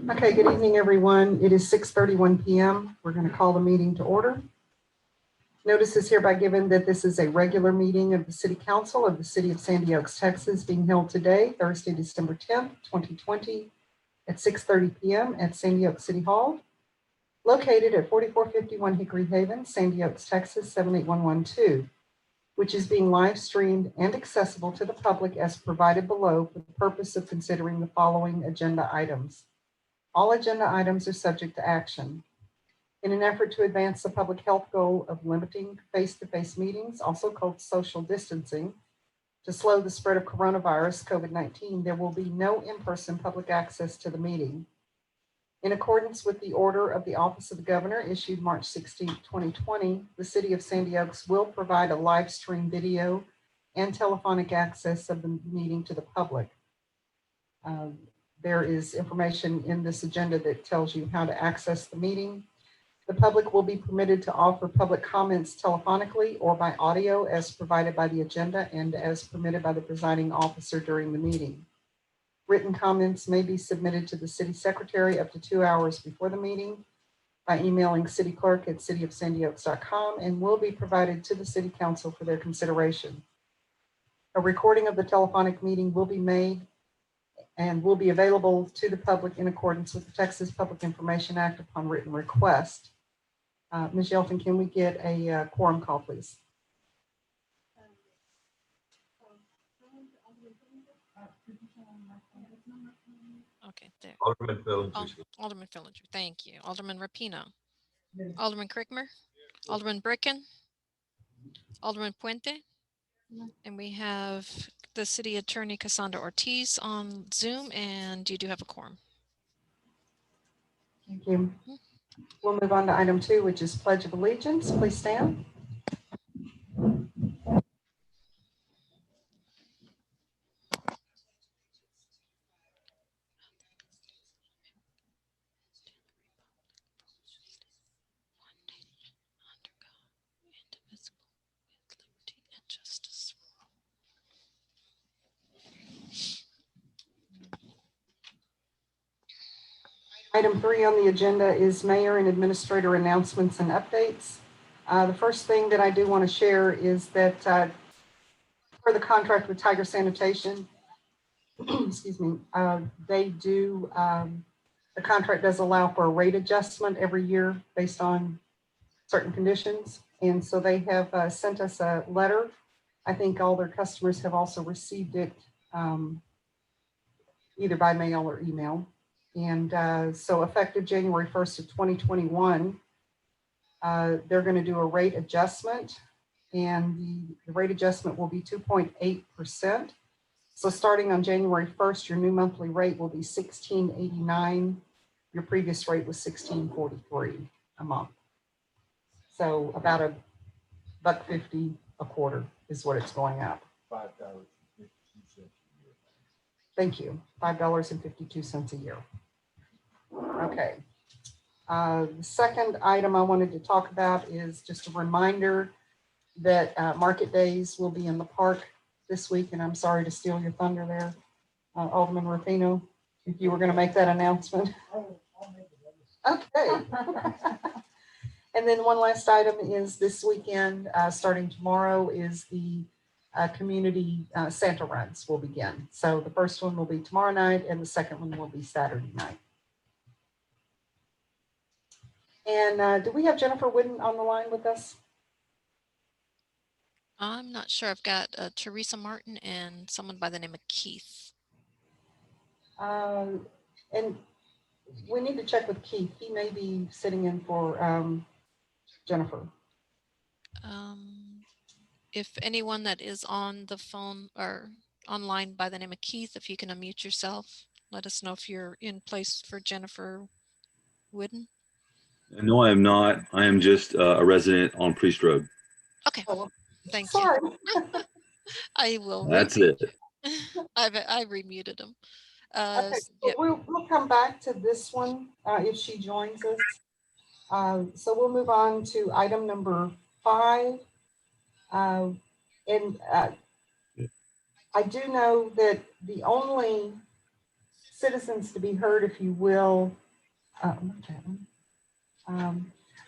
Okay, good evening, everyone. It is 6:31 p.m. We're going to call the meeting to order. Notice is hereby given that this is a regular meeting of the City Council of the City of Sandy Oaks, Texas, being held today, Thursday, December 10th, 2020, at 6:30 p.m. at Sandy Oaks City Hall, located at 4451 Hickory Haven, Sandy Oaks, Texas, 78112, which is being live streamed and accessible to the public as provided below for the purpose of considering the following agenda items. All agenda items are subject to action. In an effort to advance the public health goal of limiting face-to-face meetings, also called social distancing, to slow the spread of coronavirus COVID-19, there will be no in-person public access to the meeting. In accordance with the order of the Office of the Governor issued March 16, 2020, the City of Sandy Oaks will provide a live stream video and telephonic access of the meeting to the public. There is information in this agenda that tells you how to access the meeting. The public will be permitted to offer public comments telephonically or by audio as provided by the agenda and as permitted by the presiding officer during the meeting. Written comments may be submitted to the city secretary up to 2 hours before the meeting by emailing cityclerk@cityofsandyoaks.com and will be provided to the city council for their consideration. A recording of the telephonic meeting will be made and will be available to the public in accordance with the Texas Public Information Act upon written request. Ms. Yelton, can we get a quorum call, please? Okay, there. Alderman Fillinger. Alderman Fillinger, thank you. Alderman Rapino. Alderman Crickmer. Alderman Bricken. Alderman Puente. And we have the City Attorney Cassandra Ortiz on Zoom, and you do have a quorum. Thank you. We'll move on to item 2, which is Pledge of Allegiance. Please stand. Item 3 on the agenda is Mayor and Administrator announcements and updates. The first thing that I do want to share is that for the contract with Tiger Sanitation, excuse me, the contract does allow for a rate adjustment every year based on certain conditions. And so they have sent us a letter. I think all their customers have also received it either by mail or email. And so effective January 1st of 2021, they're going to do a rate adjustment, and the rate adjustment will be 2.8%. So starting on January 1st, your new monthly rate will be $16.89. Your previous rate was $16.43 a month. So about $1.50 a quarter is what it's going up. $5.52 a year. Thank you. $5.52 a year. Okay. The second item I wanted to talk about is just a reminder that market days will be in the park this week, and I'm sorry to steal your thunder there, Alderman Rapino, if you were going to make that announcement. Okay. And then one last item is this weekend, starting tomorrow, is the community Santa runs will begin. So the first one will be tomorrow night, and the second one will be Saturday night. And do we have Jennifer Whidden on the line with us? I'm not sure. I've got Teresa Martin and someone by the name of Keith. And we need to check with Keith. He may be sitting in for Jennifer. If anyone that is on the phone or online by the name of Keith, if you can unmute yourself, let us know if you're in place for Jennifer Whidden. No, I am not. I am just a resident on Priest Road. Okay, Oh, thank sorry. you. I will. That's it. I remuted him. Okay, Yep. we'll come back to this one if she joins us. So we'll move on to item number 5. I do know that the only citizens to be heard, if you will,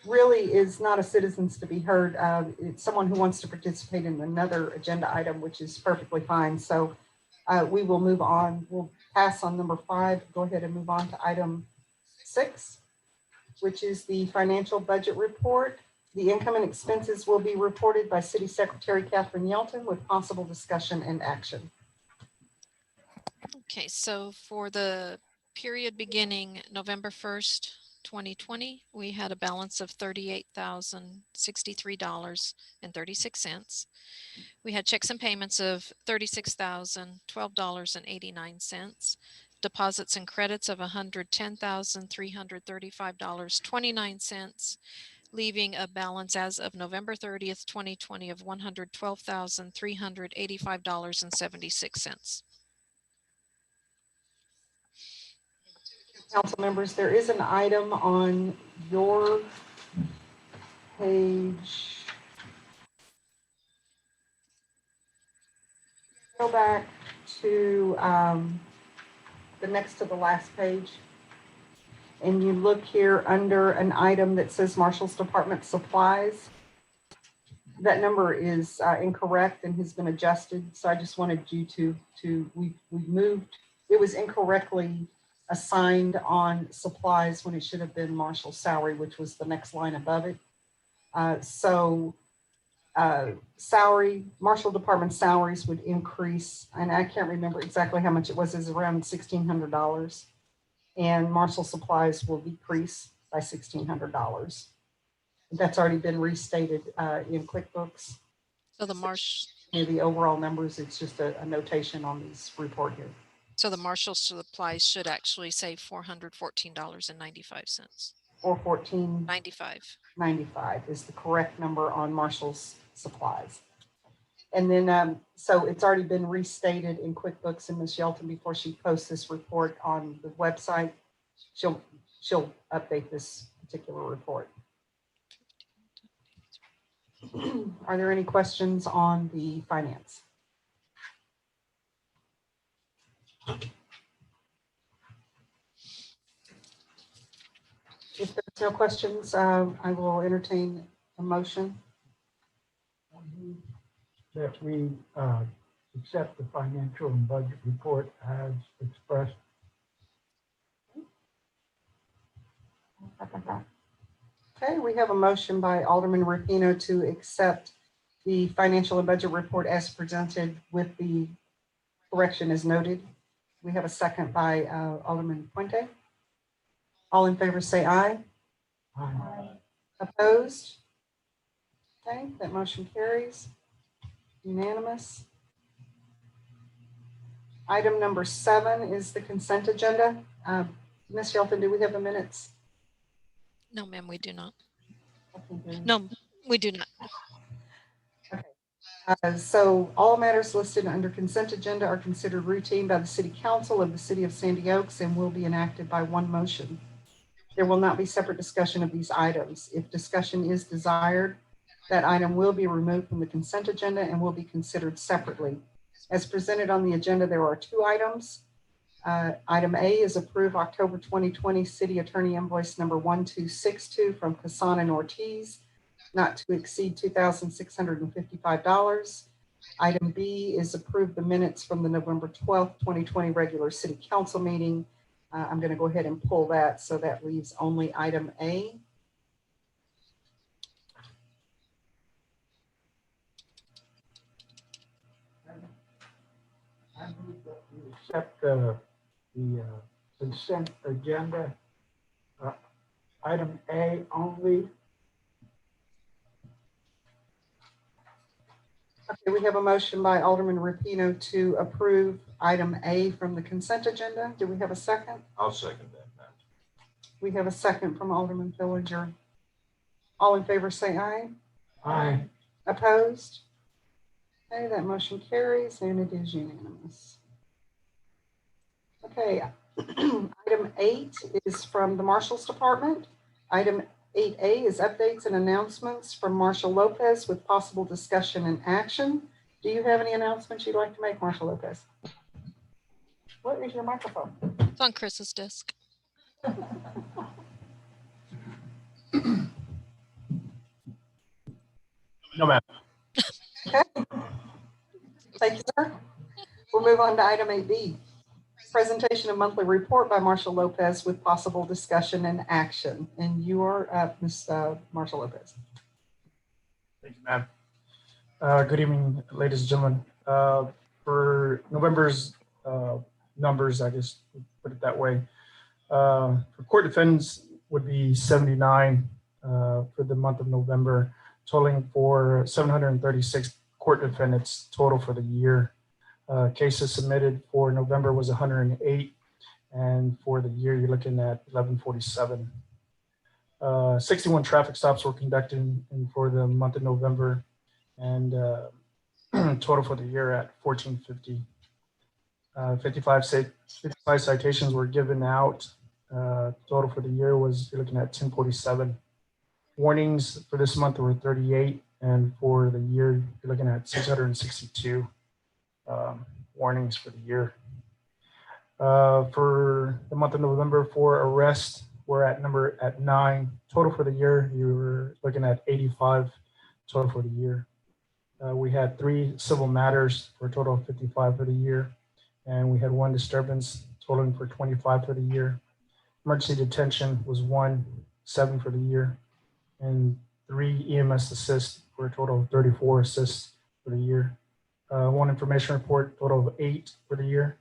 really is not a citizens to be heard. It's someone who wants to participate in another agenda item, which is perfectly fine. So we will move on. We'll pass on number 5. Go ahead and move on to item 6, which is the financial budget report. The income and expenses will be reported by City Secretary Catherine Yelton with possible discussion and action. Okay, so for the period beginning November 1st, 2020, we had a balance of $38,063.36. We had checks and payments of $36,012.89. Deposits and credits of $110,335.29, leaving a balance as of November 30th, 2020 of $112,385.76. Council members, there is an item on your page. Go back to the next to the last page. And you look here under an item that says Marshall's Department Supplies. That number is incorrect and has been adjusted. So I just wanted you we moved, it was incorrectly assigned on supplies when it should have been Marshall's salary, which was the next line above it. Salary, Marshall Department salaries would increase, and I can't remember exactly how much it was, is around $1,600. And Marshall supplies will decrease by $1,600. That's already been restated in QuickBooks. So The overall numbers, it's just a notation on this report here. So the Marshall supplies should actually say $414.95. Or $14.95 is the correct number on Marshall's supplies. And then, so it's already been restated in QuickBooks, and Ms. Yelton, before she posts this report on the website, she'll update this particular report. Are there any questions on the finance? If there's no questions, I will entertain a motion. That we accept the financial and budget report as expressed. Okay, we have a motion by Alderman Rapino to accept the financial and budget report as presented with the correction as noted. We have a second by Alderman Puente. All in favor say aye. Aye. Opposed? Okay, that motion carries. Unanimous. Item number 7 is the consent agenda. Ms. Yelton, do we have the minutes? No, ma'am, we do not. Okay, No, we do not. So all matters listed under consent agenda are considered routine by the City Council of the City of Sandy Oaks and will be enacted by one motion. There will not be separate discussion of these items. If discussion is desired, that item will be removed from the consent agenda and will be considered separately. As presented on the agenda, there are 2 items. Item A is approve October 2020 City Attorney Invoice number 1262 from Casan and Ortiz, not to exceed $2,655. Item B is approve the minutes from the November 12th, 2020 regular City Council meeting. I'm going to go ahead and pull that, so that leaves only item A. I move that we accept the consent agenda, item A only. Okay, we have a motion by Alderman Rapino to approve item A from the consent agenda. Do we have a second? I'll second that, Matt. We have a second from Alderman Fillinger. All in favor say aye. Aye. Opposed? Okay, that motion carries and it is unanimous. Okay, item 8 is from the Marshals Department. Item 8A is updates and announcements from Marshall Lopez with possible discussion and action. Do you have any announcements you'd like to make, Marshall Lopez? What is your microphone? It's on Chris's desk. No, ma'am. Thank you, sir. We'll move on to item 8B. Presentation of monthly report by Marshall Lopez with possible discussion and action. And you are up, Ms. Marshall Lopez. Thank you, ma'am. Good evening, ladies and gentlemen. For November's numbers, I guess we'll put it that way. For court defendants would be 79 for the month of November, totaling for 736 court defendants total for the year. Cases submitted for November was 108, and for the year, you're looking at 1147. 61 traffic stops were conducted for the month of November, and total for the year at 1450. 55 citations were given out. Total for the year was, you're looking at 1047. Warnings for this month were 38, and for the year, you're looking at 662 warnings for the year. For the month of November, for arrest, we're at 9. Total for the year, you were looking at 85 total for the year. We had 3 civil matters for a total of 55 for the year, and we had 1 disturbance totaling for 25 for the year. Emergency detention was 7 for the year, and 3 EMS assists for a total of 34 assists for the year. 1 information report, total of 8 for the year.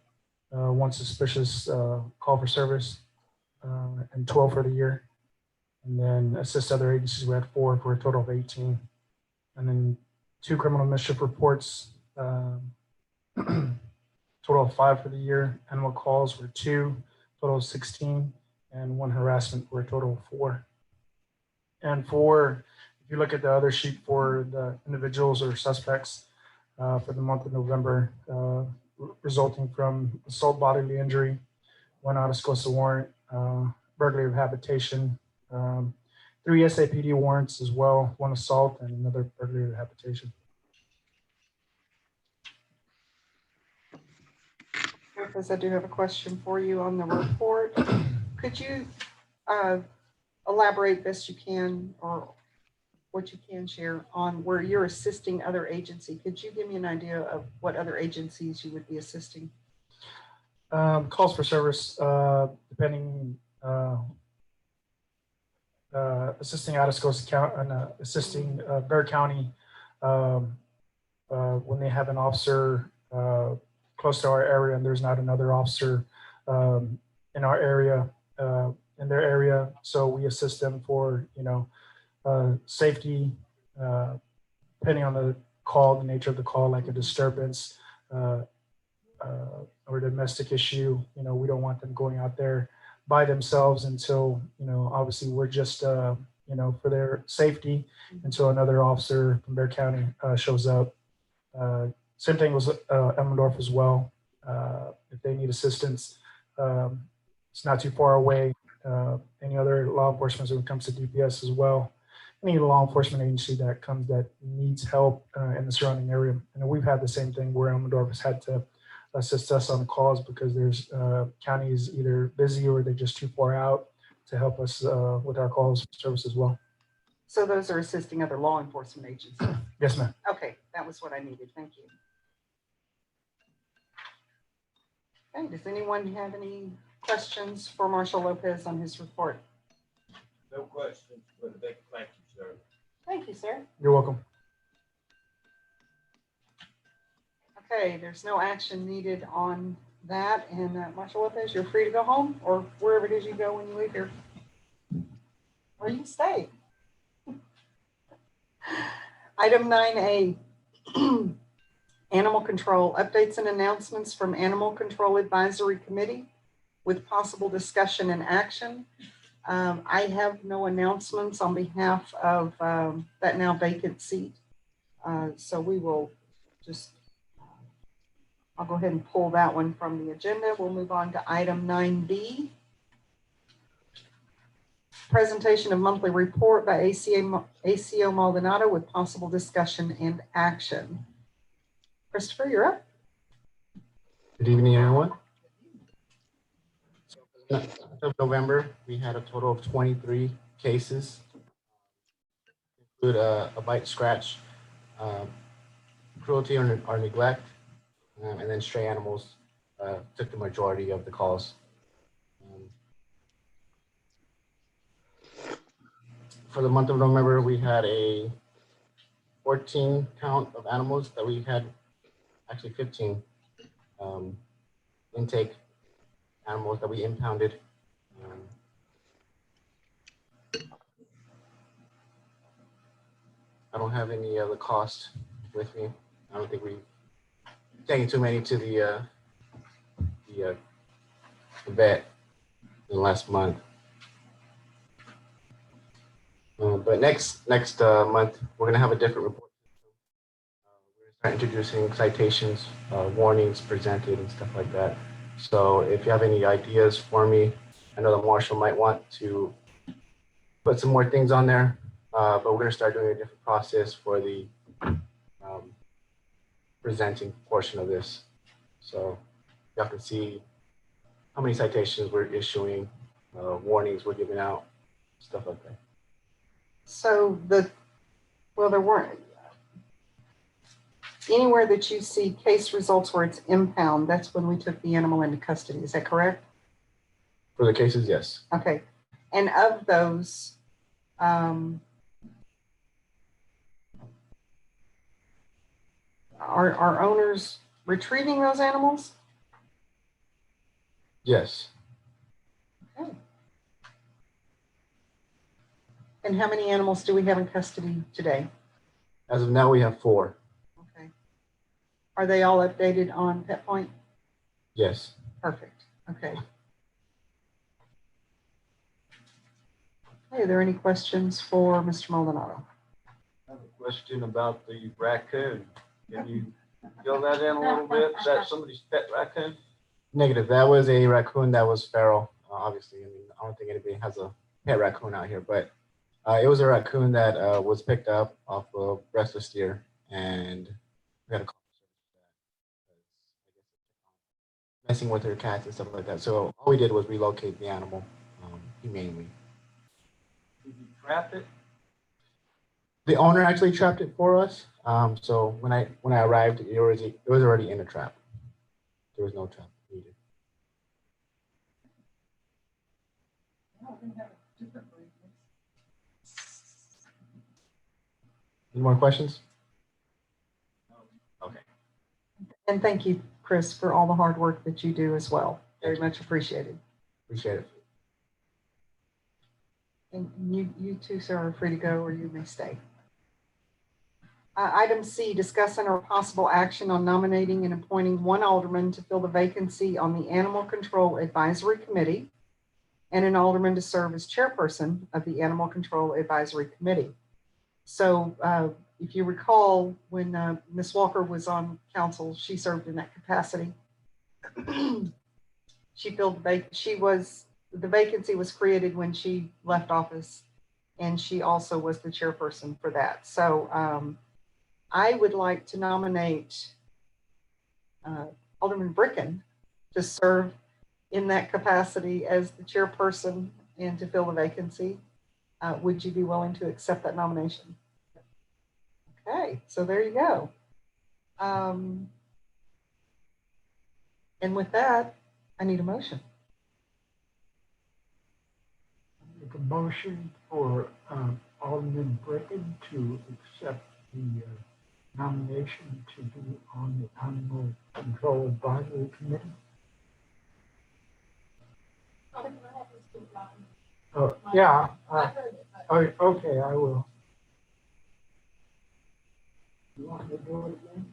1 suspicious call for service, and 12 for the year. And then assist other agencies, we had 4 for a total of 18. And then 2 criminal mischief reports, total of 5 for the year. Animal calls were 2, total of 16, and 1 harassment for a total of 4. And if you look at the other sheet for the individuals or suspects for the month of November, resulting from assault, bodily injury, 1 out-of-scope warrant, burglary of habitation, 3 SAPD warrants as well, 1 assault and another burglary of habitation. Lopez, I do have a question for you on the report. Could you elaborate best you can, or what you can share on where you're assisting other agencies? Could you give me an idea of what other agencies you would be assisting? Calls for service, depending, assisting Atascosa County and assisting Bexar County when they have an officer close to our area and there's not another officer in our area, in their area. So we assist them for, safety, depending on the call, the nature of the call, like a disturbance or domestic issue. We don't want them going out there by themselves until, obviously we're just, for their safety until another officer from Bexar County shows up. Same thing with Elmendorf as well. If they need assistance, it's not too far away. Any other law enforcement when it comes to DPS as well. Any law enforcement agency that needs help in the surrounding area. And we've had the same thing where Elmendorf has had to assist us on calls because there's counties either busy or they're just too far out to help us with our calls service as well. So those are assisting other law enforcement agencies? Yes, ma'am. Okay, that was what I needed. Thank you. Okay, does anyone have any questions for Marshall Lopez on his report? No questions, but a big thank you, sir. Thank you, sir. You're welcome. Okay, there's no action needed on that. And Marshall Lopez, you're free to go home or wherever it is you go when you leave here. Where you stay. Item 9A, Animal Control, updates and announcements from Animal Control Advisory Committee with possible discussion and action. I have no announcements on behalf of that now vacant seat. So we will just, I'll go ahead and pull that one from the agenda. We'll move on to item 9B. Presentation of monthly report by ACO Maldonado with possible discussion and action. Christopher, you're up. Good evening, everyone. of November, we had a total of 23 cases, include a bite, scratch, cruelty or neglect, and then stray animals took the majority of the calls. For the month of November, we had a 14 count of animals that we had, actually 15 intake animals that we impounded. I don't have any of the cost with me. I don't think we taken too many to the vet in the last month. But next month, we're gonna have a different report. We're gonna start introducing citations, warnings presented and stuff like that. So if you have any ideas for me, I know the marshal might want to put some more things on there, but we're gonna start doing a different process for the presenting portion of this. So you have to see how many citations we're issuing, warnings we're giving out, stuff like that. So there weren't anywhere that you see case results where it's impound, that's when we took the animal into custody. Is that correct? For the cases, yes. Okay. And of those, are owners retrieving those animals? Yes. Okay. And how many animals do we have in custody today? As of now, we have 4. Okay. Are they all updated on Pet Point? Yes. Perfect. Okay. Hey, are there any questions for Mr. Maldonado? I have a question about the raccoon. Can you fill that in a little bit? Is that somebody's pet raccoon? Negative. That was a raccoon that was feral. Obviously, I mean, I don't think anybody has a pet raccoon out here, but it was a raccoon that was picked up off of Restless Deer, and we had a call messing with her cats and stuff like that. So all we did was relocate the animal humanely. Did you trap it? The owner actually trapped it for us. So when I arrived, it was already in a trap. There was no trap needed. Any more questions? Okay. And thank you, Chris, for all the hard work that you do as well. Very much appreciated. Appreciate it. And you too, sir, are free to go or you may stay. Item C, discuss and or possible action on nominating and appointing one alderman to fill the vacancy on the Animal Control Advisory Committee and an alderman to serve as chairperson of the Animal Control Advisory Committee. So if you recall, when Ms. Walker was on council, she served in that capacity. She filled the vacancy was created when she left office, and she also was the chairperson for that. So I would like to nominate Alderman Bricken to serve in that capacity as the chairperson and to fill the vacancy. Would you be willing to accept that nomination? Okay, so there you go. And with that, I need a motion. Make a motion for Alderman Bricken to accept the nomination to be on the Animal Control Advisory Committee. Oh, yeah. Okay, I will. You want me to do it again?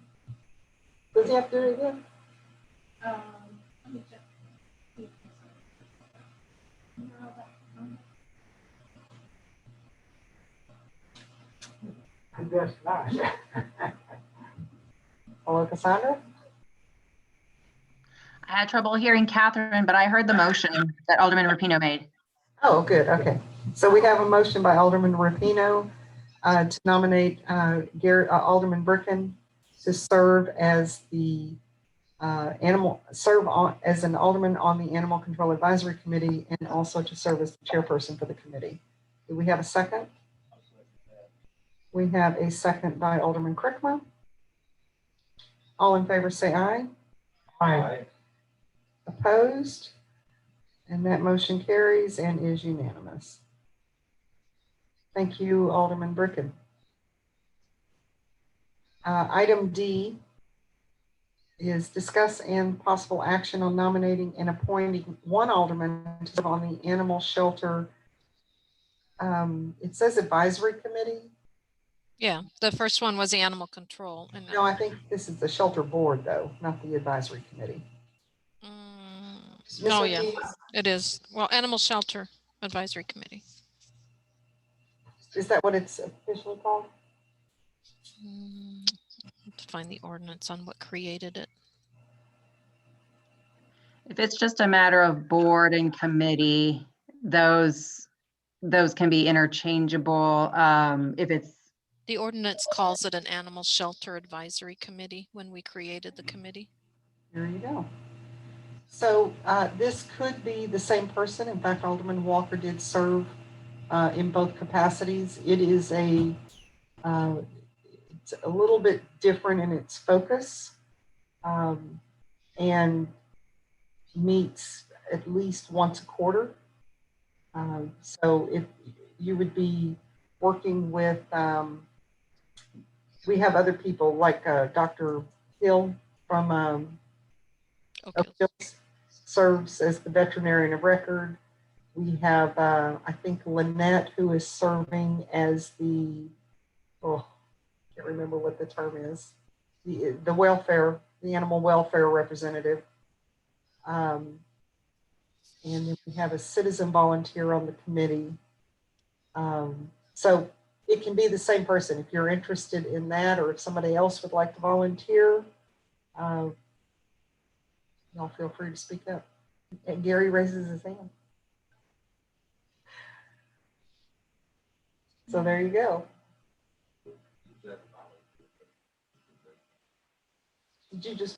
Does he have to do it again? Let me check. I guess not. Hello, Cassandra? I had trouble hearing Catherine, but I heard the motion that Alderman Rapino made. Oh, good. Okay. So we have a motion by Alderman Rapino to nominate Alderman Bricken to serve as the serve on, as an alderman on the Animal Control Advisory Committee and also to serve as the chairperson for the committee. Do we have a second? We have a second by Alderman Crickmer. All in favor say aye. Aye. Opposed? And that motion carries and is unanimous. Thank you, Alderman Bricken. Item D is discuss and possible action on nominating and appointing one alderman to serve on the Animal Shelter. It says Advisory Committee. Yeah, the first one was the animal control. And No, I think this is the Shelter Board, though, not the Advisory Committee. Ms. oh, yeah, Ortiz, it is. Well, Animal Shelter Advisory Committee. is that what it's officially called? To find the ordinance on what created it. If it's just a matter of board and committee, those can be interchangeable. If it's, The ordinance calls it an Animal Shelter Advisory Committee when we created the committee. There you go. So this could be the same person. In fact, Alderman Walker did serve in both capacities. It is it's a little bit different in its focus and meets at least once a quarter. So if you would be working with, we have other people like Dr. Hill from Oak Hills serves as the veterinarian of record. We have, I think, Lynette, who is serving as the, can't remember what the term is, the welfare, the animal welfare representative. And then we have a citizen volunteer on the committee. So it can be the same person. If you're interested in that, or if somebody else would like to volunteer, y'all feel free to speak up. And Gary raises his hand. So there you go. Did you just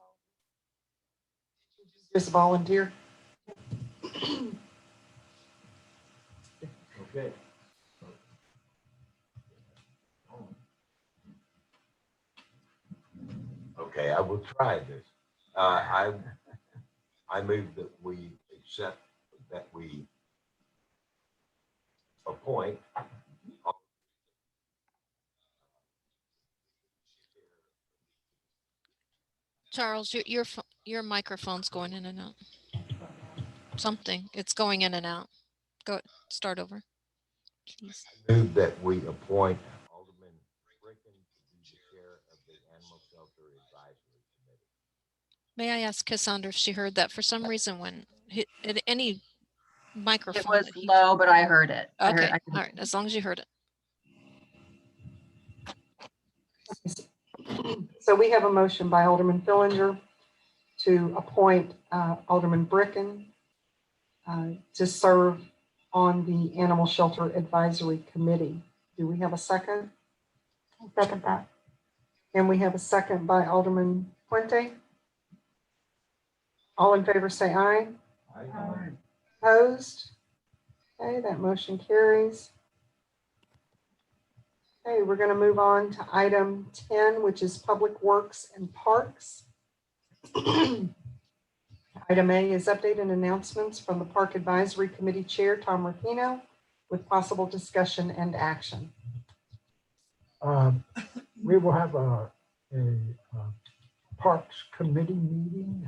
volunteer? Okay. Okay, I will try this. I move that we accept, that we appoint. Charles, your microphone's going in and out. Something, it's going in and out. Go, start over, please. Move that we appoint Alderman Bricken to be the chair of the Animal Shelter Advisory Committee. May I ask Cassandra if she heard that? For some reason, when at any microphone. it was that he- low, but I heard it. I Okay, heard- all right, as long as you heard it. So we have a motion by Alderman Fillinger to appoint Alderman Bricken to serve on the Animal Shelter Advisory Committee. Do we have a second? I'll second that. And we have a second by Alderman Puente. All in favor say aye. Aye. Opposed? Okay, that motion carries. Okay, we're going to move on to item 10, which is Public Works and Parks. Item A is update and announcements from the Park Advisory Committee Chair, Tom Rapino, with possible discussion and action. We will have a Parks Committee meeting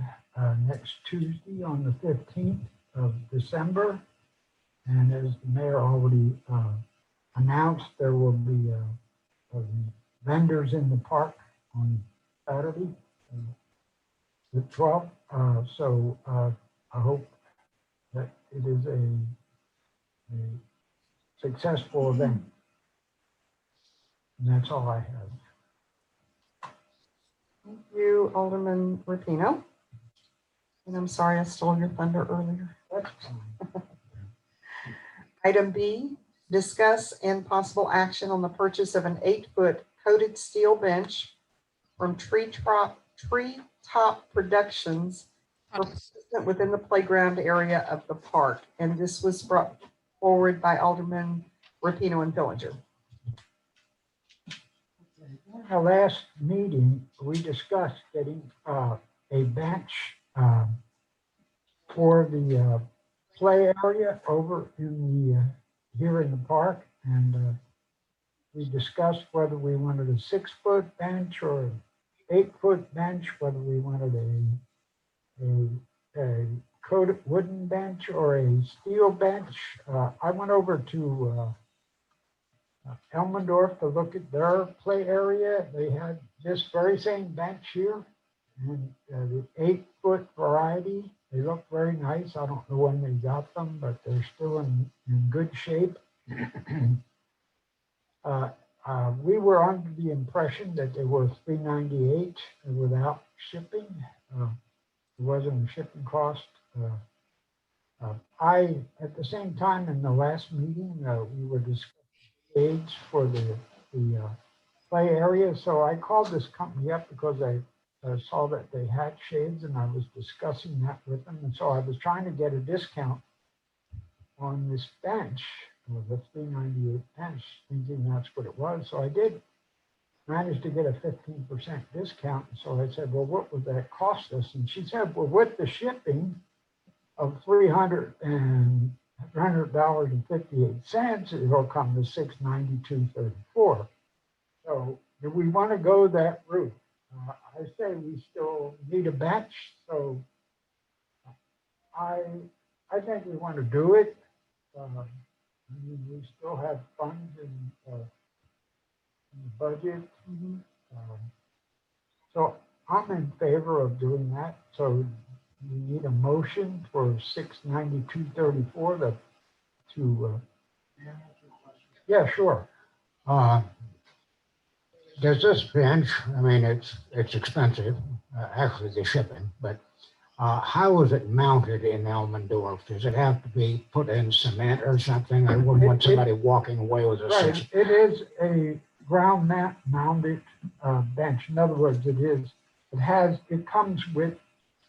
next Tuesday on the 15th of December. And as the mayor already announced, there will be vendors in the park on Saturday, the 12th. So I hope that it is a successful event. And that's all I have. Thank you, Alderman Rapino. And I'm sorry I stole your thunder earlier. That's fine. Item B, discuss and possible action on the purchase of an 8-foot coated steel bench from Tree Top Productions for placement within the playground area of the park. And this was brought forward by Alderman Rapino and Fillinger. In the last meeting, we discussed getting a bench for the play area over in the here in the park, and we discussed whether we wanted a 6-foot bench or an 8-foot bench, whether we wanted a coated wooden bench or a steel bench. I went over to Elmendorf to look at their play area. They had this very same bench here, and the 8-foot variety. They look very nice. I don't know when they got them, but they're still in good shape. We were under the impression that they were $398 without shipping. There wasn't a shipping cost. At the same time, in the last meeting, we were discussing shades for the play area. So I called this company up because I saw that they had shades, and I was discussing that with them. And so I was trying to get a discount on this bench, the $398 bench, thinking that's what it was. So I did manage to get a 15% discount. So I said, well, what would that cost us? And she said, well, with the shipping of $300.58, it'll come to $692.34. So do we want to go that route? I say we still need a bench, so I think we want to do it. We still have funds in the budget. So I'm in favor of doing that. So we need a motion for $692.34 to yeah, sure. Does this bench, I mean, it's expensive, actually the shipping, but how is it mounted in Elmendorf? Does it have to be put in cement or something? I wouldn't want somebody walking away with a Right, 6. it is a ground mounted bench. In other words, it comes with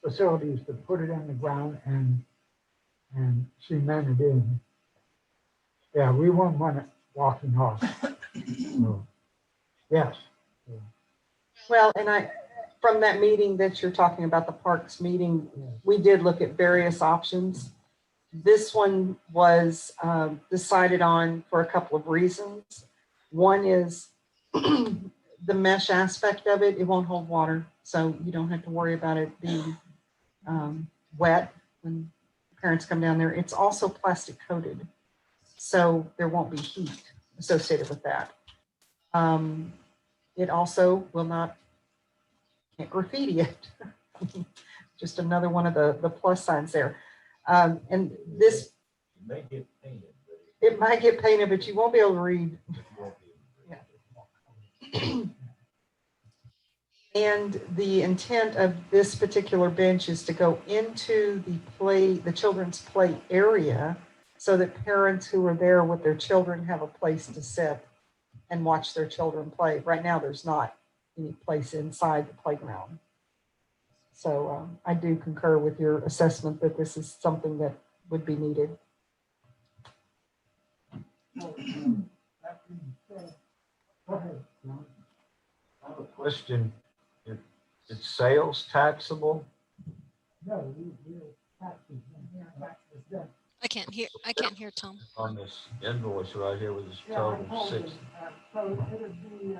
facilities to put it in the ground and cement it in. Yeah, we won't want it walking off. So, yes. Well, and from that meeting that you're talking about, the parks meeting, we did look at various options. This one was decided on for a couple of reasons. One is the mesh aspect of it. It won't hold water, so you don't have to worry about it being wet when parents come down there. It's also plastic coated, so there won't be heat associated with that. It also will not, can't graffiti it. Just another one of the plus signs there. And this, You may get painted, but it might get painted, but you won't be able to read. you won't be able to. And the intent of this particular bench is to go into the children's play area so that parents who are there with their children have a place to sit and watch their children play. Right now, there's not any place inside the playground. So I do concur with your assessment that this is something that would be needed. That being said, go ahead, John. I have a question. Is sales taxable? No, we're taxes. I can't hear Tom. On this invoice right here with this Yeah, I total told 6. them, so it would be,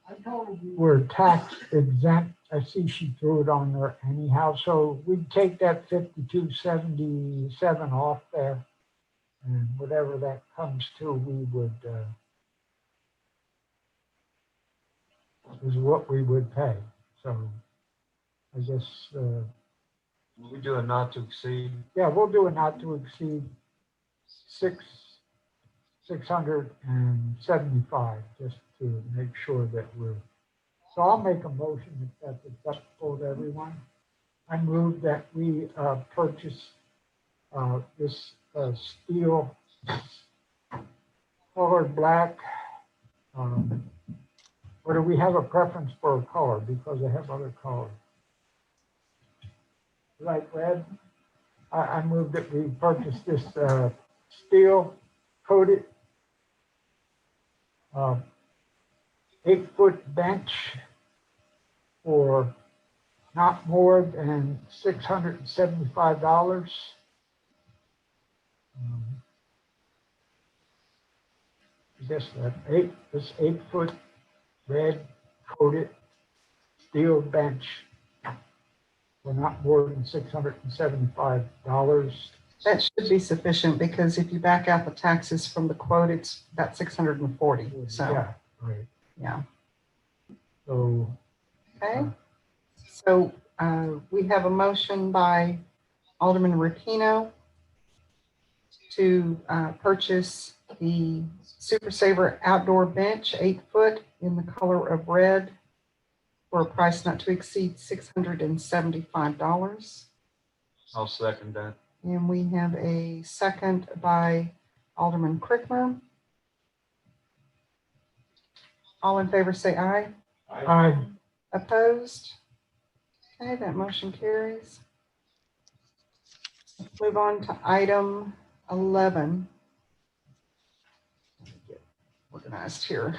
I told you. We're tax exempt. I see she threw it on there anyhow, so we'd take that 5277 off there. And whatever that comes to, we would, is what we would pay. So I guess, We do a not to exceed. yeah, we'll do a not to exceed 675, just to make sure that we're, so I'll make a motion if that's acceptable to everyone. I move that we purchase this steel colored black Or do we have a preference for a color because they have other colors? Like red, I moved that we purchased this steel coated 8-foot bench for not more than $675. I guess this 8-foot red coated steel bench for not more than $675. That should be sufficient because if you back out the taxes from the quote, it's about 640. So, Yeah, right. yeah. So, Okay. So we have a motion by Alderman Rapino to purchase the Super Saver outdoor bench, 8-foot in the color of red for a price not to exceed $675. I'll second that. And we have a second by Alderman Crickmer. All in favor say aye. aye. Opposed? Okay, that motion carries. Let's move on to item 11. Let me get organized here.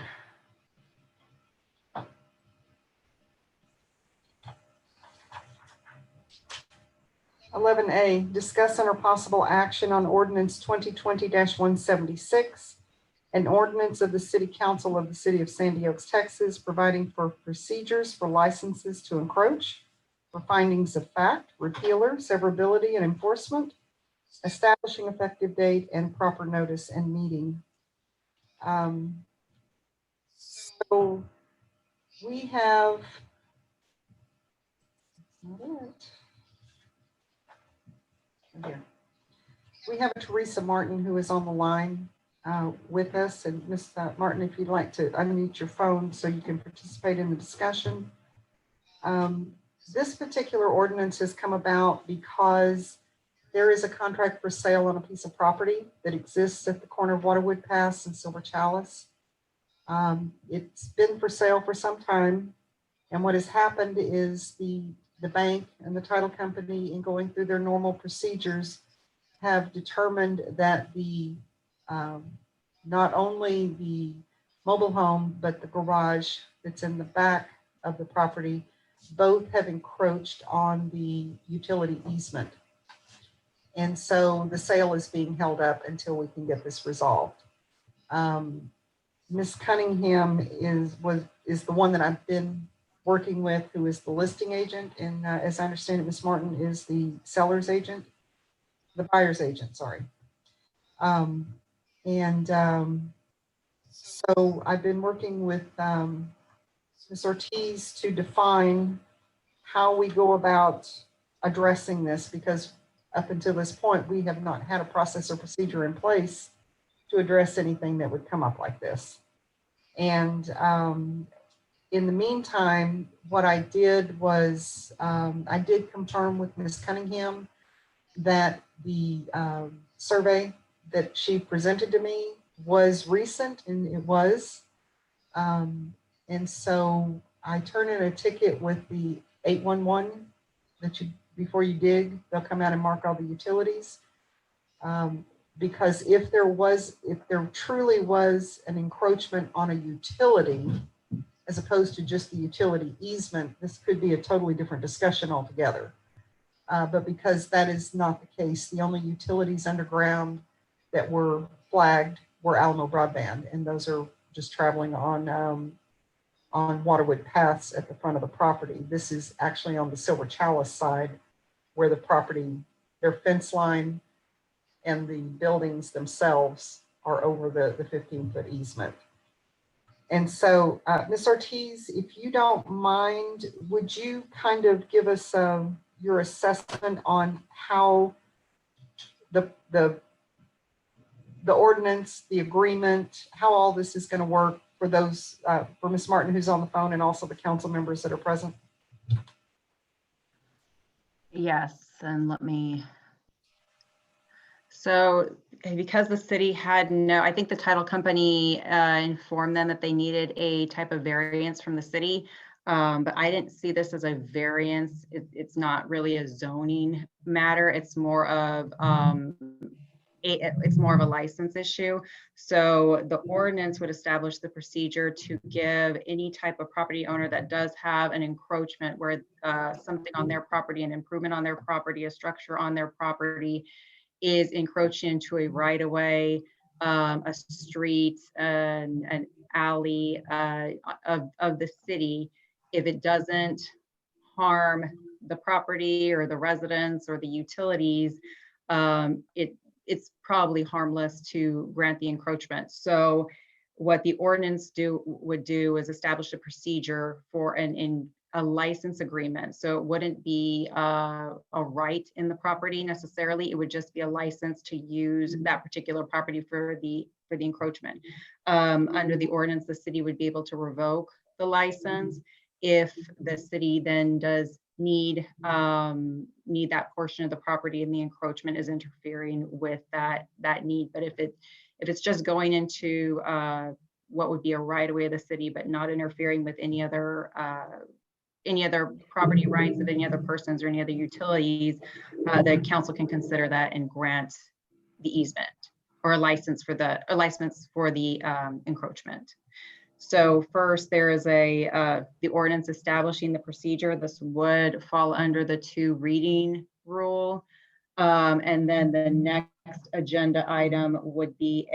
11A, discuss under possible action on ordinance 2020-176, an ordinance of the City Council of the City of Sandy Oaks, Texas, providing for procedures for licenses to encroach, for findings of fact, repealer, severability, and enforcement, establishing effective date and proper notice and meeting. So we have, not it. Here. We have Teresa Martin who is on the line with us. And Ms. Martin, if you'd like to unmute your phone so you can participate in the discussion. This particular ordinance has come about because there is a contract for sale on a piece of property that exists at the corner of Waterwood Pass and Silver Chalice. It's been for sale for some time. And what has happened is the bank and the title company, in going through their normal procedures, have determined that the not only the mobile home, but the garage that's in the back of the property, both have encroached on the utility easement. And so the sale is being held up until we can get this resolved. Ms. Cunningham is the one that I've been working with, who is the listing agent. And as I understand it, Ms. Martin is the seller's agent, the buyer's agent, sorry. So I've been working with Ms. Ortiz to define how we go about addressing this, because up until this point, we have not had a process or procedure in place to address anything that would come up like this. And in the meantime, what I did was I did confirm with Ms. Cunningham that the survey that she presented to me was recent, and it was. And so I turned in a ticket with the 811 that before you dig, they'll come out and mark all the utilities. Because if there truly was an encroachment on a utility, as opposed to just the utility easement, this could be a totally different discussion altogether. But because that is not the case, the only utilities underground that were flagged were Alamo Broadband, and those are just traveling on Waterwood Paths at the front of the property. This is actually on the Silver Chalice side, where the property, their fence line and the buildings themselves are over the 15-foot easement. And so, Ms. Ortiz, if you don't mind, would you kind of give us your assessment on how the ordinance, the agreement, how all this is going to work for those, for Ms. Martin who's on the phone, and also the council members that are present? Yes, and let me So because the city had no, I think the title company informed them that they needed a type of variance from the city. But I didn't see this as a variance. It's not really a zoning matter. It's more of it's more of a license issue. So the ordinance would establish the procedure to give any type of property owner that does have an encroachment where something on their property, an improvement on their property, a structure on their property is encroaching into a right of way, a street, an alley of the city. If it doesn't harm the property or the residents or the utilities, it's probably harmless to grant the encroachment. So what the ordinance would do is establish a procedure for a license agreement. So it wouldn't be a right in the property necessarily. It would just be a license to use that particular property for the encroachment. Under the ordinance, the city would be able to revoke the license if the city then does need that portion of the property and the encroachment is interfering with that need. But if it's just going into what would be a right of way of the city, but not interfering with any other property rights of any other persons or any other utilities, the council can consider that and grant the easement or a license for the encroachment. So first, there is the ordinance establishing the procedure. This would fall under the 2 reading rule. And then the next agenda item would be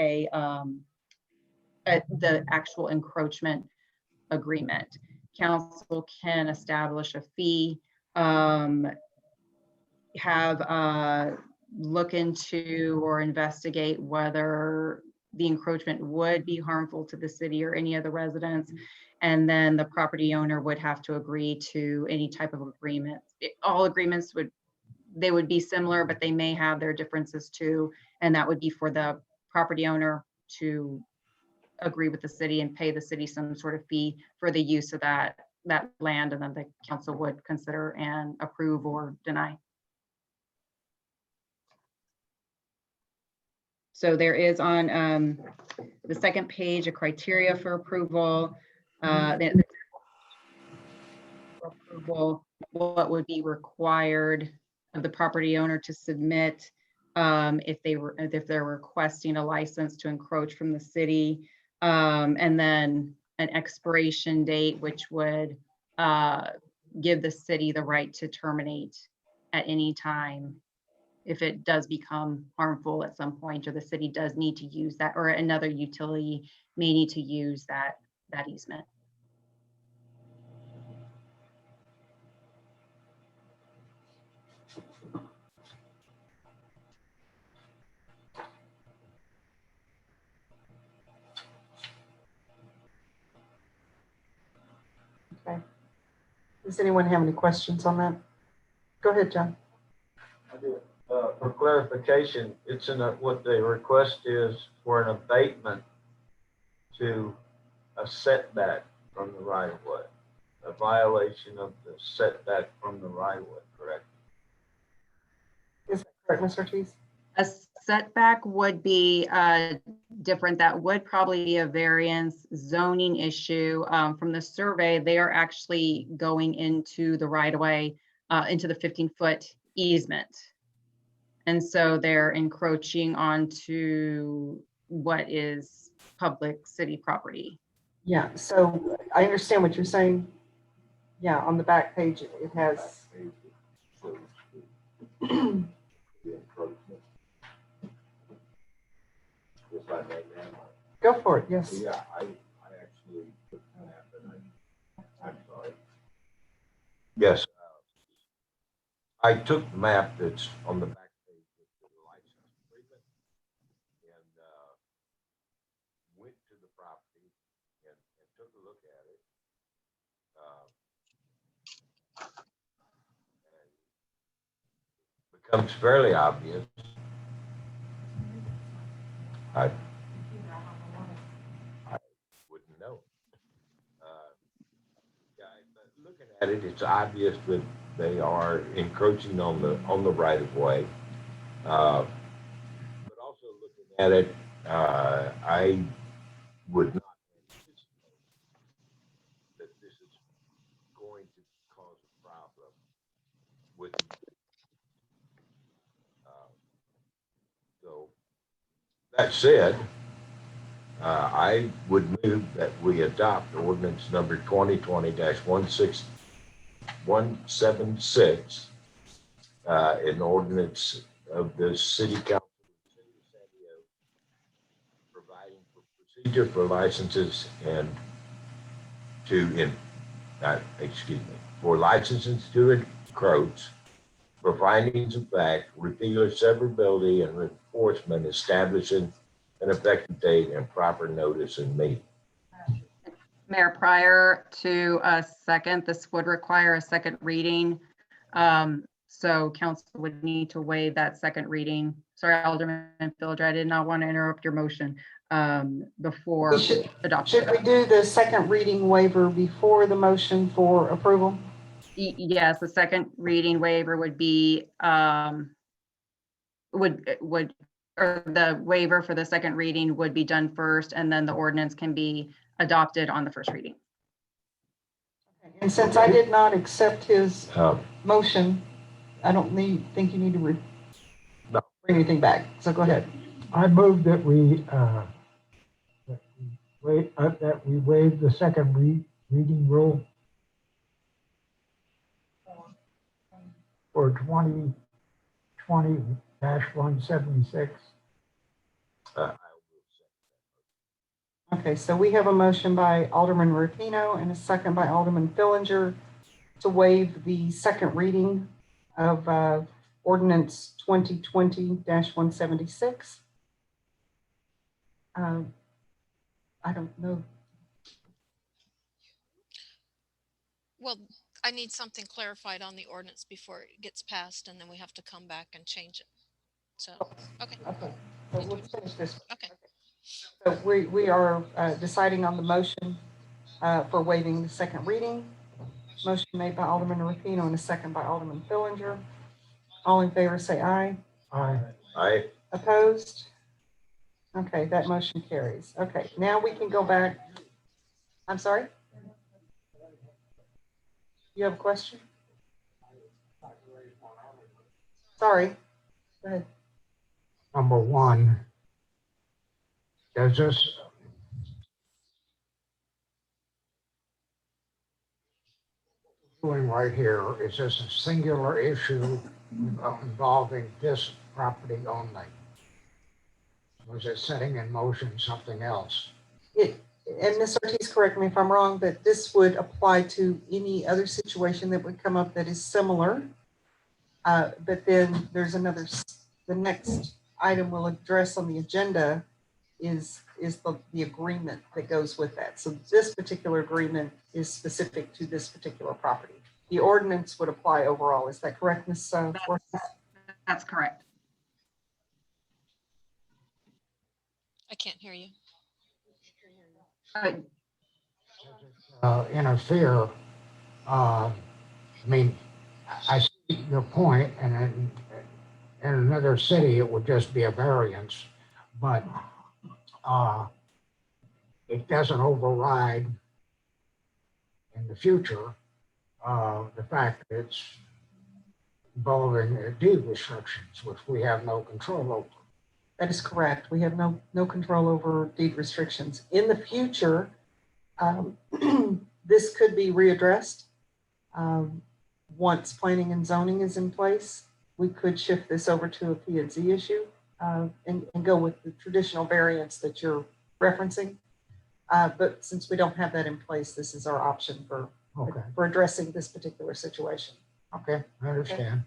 the actual encroachment agreement. Council can establish a fee, look into or investigate whether the encroachment would be harmful to the city or any other residents. And then the property owner would have to agree to any type of agreement. All agreements would be similar, but they may have their differences too. And that would be for the property owner to agree with the city and pay the city some sort of fee for the use of that land, and then the council would consider and approve or deny. So there is on the second page a criteria for approval. What would be required of the property owner to submit if they're requesting a license to encroach from the city, and then an expiration date, which would give the city the right to terminate at any time if it does become harmful at some point, or the city does need to use that, or another utility may need to use that easement. Okay. Does anyone have any questions on that? Go ahead, John. I do. For clarification, it's what the request is for an abatement to a setback from the right of way, a violation of the setback from the right of way, correct? Is that correct, Ms. Ortiz? A setback would be different. That would probably be a variance zoning issue. From the survey, they are actually going into the right of way, into the 15-foot easement. And so they're encroaching onto what is public city property. Yeah, so I understand what you're saying. Yeah, on the back page, it has. Go for it, yes. Yeah, I actually took the map and I'm sorry. Yes. I took the map that's on the back page with the license agreement and went to the property and took a look at it. And it becomes fairly obvious. I wouldn't know. Yeah, but looking at it, it's obvious that they are encroaching on the right of way. at it, I would not anticipate that this is going to cause a problem with. So that said, I would move that we adopt ordinance number 2020-176, an ordinance of the City Council of the City of San Diego providing for procedure for licenses and for licenses to encroach, for findings of fact, repeal of severability and enforcement, establishing an effective date and proper notice and meeting. Mayor, prior to a second, this would require a second reading. So council would need to waive that second reading. Sorry, Alderman Filger, I did not want to interrupt your motion before Should adoption. we do the second reading waiver before the motion for approval? Yes, the second reading waiver would be, or the waiver for the second reading would be done first, and then the ordinance can be adopted on the first reading. And since I did not accept his Um, motion, I don't think you need to bring anything back. So go ahead. I move that we waive the second reading rule for 2020-176. Okay, so we have a motion by Alderman Rapino and a second by Alderman Fillinger to waive the second reading of ordinance 2020-176. I don't know. Well, I need something clarified on the ordinance before it gets passed, and then we have to come back and change it. So, okay. Okay, so let's finish this. Okay. So we are deciding on the motion for waiving the second reading. Motion made by Alderman Rapino and a second by Alderman Fillinger. All in favor, say aye. I Opposed? Okay, that motion carries. Okay, now we can go back. I'm sorry? You have a question? Sorry. Go ahead. Number one, does this doing right here, is this a singular issue involving this property only? Or is it setting in motion something else? And Ms. Ortiz, correct me if I'm wrong, but this would apply to any other situation that would come up that is similar. But then there's the next item we'll address on the agenda is the agreement that goes with that. So this particular agreement is specific to this particular property. The ordinance would apply overall. Is that correct, Ms. Ortiz? That's correct. I can't hear you. Interfere. I mean, I see your point, and in another city, it would just be a variance, but it doesn't override in the future the fact that it's involving deed restrictions, which we have no control over. That is correct. We have no control over deed restrictions. In the future, this could be readdressed. Once planning and zoning is in place, we could shift this over to a P&Z issue and go with the traditional variance that you're referencing. But since we don't have that in place, this is our option for addressing this particular situation. Okay, I understand.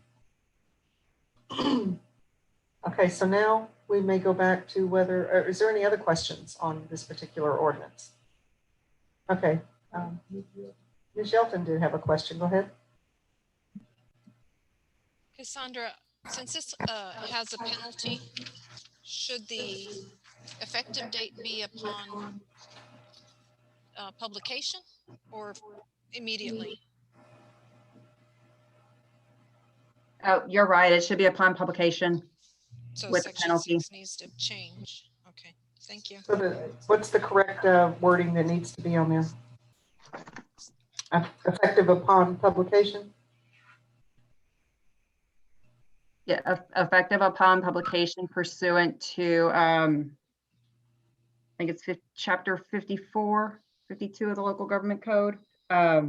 Okay, so now we may go back to whether, is there any other questions on this particular ordinance? Okay, Ms. Shelton did have a question. Go ahead. Cassandra, since this has a penalty, should the effective date be upon publication or immediately? Oh, you're right. It should be upon publication. So with a section penalty. 6 needs to change. Okay, thank you. So what's the correct wording that needs to be on there? Effective upon publication? Yeah, effective upon publication pursuant to, I think it's chapter 54, 52 of the local government code. As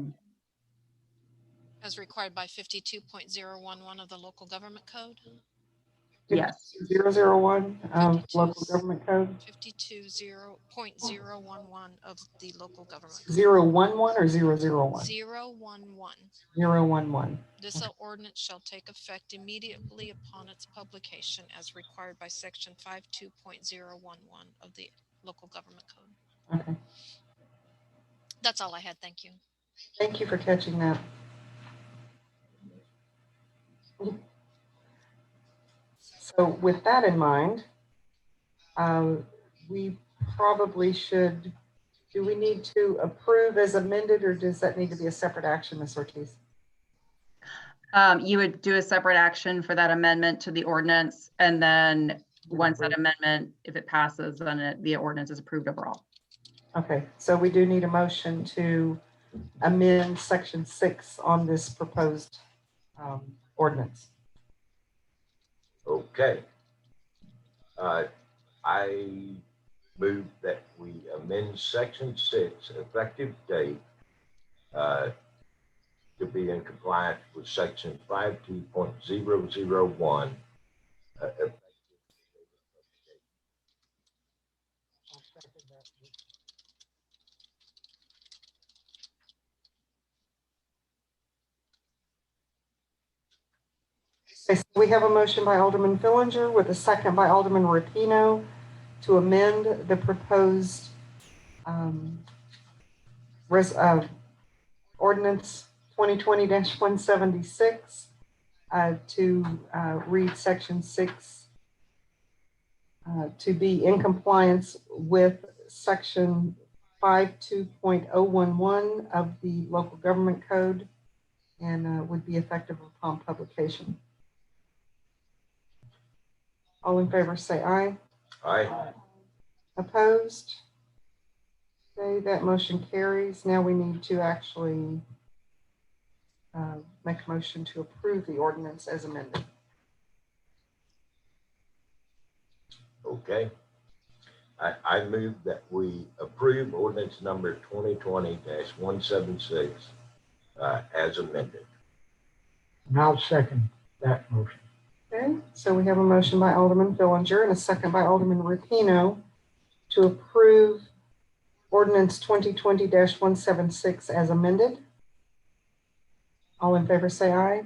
required by 52.011 of the local government code. Yes. 001 local government code? 52.011 of the local government code. 011 or 001? 011. 011. This ordinance shall take effect immediately upon its publication as required by section 52.011 of the local government code. Okay. That's all I had. Thank you. Thank you for catching that. So with that in mind, we probably should, do we need to approve as amended, or does that need to be a separate action, Ms. Ortiz? You would do a separate action for that amendment to the ordinance. And then once that amendment, if it passes, then the ordinance is approved overall. Okay, so we do need a motion to amend section 6 on this proposed ordinance. Okay. I move that we amend section 6 effective date to be in compliance with section 52.001. Okay, so we have a motion by Alderman Fillinger with a second by Alderman Rapino to amend the proposed ordinance 2020-176 to read section 6 to be in compliance with section 52.011 of the local government code and would be effective upon publication. All in favor say aye. Aye. Opposed? Okay, that motion carries. Now we need to actually make a motion to approve the ordinance as amended. Okay. I move that we approve ordinance number 2020-176 as amended. And I'll second that motion. Okay, so we have a motion by Alderman Fillinger and a second by Alderman Rapino to approve ordinance 2020-176 as amended. All in favor say aye.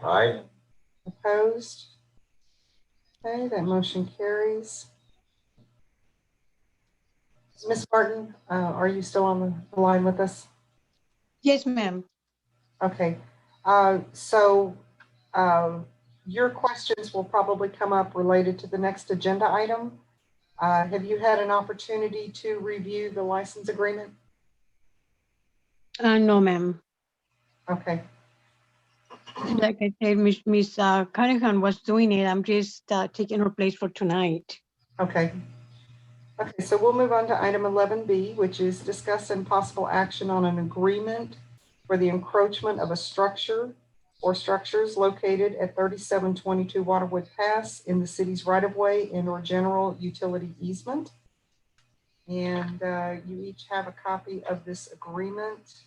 Aye. Opposed? Okay, that motion carries. Ms. Martin, are you still on the line with us? Yes, ma'am. Okay, your questions will probably come up related to the next agenda item. Have you had an opportunity to review the license agreement? No, ma'am. Okay, Like I said, Miss Cunningham was doing it. I'm just taking her place for tonight. okay. Okay, so we'll move on to item 11B, which is discuss and possible action on an agreement for the encroachment of a structure or structures located at 3722 Waterwood Pass in the city's right-of-way and or general utility easement. And you each have a copy of this agreement.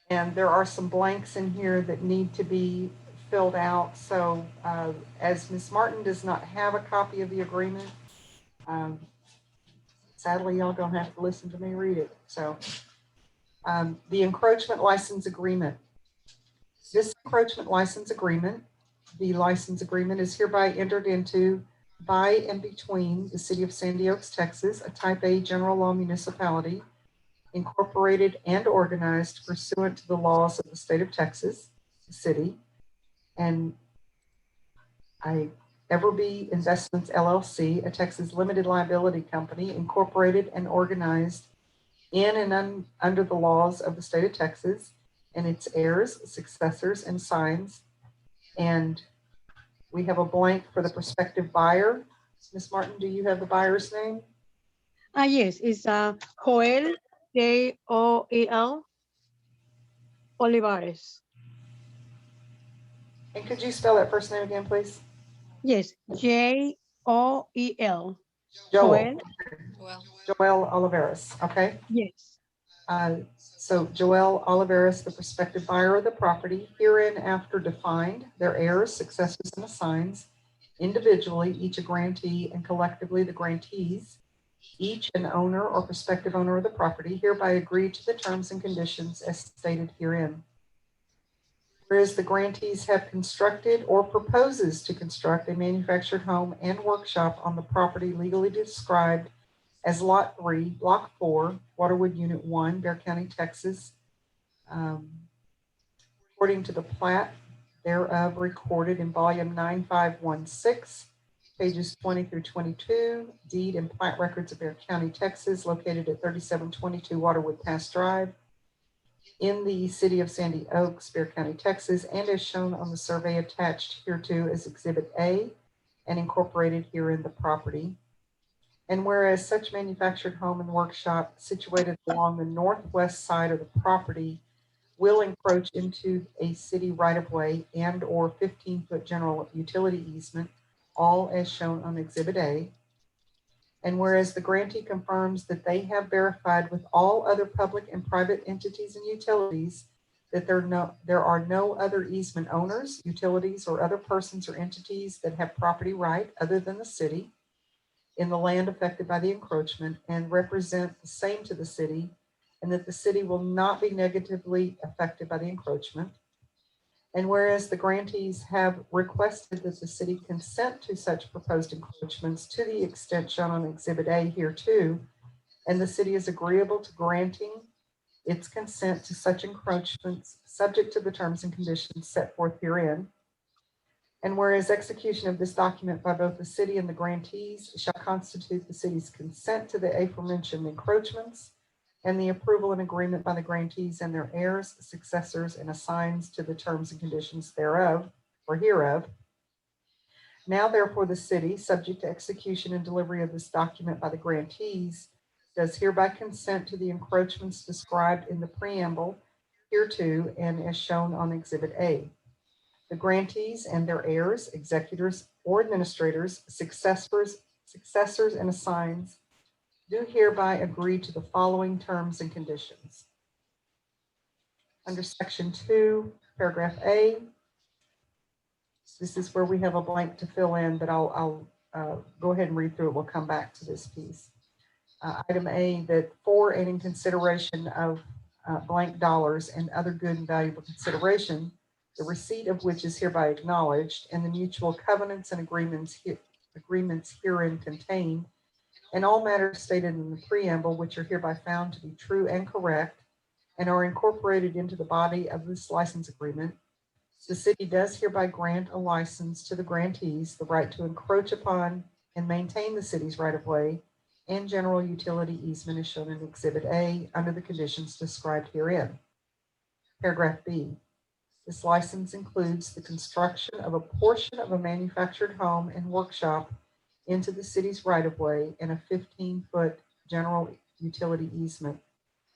And there are some blanks in here that need to be filled out. So as Ms. Martin does not have a copy of the agreement, sadly, y'all gonna have to listen to me read it. So the encroachment license agreement. This encroachment license agreement, the license agreement is hereby entered into by and between the city of Sandy Oaks, Texas, a type A general law municipality, incorporated and organized pursuant to the laws of the state of Texas, the city, and Everby Investments LLC, a Texas limited liability company, incorporated and organized in and under the laws of the state of Texas, and its heirs, successors, and assigns. And we have a blank for the prospective buyer. Ms. Martin, do you have the buyer's name? Yes, it's Joel, Joel Olivares. And could you spell that first name again, please? Yes, Joel. Joel. Well, Joel Olivares, okay? Yes. So Joel Olivares, the prospective buyer of the property, herein after defined, their heirs, successors, and assigns, individually, each a grantee and collectively the grantees, each an owner or prospective owner of the property, hereby agree to the terms and conditions as stated herein. Whereas the grantees have constructed or proposes to construct a manufactured home and workshop on the property legally described as Lot 3, Block 4, Waterwood Unit 1, Bear County, Texas, according to the plat thereof recorded in volume 9516, pages 20 through 22, deed and plat records of Bear County, Texas, located at 3722 Waterwood Pass Drive, in the city of Sandy Oaks, Bear County, Texas, and as shown on the survey attached hereto as Exhibit A and incorporated herein the property. And whereas such manufactured home and workshop situated along the northwest side of the property will encroach into a city right-of-way and or 15-foot general utility easement, all as shown on Exhibit A. And whereas the grantee confirms that they have verified with all other public and private entities and utilities that there are no other easement owners, utilities, or other persons or entities that have property right other than the city in the land affected by the encroachment and represent the same to the city, and that the city will not be negatively affected by the encroachment. And whereas the grantees have requested that the city consent to such proposed encroachments to the extent shown on Exhibit A here too, and the city is agreeable to granting its consent to such encroachments subject to the terms and conditions set forth herein. And whereas execution of this document by both the city and the grantees shall constitute the city's consent to the aforementioned encroachments and the approval and agreement by the grantees and their heirs, successors, and assigns to the terms and conditions thereof or hereof. Now, therefore, the city, subject to execution and delivery of this document by the grantees, does hereby consent to the encroachments described in the preamble hereto and as shown on Exhibit A. The grantees and their heirs, executors, or administrators, successors, and assigns do hereby agree to the following terms and conditions. Under Section 2, Paragraph A, this is where we have a blank to fill in, but I'll go ahead and read through it. We'll come back to this piece. Item A, that for and in consideration of blank dollars and other good and valuable consideration, the receipt of which is hereby acknowledged, and the mutual covenants and agreements herein contained, and all matters stated in the preamble, which are hereby found to be true and correct, and are incorporated into the body of this license agreement, the city does hereby grant a license to the grantees the right to encroach upon and maintain the city's right-of-way and general utility easement as shown in Exhibit A under the conditions described herein. Paragraph B. This license includes the construction of a portion of a manufactured home and workshop into the city's right-of-way and a 15-foot general utility easement.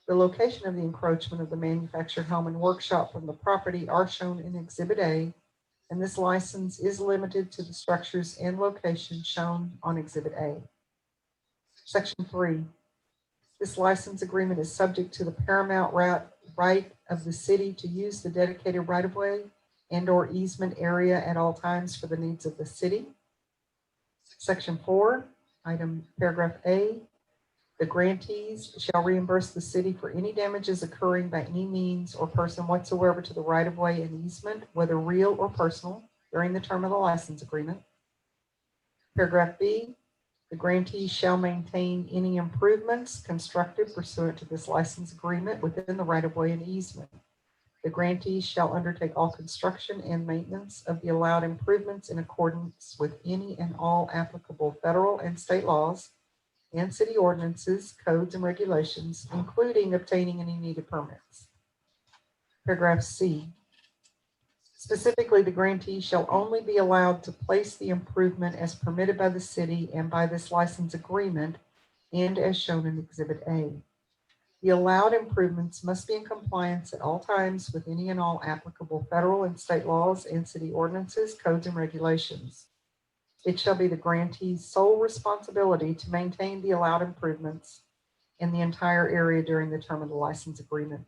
The location of the encroachment of the manufactured home and workshop from the property are shown in Exhibit A, and this license is limited to the structures and locations shown on Exhibit A. Section 3. This license agreement is subject to the paramount right of the city to use the dedicated right-of-way and or easement area at all times for the needs of the city. Section 4, paragraph A, the grantees shall reimburse the city for any damages occurring by any means or person whatsoever to the right-of-way and easement, whether real or personal, during the term of the license agreement. Paragraph B, the grantee shall maintain any improvements constructed pursuant to this license agreement within the right-of-way and easement. The grantee shall undertake all construction and maintenance of the allowed improvements in accordance with any and all applicable federal and state laws and city ordinances, codes, and regulations, including obtaining any needed permits. Paragraph C. Specifically, the grantee shall only be allowed to place the improvement as permitted by the city and by this license agreement and as shown in Exhibit A. The allowed improvements must be in compliance at all times with any and all applicable federal and state laws and city ordinances, codes, and regulations. It shall be the grantee's sole responsibility to maintain the allowed improvements in the entire area during the term of the license agreement.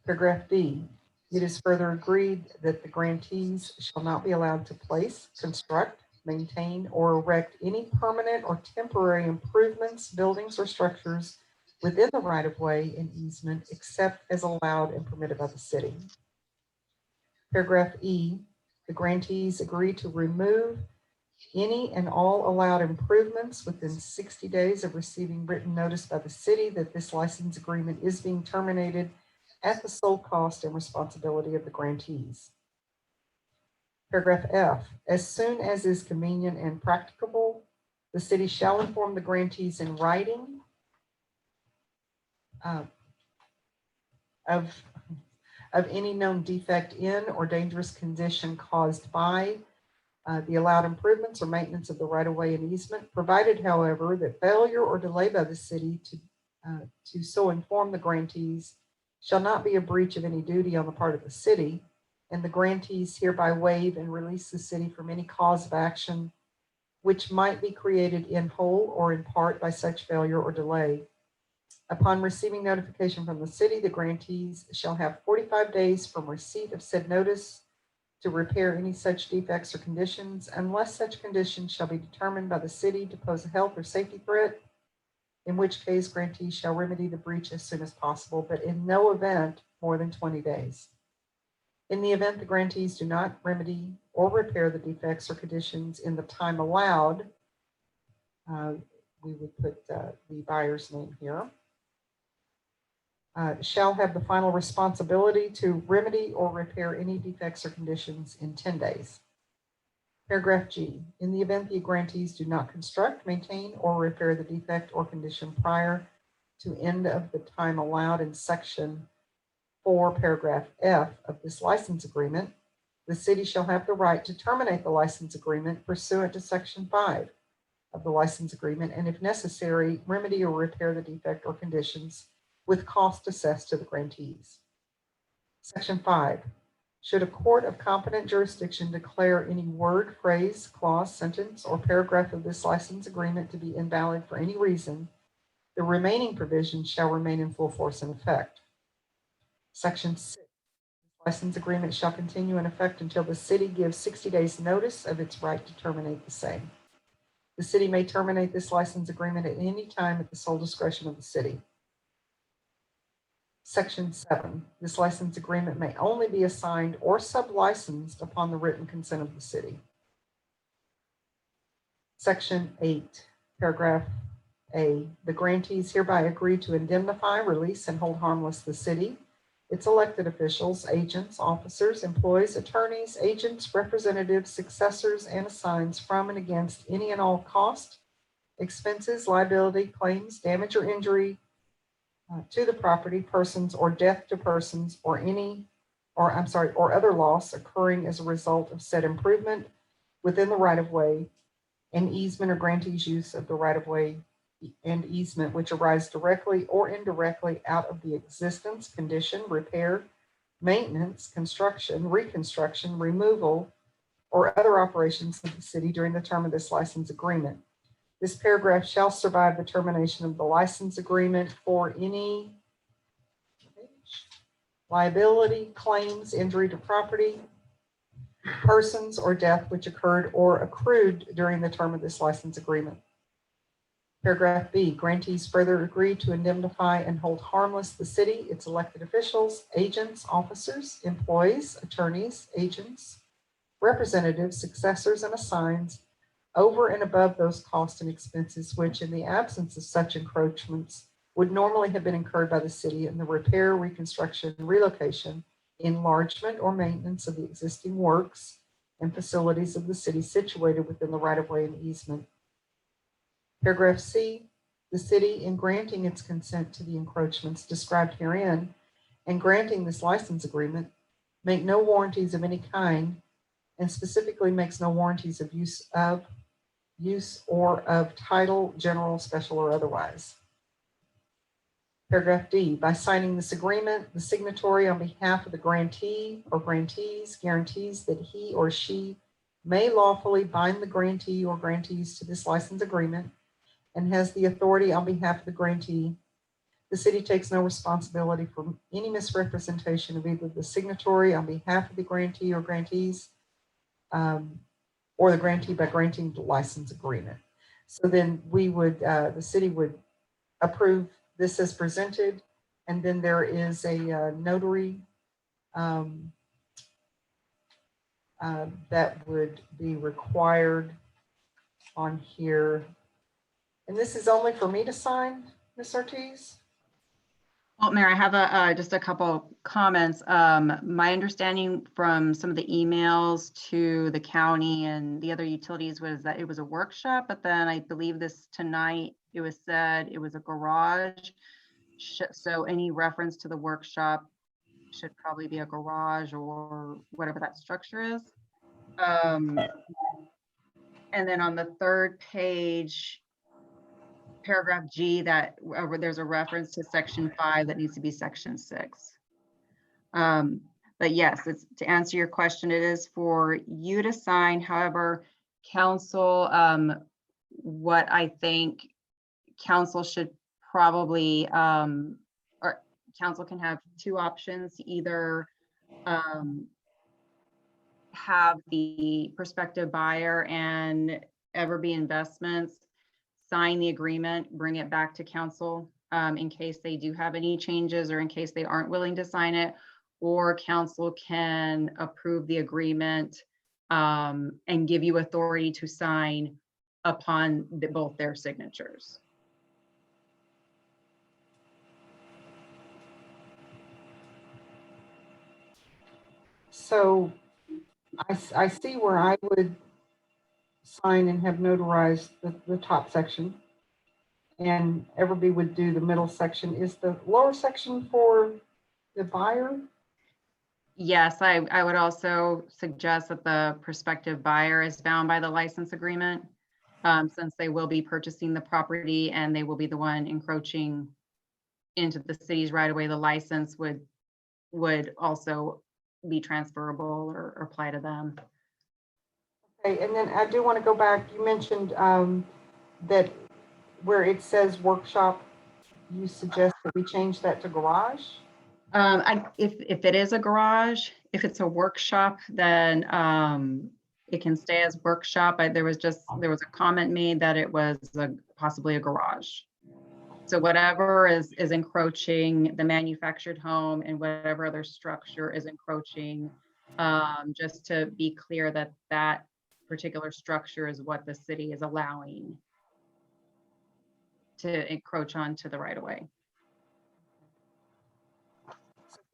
Paragraph B. It is further agreed that the grantees shall not be allowed to place, construct, maintain, or erect any permanent or temporary improvements, buildings, or structures within the right-of-way and easement except as allowed and permitted by the city. Paragraph E. The grantees agree to remove any and all allowed improvements within 60 days of receiving written notice by the city that this license agreement is being terminated at the sole cost and responsibility of the grantees. Paragraph F. As soon as is convenient and practicable, the city shall inform the grantees in writing of any known defect in or dangerous condition caused by the allowed improvements or maintenance of the right-of-way and easement, provided, however, that failure or delay by the city to so inform the grantees shall not be a breach of any duty on the part of the city, and the grantees hereby waive and release the city from any cause of action which might be created in whole or in part by such failure or delay. Upon receiving notification from the city, the grantees shall have 45 days from receipt of said notice to repair any such defects or conditions, unless such conditions shall be determined by the city to pose a health or safety threat, in which case grantees shall remedy the breach as soon as possible, but in no event more than 20 days. In the event the grantees do not remedy or repair the defects or conditions in the time allowed, we would put the buyer's name here, shall have the final responsibility to remedy or repair any defects or conditions in 10 days. Paragraph G. In the event the grantees do not construct, maintain, or repair the defect or condition prior to end of the time allowed in Section 4, Paragraph F of this license agreement, the city shall have the right to terminate the license agreement pursuant to Section 5 of the license agreement, and if necessary, remedy or repair the defect or conditions with cost assessed to the grantees. Section 5. Should a court of competent jurisdiction declare any word, phrase, clause, sentence, or paragraph of this license agreement to be invalid for any reason, the remaining provisions shall remain in full force and effect. Section 6. The license agreement shall continue in effect until the city gives 60 days notice of its right to terminate the same. The city may terminate this license agreement at any time at the sole discretion of the city. Section 7. This license agreement may only be assigned or sublicensed upon the written consent of the city. Section 8, Paragraph A. The grantees hereby agree to indemnify, release, and hold harmless the city, its elected officials, agents, officers, employees, attorneys, agents, representatives, successors, and assigns from and against any and all cost, expenses, liability, claims, damage, or injury to the property, persons, or death to persons, or other loss occurring as a result of said improvement within the right-of-way and easement or grantee's use of the right-of-way and easement which arise directly or indirectly out of the existence, condition, repair, maintenance, construction, reconstruction, removal, or other operations of the city during the term of this license agreement. This paragraph shall survive the termination of the license agreement for any liability, claims, injury to property, persons, or death which occurred or accrued during the term of this license agreement. Paragraph B, grantees further agree to indemnify and hold harmless the city, its elected officials, agents, officers, employees, attorneys, agents, representatives, successors, and assigns over and above those costs and expenses which, in the absence of such encroachments, would normally have been incurred by the city in the repair, reconstruction, relocation, enlargement, or maintenance of the existing works and facilities of the city situated within the right-of-way and easement. Paragraph C, the city, in granting its consent to the encroachments described herein, and granting this license agreement make no warranties of any kind, and specifically makes no warranties of use or of title, general, special, or otherwise. Paragraph D, by signing this agreement, the signatory on behalf of the grantee or grantees guarantees that he or she may lawfully bind the grantee or grantees to this license agreement and has the authority on behalf of the grantee. The city takes no responsibility for any misrepresentation of either the signatory on behalf of the grantee or grantees or the grantee by granting the license agreement. So then we would, the city would approve this as presented, and then there is a notary that would be required on here. And this is only for me to sign, Ms. Ortiz? Well, Mayor, I have just a couple comments. My understanding from some of the emails to the county and the other utilities was that it was a workshop, but then I believe this tonight, it was said it was a garage. So any reference to the workshop should probably be a garage or whatever that structure is. And then on the third page, paragraph G, that there's a reference to section 5 that needs to be section 6. But yes, it's to answer your question, it is for you to sign. However, council, what I think council should probably, or council can have two options, either have the prospective buyer and Everby Investments sign the agreement, bring it back to council in case they do have any changes or in case they aren't willing to sign it, or council can approve the agreement and give you authority to sign upon both their signatures. So I see where I would sign and have notarized the top section, and Everby would do the middle section. Is the lower section for the buyer? Yes, I would also suggest that the prospective buyer is bound by the license agreement since they will be purchasing the property and they will be the one encroaching into the city's right of way. The license would also be transferable or apply to them. Okay, and then I do want to go back. You mentioned that where it says workshop, you suggest that we change that to garage? If it is a garage, if it's a workshop, then it can stay as workshop. There was a comment made that it was possibly a garage. So whatever is encroaching the manufactured home and whatever other structure is encroaching, just to be clear that that particular structure is what the city is allowing to encroach onto the right of way.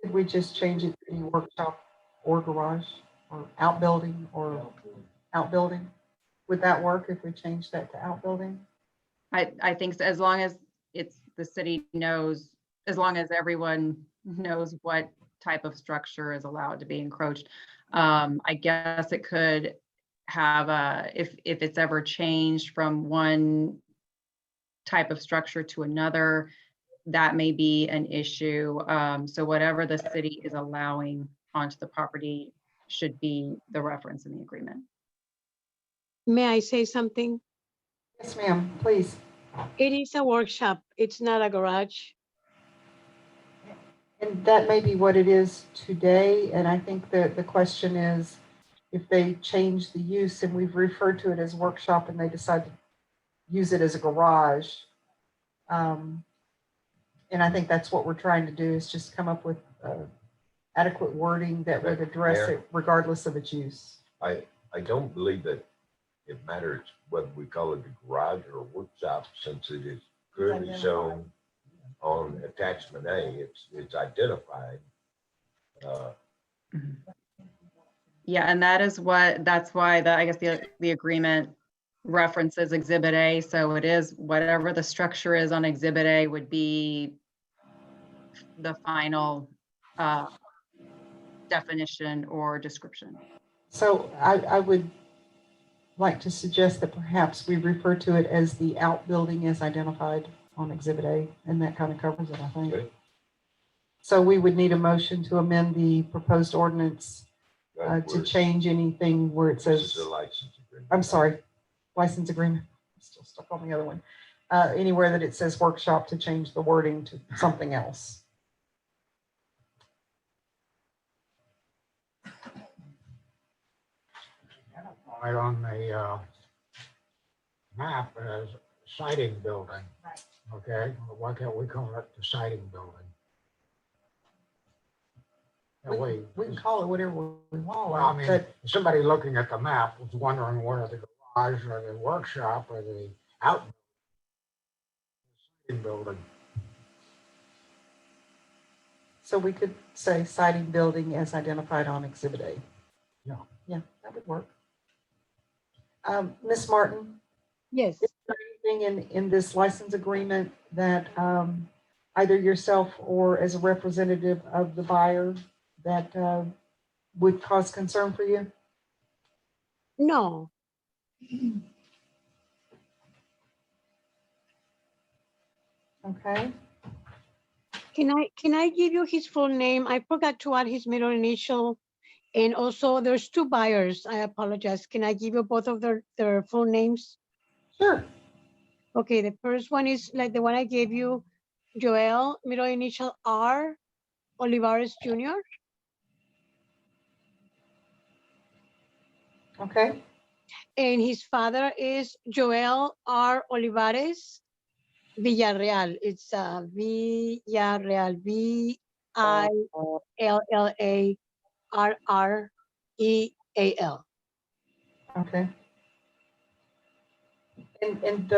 Could we just change it to be workshop or garage or outbuilding or outbuilding? Would that work if we change that to outbuilding? I think so, as long as the city knows, as long as everyone knows what type of structure is allowed to be encroached. I guess it could have if it's ever changed from one type of structure to another, that may be an issue. So whatever the city is allowing onto the property should be the reference in the agreement. May I say something? Yes, ma'am, please. It is a workshop. It's not a garage. And that may be what it is today. And I think that the question is, if they change the use and we've referred to it as workshop and they decide to use it as a garage. And I think that's what we're trying to do, is just come up with adequate wording that would address it regardless of its use. I don't believe that it matters whether we call it a garage or a workshop, since it is clearly shown on attachment A. It's identified. Yeah, and that's why I guess the agreement references Exhibit A. So it is whatever the structure is on Exhibit A would be the final definition or description. So I would like to suggest that perhaps we refer to it as the outbuilding as identified on Exhibit A, and that kind of covers it, I think. Okay. So we would need a motion to amend the proposed ordinance to change anything where it This says, is a license agreement. I'm sorry, license agreement. I'm still stuck on the other one. Anywhere that it says workshop, to change the wording to something else. Right on the map as siding building. Right. Okay, why can't we call it the siding building? That way, We can call it whatever we want, well, I mean, but somebody looking at the map was wondering where the garage or the workshop or the out siding building. so we could say siding building as identified on Exhibit A. Yeah. Yeah, that would work. Ms. Martin, Yes. is there anything in this license agreement that either yourself or as a representative of the buyer that would cause concern for you? No. Okay. Can I give you his full name? I forgot to add his middle initial. And also there's two buyers. I apologize. Can I give you both of their full names? Sure. Okay, the first one is like the one I gave you, Joel, middle initial R, Olivares Jr. Okay. And his father is Joel R. Olivares Villarreal. It's Villarreal, Villarreal. Okay. And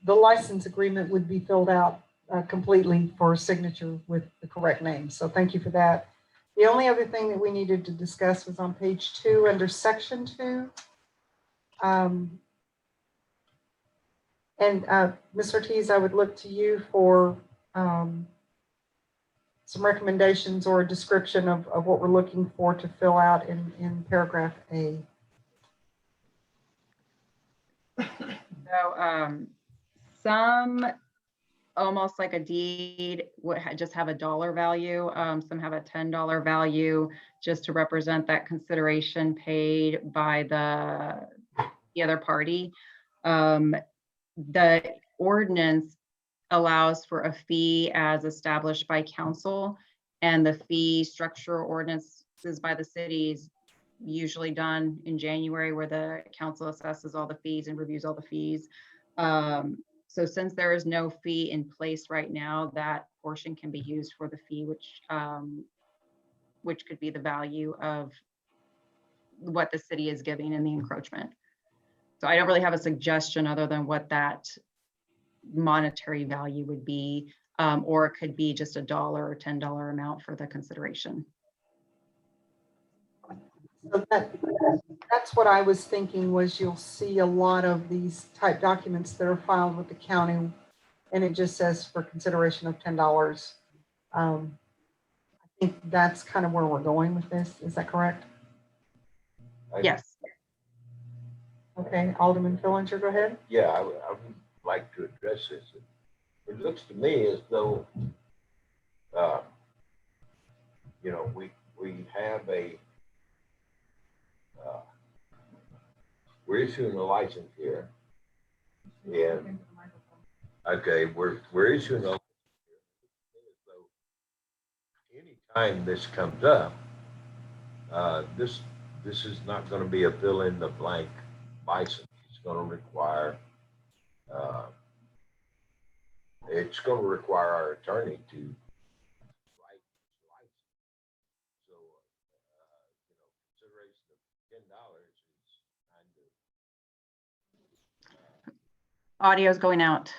the license agreement would be filled out completely for signature with the correct name. So thank you for that. The only other thing that we needed to discuss was on page 2 under section 2. Ms. Ortiz, I would look to you for some recommendations or a description of what we're looking for to fill out in paragraph A. So some almost like a deed would just have a dollar value. Some have a $10 value just to represent that consideration paid by the other party. The ordinance allows for a fee as established by council, and the fee structure ordinances by the cities usually done in January, where the council assesses all the fees and reviews all the fees. So since there is no fee in place right now, that portion can be used for the fee, which could be the value of what the city is giving in the encroachment. So I don't really have a suggestion other than what that monetary value would be, or it could be just $1 or $10 amount for the consideration. So that's what I was thinking, was you'll see a lot of these type documents that are filed with the county, and it just says for consideration of $10. I think that's kind of where we're going with this. Is that correct? Yes. Okay, Alderman Fillinger, go ahead. Yeah, I would like to address this. It looks to me as though, we have we're issuing a license here. And, okay, we're issuing a license here. Anytime this comes up, this is not going to be a fill in the blank license. It's going to require our attorney to write this license. So, consideration of $10 is kind of. Audio is going out.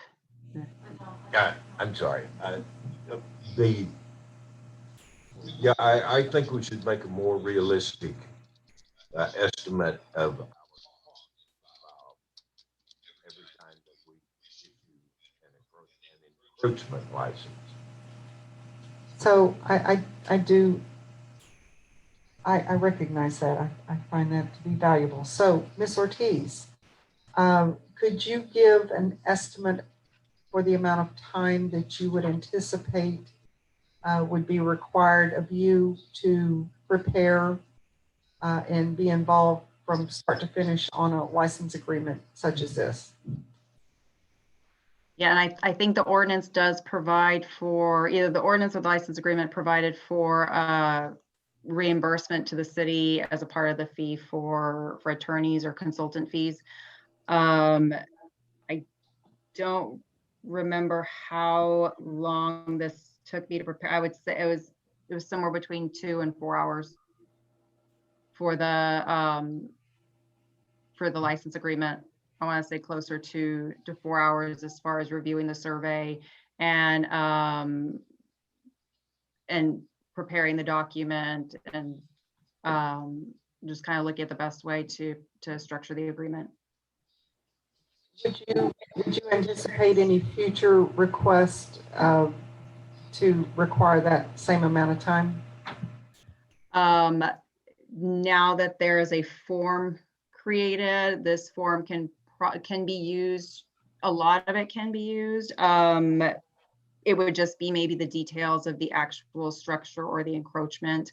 I'm sorry. I think we should make a more realistic estimate of every time that we issue an encroachment license. So I do, I recognize that. I find that to be valuable. So Ms. Ortiz, could you give an estimate for the amount of time that you would anticipate would be required of you to prepare and be involved from start to finish on a license agreement such as this? Yeah, and I think the ordinance does provide for, either the ordinance or the license agreement provided for reimbursement to the city as a part of the fee for attorneys or consultant fees. I don't remember how long this took me to prepare. I would say it was somewhere between 2 and 4 hours for the license agreement. I want to say closer to 4 hours as far as reviewing the survey and preparing the document and just kind of look at the best way to structure the agreement. Would you anticipate any future requests to require that same amount of time? Now that there is a form created, this form can be used. A lot of it can be used. It would just be maybe the details of the actual structure or the encroachment.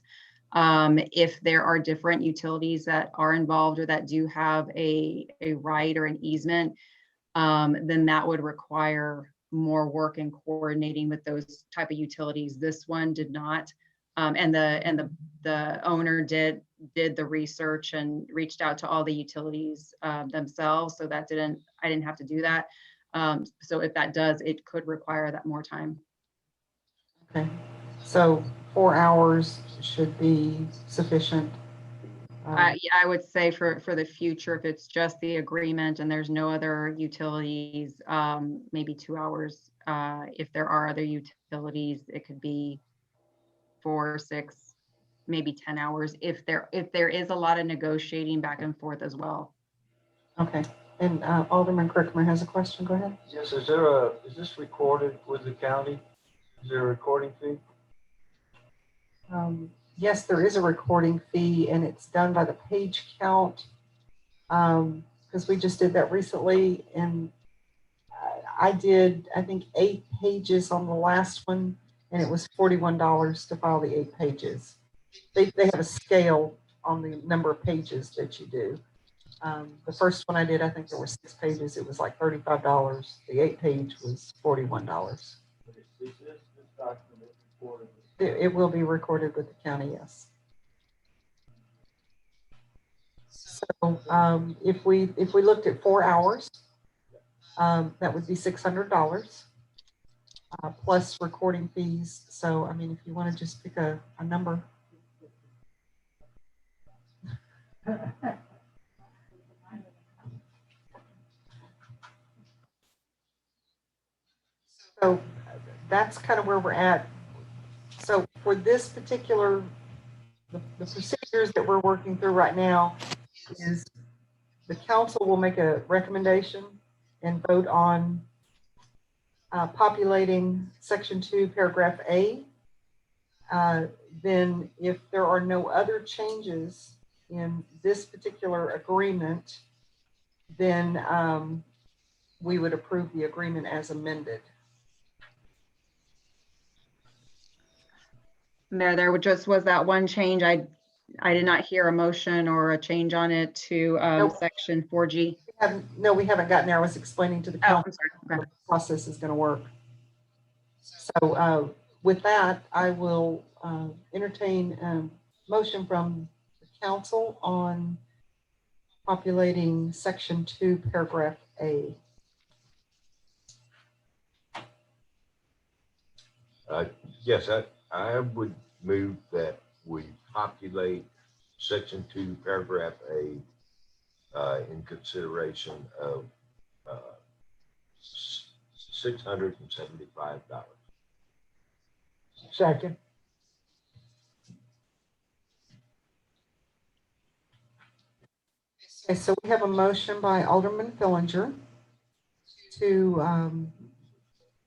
If there are different utilities that are involved or that do have a right or an easement, then that would require more work in coordinating with those type of utilities. This one did not. And the owner did the research and reached out to all the utilities themselves. So that I didn't have to do that. So if that does, it could require that more time. Okay, so 4 hours should be sufficient. Yeah, I would say for the future, if it's just the agreement and there's no other utilities, maybe 2 hours. If there are other utilities, it could be 4, 6, maybe 10 hours if there is a lot of negotiating back and forth as well. Okay, and Alderman Crickmer has a question. Go ahead. Yes, is this recorded with the county? Is there a recording fee? Yes, there is a recording fee, and it's done by the page count, because we just did that recently, and I did, I think, 8 pages on the last one, and it was $41 to file the 8 pages. They have a scale on the number of pages that you do. The first one I did, I think there were 6 pages. It was like $35. The 8 page was $41. Is this document recorded? It will be recorded with the county, yes. So if we looked at 4 hours, that would be $600 plus recording fees. So I mean, if you want to just pick a number. So that's kind of where we're at. So for this particular, the procedures that we're working through right now is the council will make a recommendation and vote on populating section 2, paragraph A. Then if there are no other changes in this particular agreement, then we would approve the agreement as amended. Mayor, there just was that one change. I did not hear a motion or a change on it to Nope. section 4G. We haven't gotten there. I was explaining to the Oh, council I'm sorry. how Okay. the process is going to work. So with that, I will entertain a motion from the council on populating section 2, paragraph A. Yes, I would move that we populate section 2, paragraph A in consideration of $675. Second. Okay, so we have a motion by Alderman Fillinger to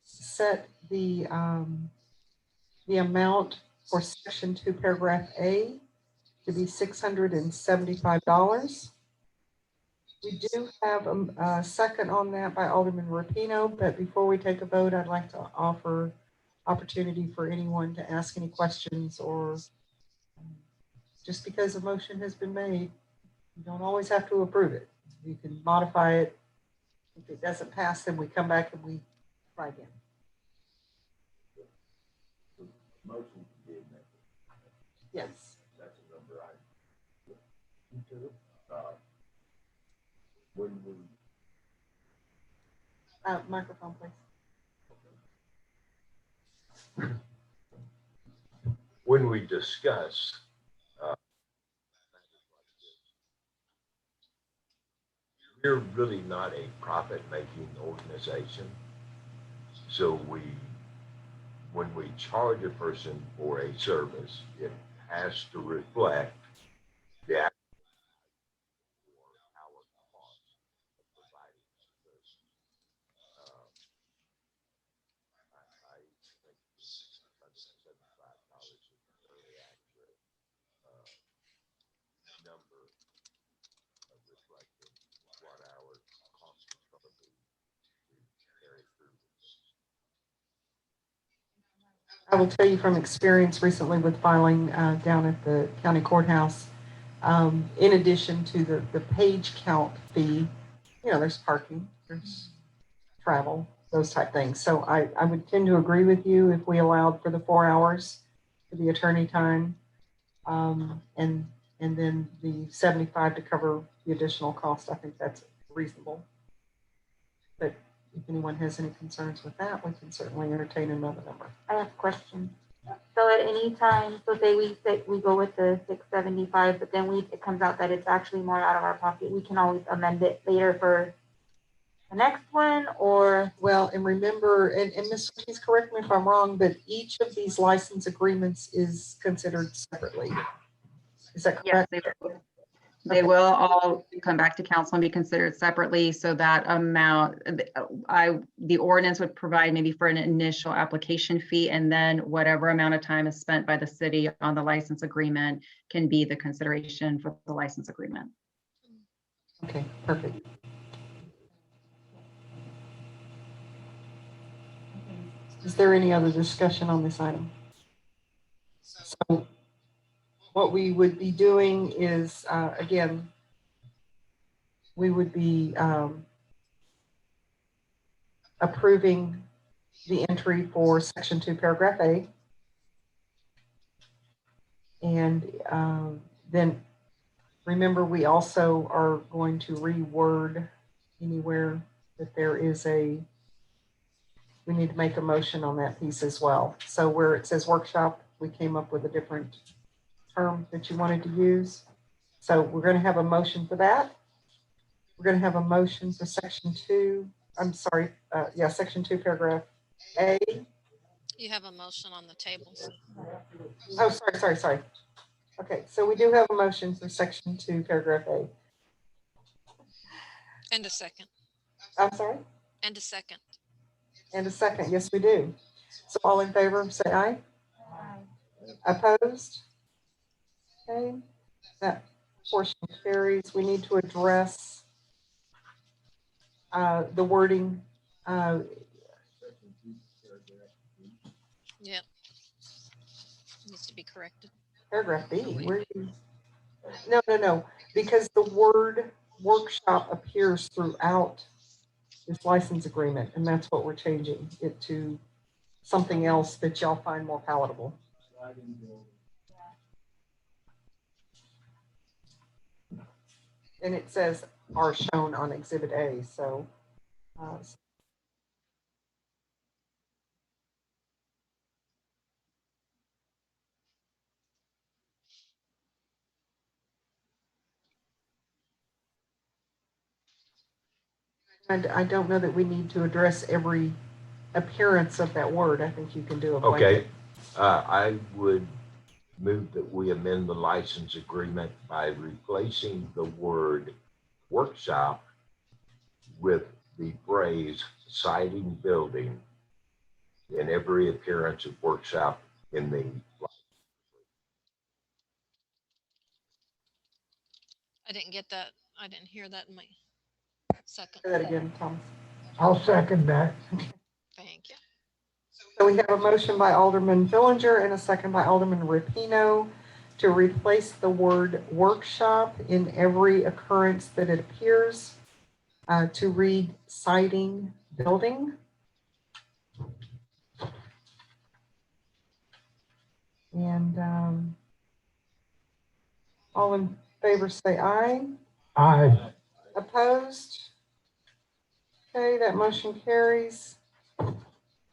set the the amount for section 2, paragraph A to be $675. We do have a second on that by Alderman Rapino, but before we take a vote, I'd like to offer opportunity for anyone to ask any questions, or just because a motion has been made, you don't always have to approve it. You can modify it. If it doesn't pass, then we come back and we try again. Motion to be amended. Yes. That's a number I. When we, Microphone, please. when we discuss, we're really not a profit-making organization. So when we charge a person for a service, it has to reflect the actual or our cost of providing the service. I think $675 is a very accurate number of reflecting what our cost is going to be to carry through with this. I will tell you from experience recently with filing down at the county courthouse, in addition to the page count fee, there's parking, there's travel, those type things. So I would tend to agree with you if we allowed for the 4 hours for the attorney time, and then the 75 to cover the additional cost. I think that's reasonable. But if anyone has any concerns with that, we can certainly entertain another number. I have a question. So at any time, so say we go with the 675, but then it comes out that it's actually more out of our pocket, we can always amend it later for the next one, or? Well, and remember, and Ms. Ortiz, correct me if I'm wrong, but each of these license agreements is considered separately. Is that Yes, correct? they will all come back to council and be considered separately. So that amount, the ordinance would provide maybe for an initial application fee, and then whatever amount of time is spent by the city on the license agreement can be the consideration for the license agreement. Okay, perfect. Is there any other discussion on this item? So what we would be doing is, again, we would be approving the entry for section 2, paragraph A. And then remember, we also are going to reword anywhere that there is we need to make a motion on that piece as well. So where it says workshop, we came up with a different term that you wanted to use. So we're going to have a motion for that. We're going to have a motion for section 2. I'm sorry. Section 2, paragraph A. You have a motion on the table. Oh, sorry. Okay, so we do have a motion for section 2, paragraph A. And a second. I'm sorry? And a second. And a second. Yes, we do. So all in favor, say aye. Opposed? Okay, that portion carries. We need to address the wording. Yep. Needs to be corrected. Paragraph B. Where you? No. Because the word workshop appears throughout this license agreement, and that's what we're changing it to, something else that y'all find more palatable. And it says are shown on Exhibit A. So I don't know that we need to address every appearance of that word. I think you can do a blanket. Okay, I would move that we amend the license agreement by replacing the word workshop with the phrase siding building in every appearance of workshop in the, I didn't get that. I didn't hear that in my second. Say that again, Thomas. I'll second that. Thank you. So we have a motion by Alderman Fillinger and a second by Alderman Rapino to replace the word workshop in every occurrence that it appears, to read siding building. And all in favor say aye. Aye. Opposed? Okay, that motion carries.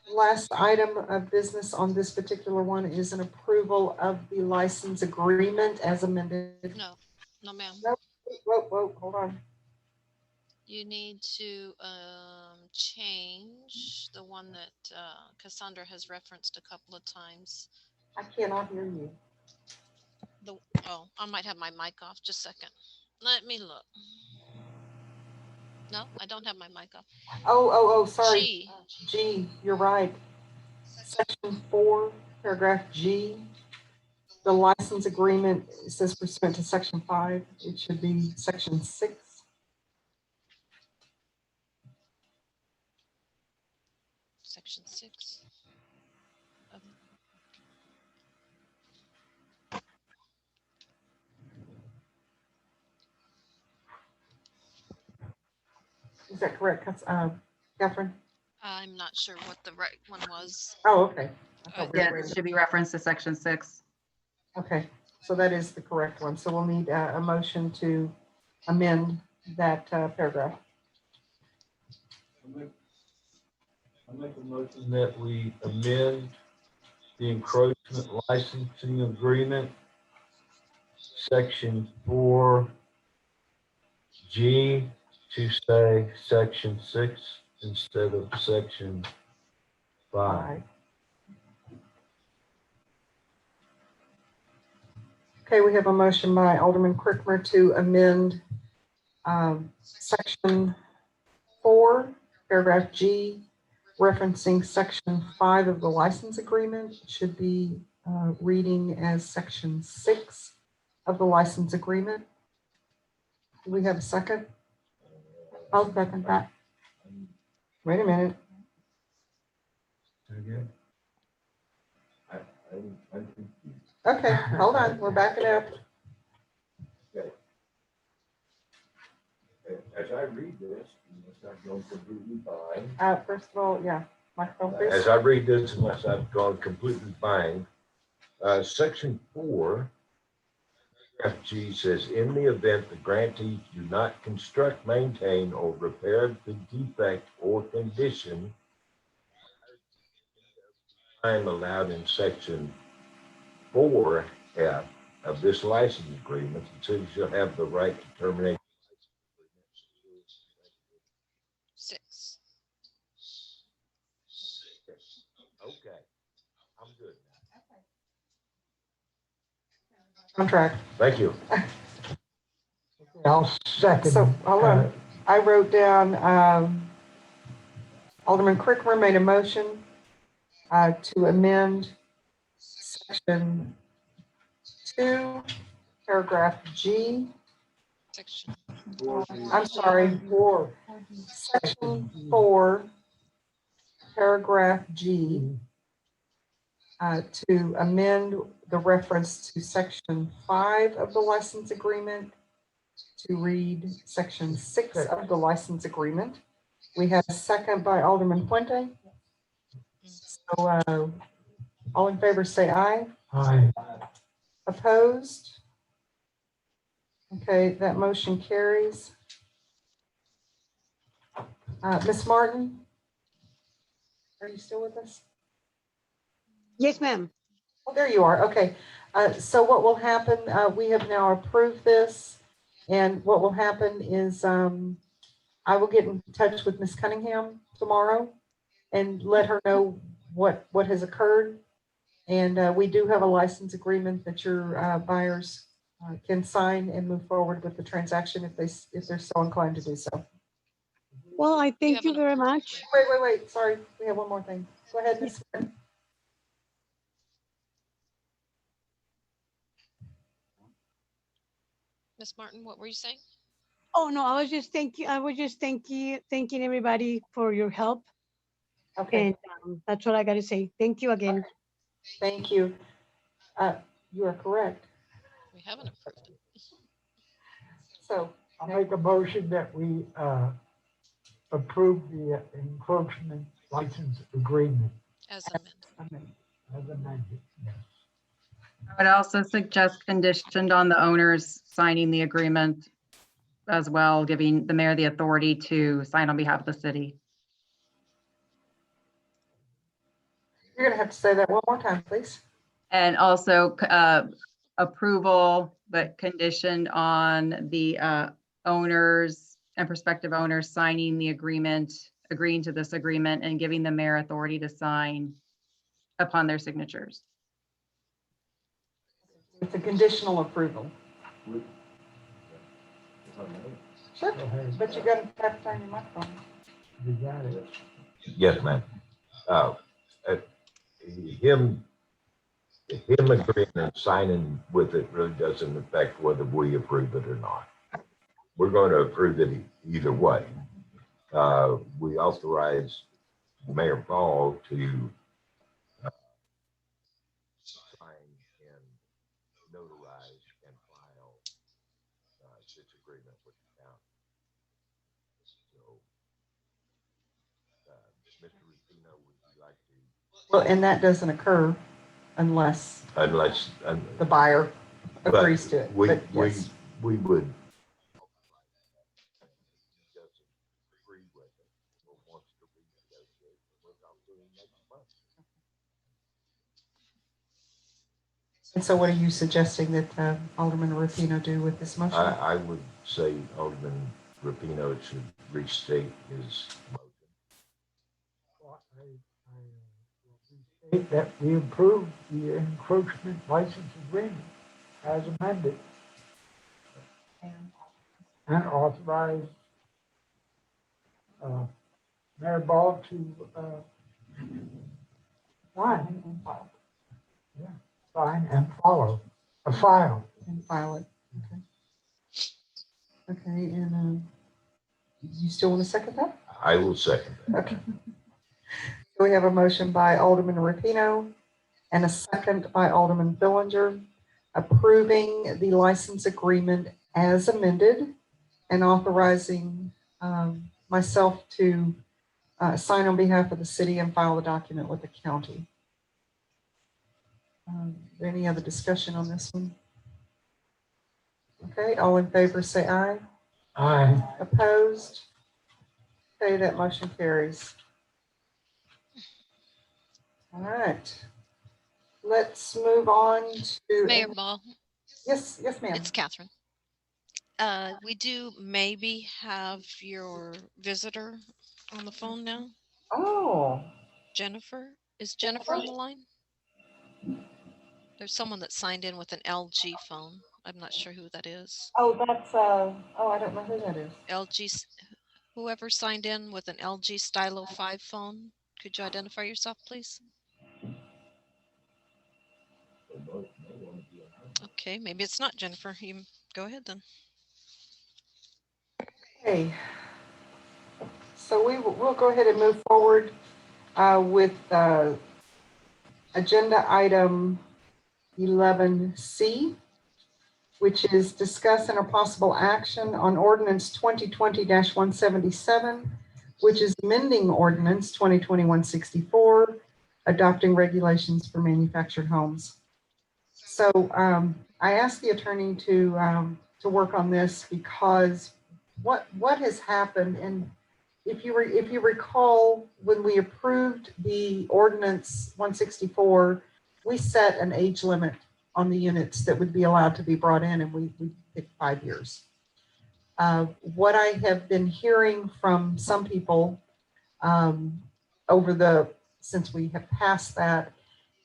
Last item of business on this particular one is an approval of the license agreement as amended. No, ma'am. Whoa, hold on. You need to change the one that Cassandra has referenced a couple of times. I cannot hear you. Oh, I might have my mic off. Just a second. Let me look. No, I don't have my mic off. Oh, sorry. G. G, you're right. Section 4, paragraph G. The license agreement says pursuant to section 5. It should be section 6. Section 6. Is that correct, Catherine? I'm not sure what the right one was. Oh, okay. I thought we were Yeah, ready. it should be referenced to section 6. Okay, so that is the correct one. So we'll need a motion to amend that paragraph. I make a motion that we amend the encroachment licensing agreement, section 4G, to say section 6 instead of section 5. Okay, we have a motion by Alderman Crickmer to amend section 4, paragraph G, referencing section 5 of the license agreement. It should be reading as section 6 of the license agreement. Do we have a second? I'll second that. Wait a minute. Again? Okay, hold on. We're backing up. As I read this, unless I've gone completely blind. First of all, yeah, microphone, please. As I read this, unless I've gone completely blind, section 4, paragraph G says, in the event the grantees do not construct, maintain, or repair the defect or condition time allowed in section 4F of this license agreement, the city shall have the right to terminate. 6. Okay, I'm good. Contract. Thank you. I'll second. So, hold on. I wrote down, Alderman Crickmer made a motion to amend section 2, paragraph G. Section. I'm sorry, 4. Section 4, paragraph G, to amend the reference to section 5 of the license agreement to read section 6 of the license agreement. We have a second by Alderman Puente. So all in favor say aye. Aye. Opposed? Okay, that motion carries. Ms. Martin, are you still with us? Yes, ma'am. Oh, there you are. Okay. So what will happen, we have now approved this, and what will happen is I will get in touch with Ms. Cunningham tomorrow and let her know what has occurred. And we do have a license agreement that your buyers can sign and move forward with the transaction if they're so inclined to do so. Well, I thank you very much. Wait. Sorry, we have one more thing. Go ahead, Ms. Martin. Ms. Martin, what were you saying? Oh, no, I was just thanking everybody for your help. Okay, And that's all I got to say. Thank you again. thank you. You are correct. We haven't approved it. So, I'll make a motion that we approve the encroachment license agreement As amended. as amended. Yes. I would also suggest conditioned on the owners signing the agreement as well, giving the mayor the authority to sign on behalf of the city. you're gonna have to say that one more time, please. And also approval, but conditioned on the owners and prospective owners signing the agreement, agreeing to this agreement and giving the mayor authority to sign upon their signatures. It's a conditional approval. Sure, Go ahead. but you gotta have to turn your microphone. You got it. Yes, ma'am. Him agreeing and signing with it really doesn't affect whether we approve it or not. We're going to approve it either way. We authorize Mayor Paul to sign and notarize and file this agreement with the county. So, Mr. Rufino, would you like to? Well, and that doesn't occur unless Unless. the buyer But agrees to it. We But yes. would. Doesn't agree with it or wants to renegotiate, we'll talk to him next month. And so what are you suggesting that Alderman Rufino do with this motion? I would say Alderman Rapino should restate his motion. Well, I state that we approve the encroachment license agreement as amended and authorize Mayor Ball to sign and file. And file it. Okay. Okay, and you still want to second that? I will second that. Okay. So we have a motion by Alderman Rapino and a second by Alderman Fillinger approving the license agreement as amended and authorizing myself to sign on behalf of the city and file the document with the county. Any other discussion on this one? Okay, all in favor say aye. Aye. Opposed? Okay, that motion carries. All right. Let's move on to. Mayor Ball, Yes, ma'am. it's Catherine. We do maybe have your visitor on the phone now. Oh, Jennifer, is Jennifer on the line? There's someone that signed in with an LG phone. I'm not sure who that is. that's, I don't know who that is. LG, whoever signed in with an LG Stylo 5 phone, could you identify yourself, please? Okay, maybe it's not Jennifer. You go ahead then. Okay. So we'll go ahead and move forward with agenda item 11C, which is discuss and a possible action on ordinance 2020-177, which is amending ordinance 2020-164, adopting regulations for manufactured homes. So I asked the attorney to work on this because what has happened, and if you recall, when we approved the ordinance 164, we set an age limit on the units that would be allowed to be brought in, and we picked 5 years. What I have been hearing from some people since we have passed that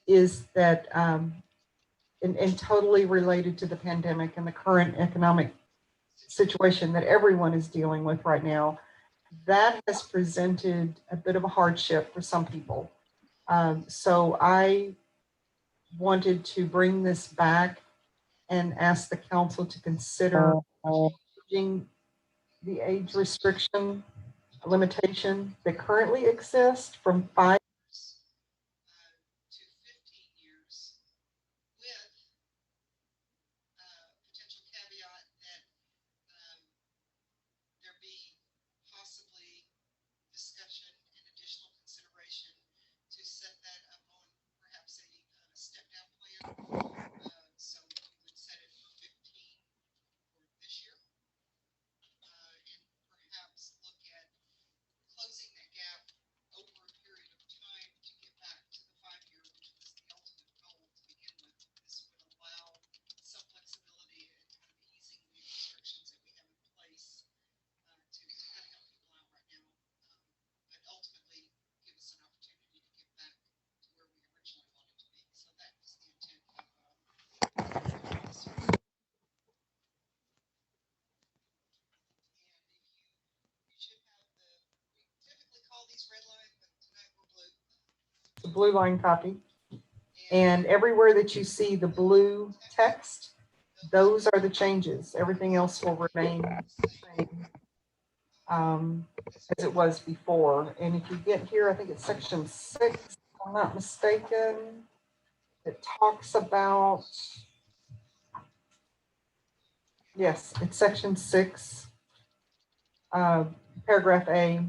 is that, and totally related to the pandemic and the current economic situation that everyone is dealing with right now, that has presented a bit of a hardship for some people. So I wanted to bring this back and ask the council to consider changing the age restriction limitation that currently exists from 5 to 15 years, with potential caveat that there be possibly discussion and additional consideration to set that up on perhaps a step down plan. So we would set it for 15 for this year, and perhaps look at closing that gap over a period of time to get back to the 5-year, which was the ultimate goal to begin with. This would allow some flexibility and kind of easing the restrictions that we have in place to kind of help people out right now, but ultimately give us an opportunity to get back to where we originally wanted to be. So that was the intent of this. The blue line copy. And everywhere that you see the blue text, those are the changes. Everything else will remain the same as it was before. And if you get here, I think it's section 6, if I'm not mistaken, it talks about, yes, it's section 6, paragraph A.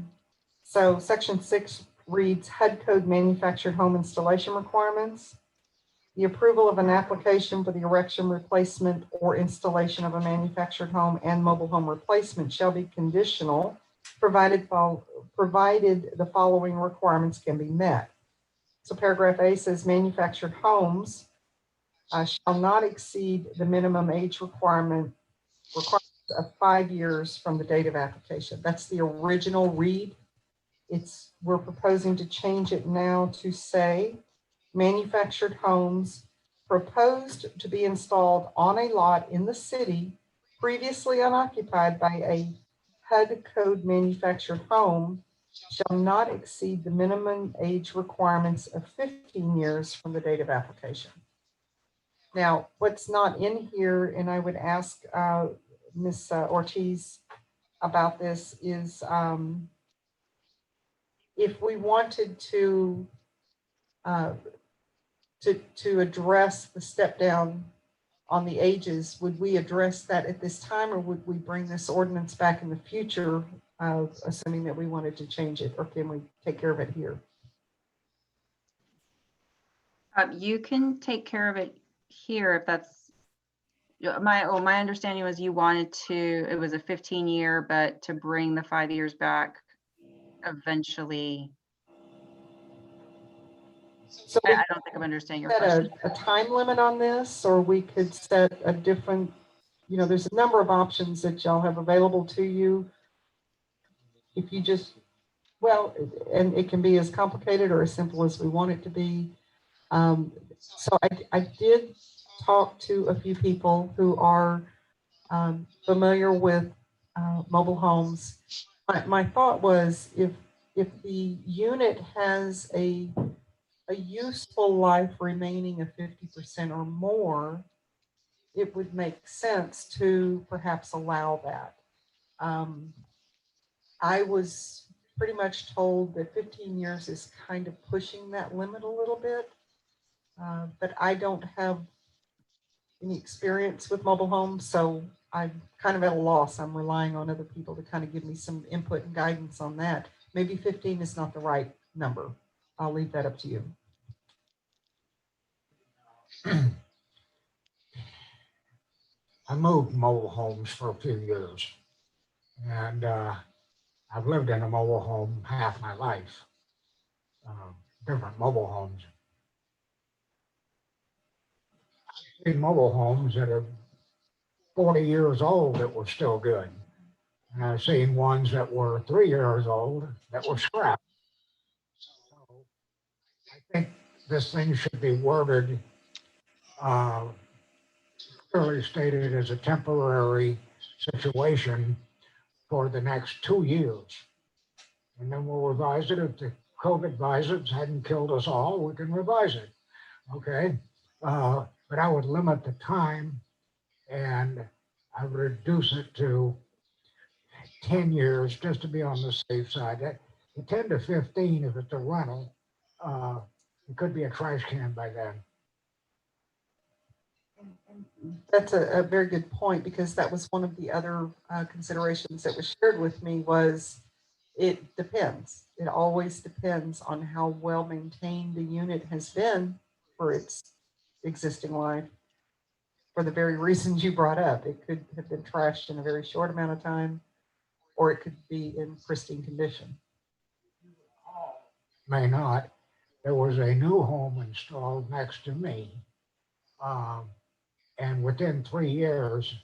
So section 6 reads HUD code manufactured home installation requirements. The approval of an application for the erection, replacement, or installation of a manufactured home and mobile home replacement shall be conditional, provided the following requirements can be met. So paragraph A says manufactured homes shall not exceed the minimum age requirement of 5 years from the date of application. That's the original read. We're proposing to change it now to say manufactured homes proposed to be installed on a lot in the city previously unoccupied by a HUD code manufactured home shall not exceed the minimum age requirements of 15 years from the date of application. Now, what's not in here, and I would ask Ms. Ortiz about this, is if we wanted to address the step down on the ages, would we address that at this time, or would we bring this ordinance back in the future, assuming that we wanted to change it, or can we take care of it here? You can take care of it here if that's my understanding was you wanted to, it was a 15-year, but to bring the 5 years back eventually. So I don't think I'm understanding your set question. a time limit on this, or we could set a different, there's a number of options that y'all have available to you. If you just, and it can be as complicated or as simple as we want it to be. So I did talk to a few people who are familiar with mobile homes. My thought was if the unit has a useful life remaining of 50% or more, it would make sense to perhaps allow that. I was pretty much told that 15 years is kind of pushing that limit a little bit, but I don't have any experience with mobile homes, so I'm kind of at a loss. I'm relying on other people to kind of give me some input and guidance on that. Maybe 15 is not the right number. I'll leave that up to you. I moved mobile homes for a few years, and I've lived in a mobile home half my life, different mobile homes. I've seen mobile homes that are 40 years old that were still good. And I've seen ones that were 3 years old that were scrapped. So I think this thing should be worded clearly stated as a temporary situation for the next 2 years. And then we'll revise it. If the COVID visits hadn't killed us all, we can revise it. Okay. But I would limit the time I would reduce it to 10 years just to be on the safe side. The 10 to 15, if it's a rental, it could be a trash can by then. That's a very good point, because that was one of the other considerations that was shared with me was it depends. It always depends on how well maintained the unit has been for its existing life. For the very reasons you brought up, it could have been trashed in a very short amount of time, or it could be in pristine condition. May not. There was a new home installed next to me. And within 3 years,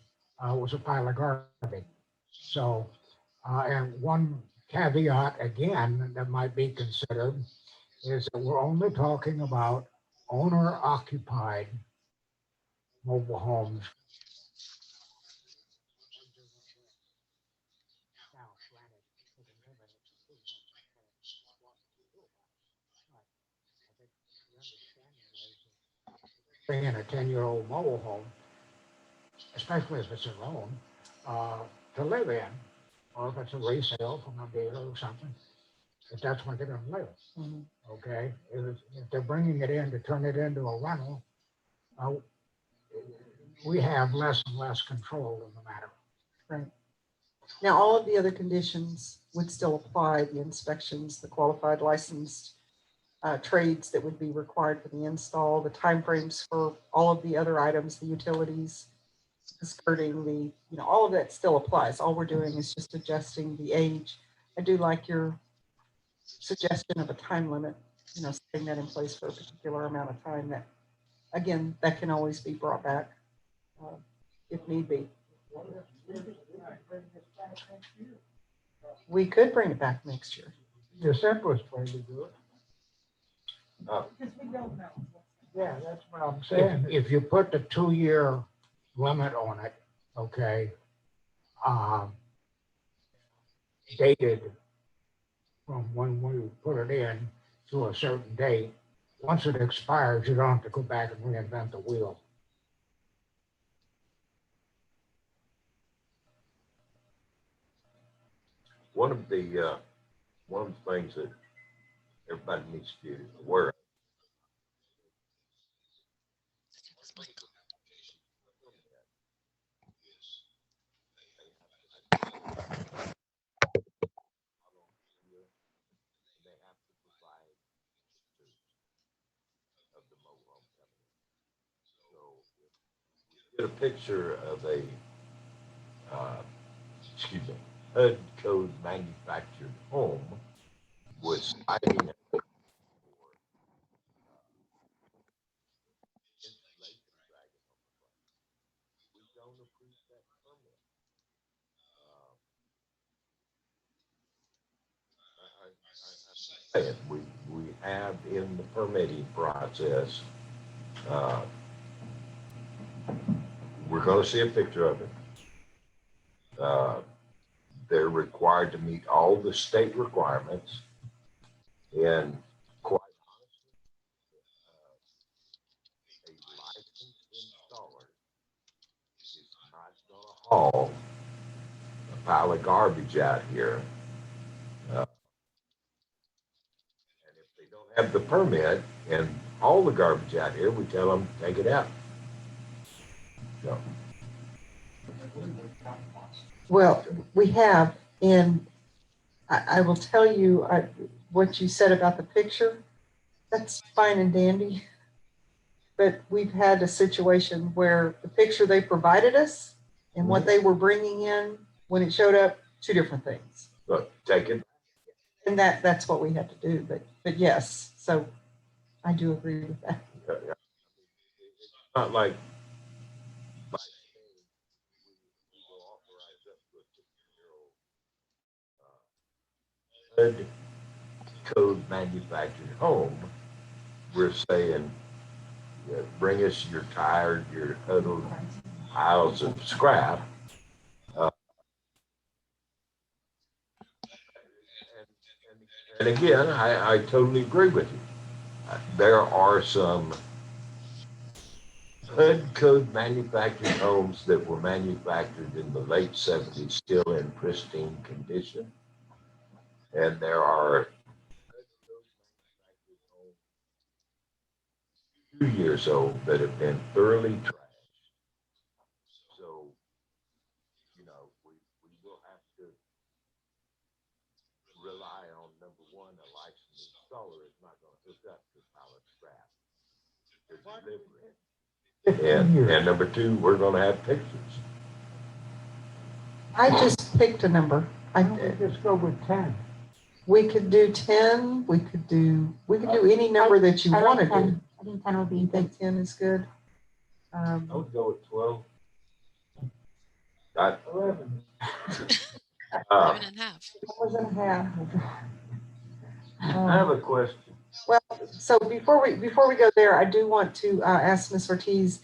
was a pile of garbage. So, and one caveat again that might be considered is that we're only talking about owner occupied mobile homes. In a 10-year-old mobile home, especially if it's a loan, to live in, or if it's a resale from a dealer or something, if that's where they're going to live. Mhm. Okay, if they're bringing it in to turn it into a rental, we have less and less control in the matter. Right. Now, all of the other conditions would still apply, the inspections, the qualified licensed trades that would be required for the install, the timeframes for all of the other items, the utilities, the skirting, all of that still applies. All we're doing is just adjusting the age. I do like your suggestion of a time limit, setting that in place for a particular amount of time. That, again, that can always be brought back if need be. We could bring it back next year. The simplest way to do it. Because we don't know. Yeah, that's what I'm saying. If you put the 2-year limit on it, okay, dated from when we put it in to a certain date, once it expires, you don't have to go back and reinvent the wheel. One of the things that everybody needs to be aware of. Get a picture of a, HUD code manufactured home with siding we have in the permitting process, we're going to see a picture of it. They're required to meet all the state requirements, and quite honestly, a licensed installer is not going to haul a pile of garbage out here. And if they don't have the permit and haul the garbage out here, we tell them take it out. So. Well, we have, and I will tell you what you said about the picture. That's fine and dandy. But we've had a situation where the picture they provided us and what they were bringing in when it showed up, two different things. Look, take it. And that's what we had to do. But yes, so I do agree with that. It's not like HUD code manufactured home. We're saying, bring us your tired, your huddled piles of scrap. And again, I totally agree with you. There are some HUD code manufactured homes that were manufactured in the late 70s still in pristine condition. And there are 2 years old that have been thoroughly trashed. So, you know, we will have to rely on, number one, a licensed installer is not going to hook up to pallet scrap. There's delivery. And number two, we're going to have pictures. I just picked a number. Why don't we just go with 10? We could do 10, we could do any number that you I want like to 10. do. I think 10 would You be good. think 10 is good? I would go with 12. I, 11. 11.5. 11.5. I have a question. Well, so before we go there, I do want to ask Ms. Ortiz,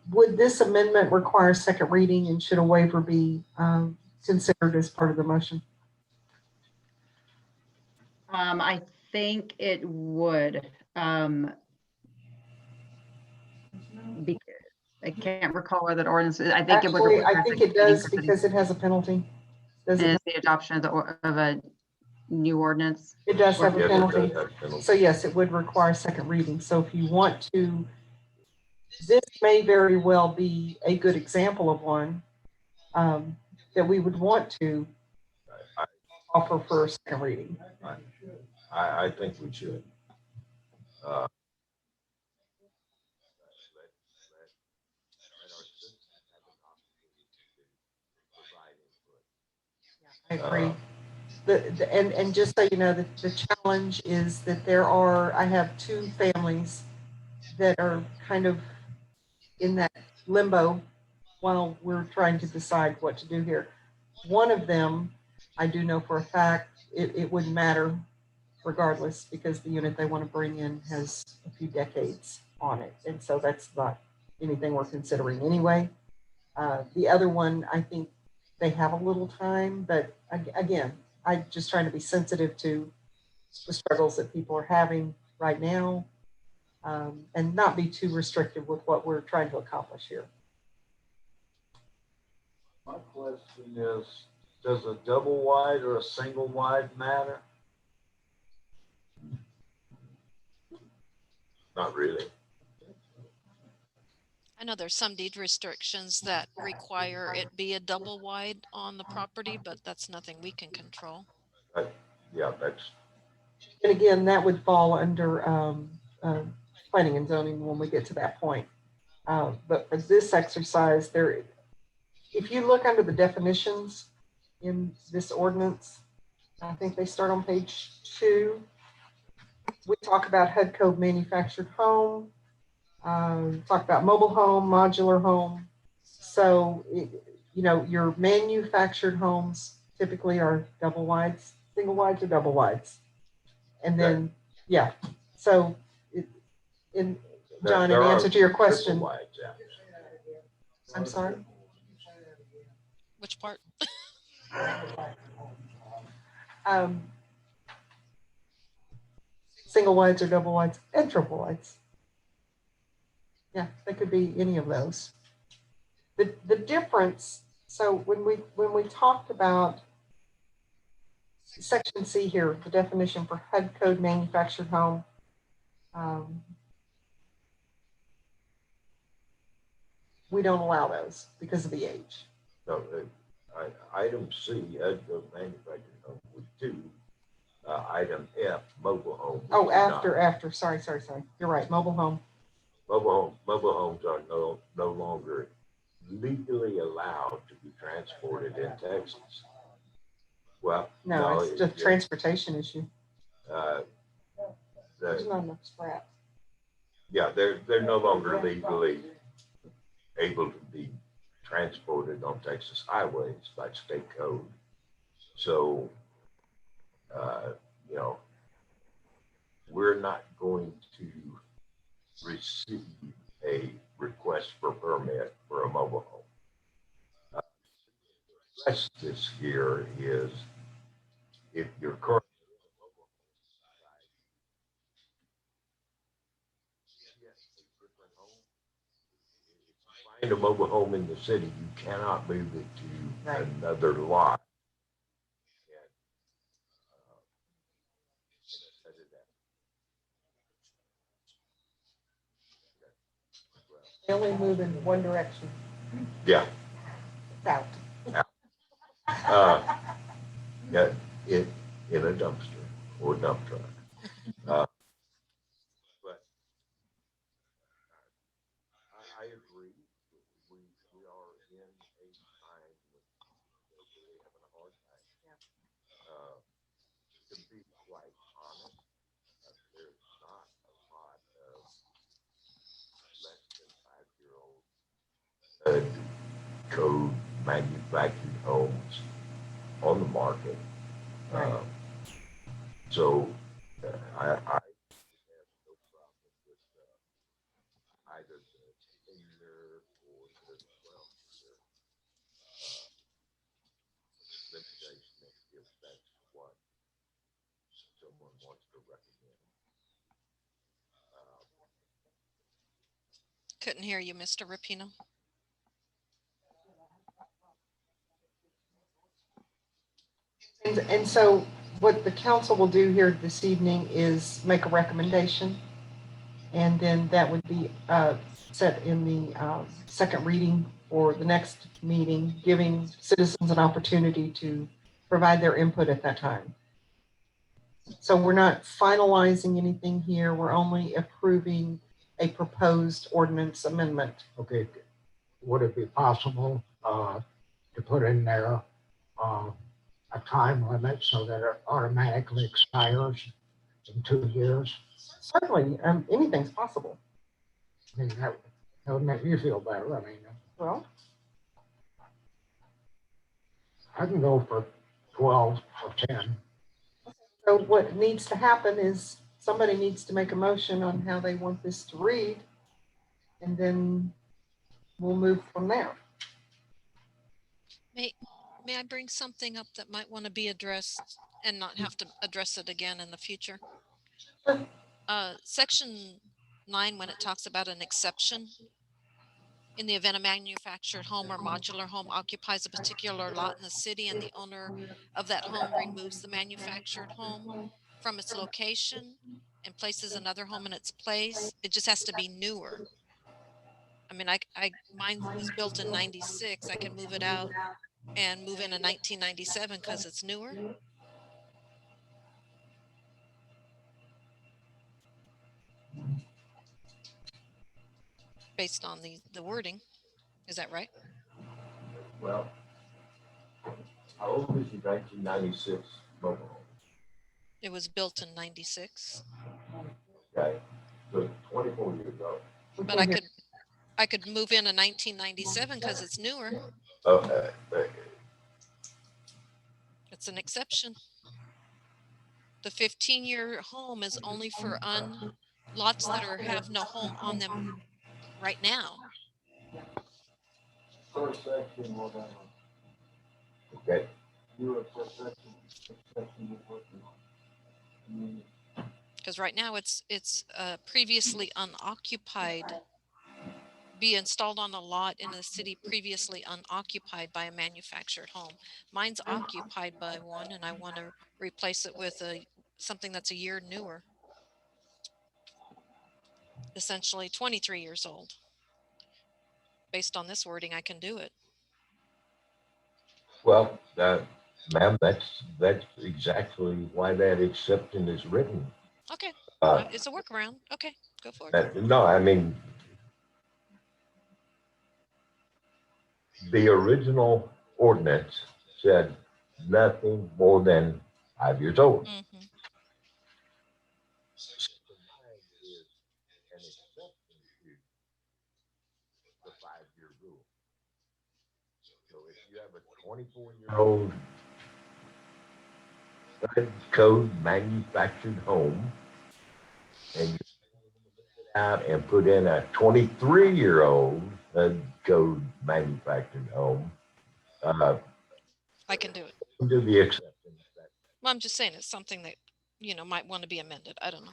would this amendment require a second reading, and should a waiver be considered as part of the motion? I think it would. Be- I can't recall whether the ordinance, I think it would. Actually, require I think second it reading does for city. because it has a penalty. Does It it? is the adoption of a new ordinance. It does have a Yes, it penalty. does have penalty. So yes, it would require a second reading. So if you want to, this may very well be a good example of one that we would want to offer for a second reading. I think we should. I agree. And just so you know, the challenge is that I have two families that are kind of in that limbo while we're trying to decide what to do here. One of them, I do know for a fact, it wouldn't matter regardless, because the unit they want to bring in has a few decades on it. And so that's not anything we're considering anyway. The other one, I think they have a little time, but again, I'm just trying to be sensitive to the struggles that people are having right now, and not be too restrictive with what we're trying to accomplish here. My question is, does a double wide or a single wide matter? Not really. I know there's some deed restrictions that require it be a double wide on the property, but that's nothing we can control. Yeah, that's. And again, that would fall under planning and zoning when we get to that point. But for this exercise, if you look under the definitions in this ordinance, I think they start on page 2. We talk about HUD code manufactured home, talk about mobile home, modular home. So, your manufactured homes typically are double wides, single wides or double wides. And then, yeah. So, John, in answer to your question. Wides, yeah. I'm sorry? Which part? Single wides or double wides and triple wides. Yeah, they could be any of those. The difference, so when we talked about section C here, the definition for HUD code manufactured home, we don't allow those because of the age. No, item C, HUD code manufactured home, we do. Item F, mobile home. Oh, we do not. after, sorry. You're right, mobile home. Mobile homes are no longer legally allowed to be transported in Texas. Well, No, it's just a transportation issue. There's not enough scrap. Yeah, they're no longer legally able to be transported on Texas highways by state code. So, we're not going to receive a request for permit for a mobile home. The rest of this here is if you're currently find a mobile home in the city, you cannot move it to Right. another lot. And, set it at- They only move in one direction, Yeah, south. yeah, in a dumpster or dump truck. But I agree. We are in a time when we're really having a hard time. To be quite honest, there's not a lot of less than 5-year-old code manufactured homes on the market. Right. So I have no problem with either the 10-year or the 12-year limitation if that's what someone wants to recommend. Couldn't hear you, Mr. Rapino. And so what the council will do here this evening is make a recommendation. And then that would be set in the second reading for the next meeting, giving citizens an opportunity to provide their input at that time. So we're not finalizing anything here. We're only approving a proposed ordinance amendment. Okay, would it be possible to put in there a time limit so that it automatically expires in 2 years? Certainly, anything's possible. I mean, that would make me feel better. I mean, Well, I can go for 12 or 10. so what needs to happen is somebody needs to make a motion on how they want this to read, and then we'll move from there. May I bring something up that might want to be addressed and not have to address it again in the future? Sure. Section 9, when it talks about an exception, in the event a manufactured home or modular home occupies a particular lot in the city and the owner of that home removes the manufactured home from its location and places another home in its place, it just has to be newer. I mean, mine was built in 96. I can move it out and move in 1997 because it's newer. Based on the wording. Is that right? Well, how old is your 1996 mobile home? It was built in 96. Okay, so 24 years old. But I could move in 1997 because it's newer. Okay. It's an exception. The 15-year home is only for lots that have no home on them right now. First section, whatever. Okay. You are section you're working on. Because right now it's previously unoccupied, be installed on a lot in a city previously unoccupied by a manufactured home. Mine's occupied by one, and I want to replace it with something that's a year newer. Essentially 23 years old. Based on this wording, I can do it. Well, ma'am, that's exactly why that exception is written. Okay, it's a workaround. Okay, go for it. No, I mean, the original ordinance said nothing more than 5 years old. Mm-hmm. An exception to the 5-year rule. So if you have a 24-year-old code manufactured home and you out and put in a 23-year-old code manufactured home, I can do it. do the exception. Well, I'm just saying it's something that, might want to be amended. I don't know.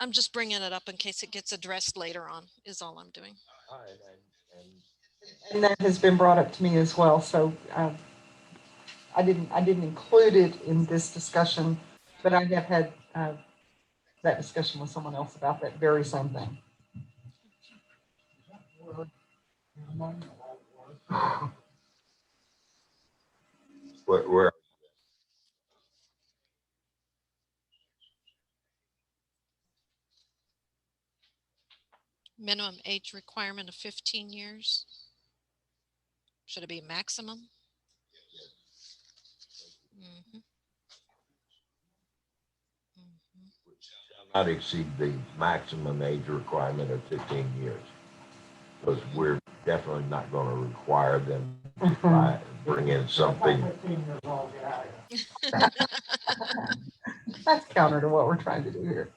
I'm just bringing it up in case it gets addressed later on, is all I'm doing. All right, and And that has been brought up to me as well, so I didn't include it in this discussion, but I have had that discussion with someone else about that very same thing. where Minimum age requirement of 15 years. Should it be maximum? Mhm. Mhm. shall not exceed the maximum age requirement of 15 years. Because we're definitely not going to require them to bring in something. 15 years old, get out of here. That's counter to what we're trying to do here.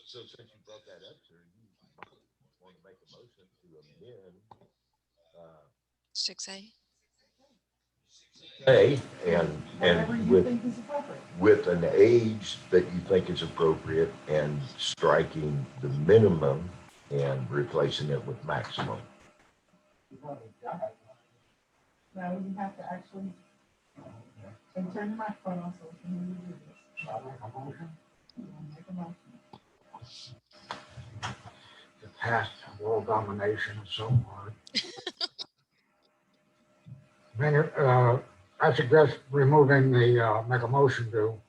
So since you brought that up, sir, you want to make a motion to amend 6A. A and with an age that you think is appropriate and striking the minimum and replacing it with maximum. Now you have to actually, and turn your microphone on so we can hear you do this. I'll make a motion Make a motion. To pass world domination is so hard. I suggest removing the, make a motion to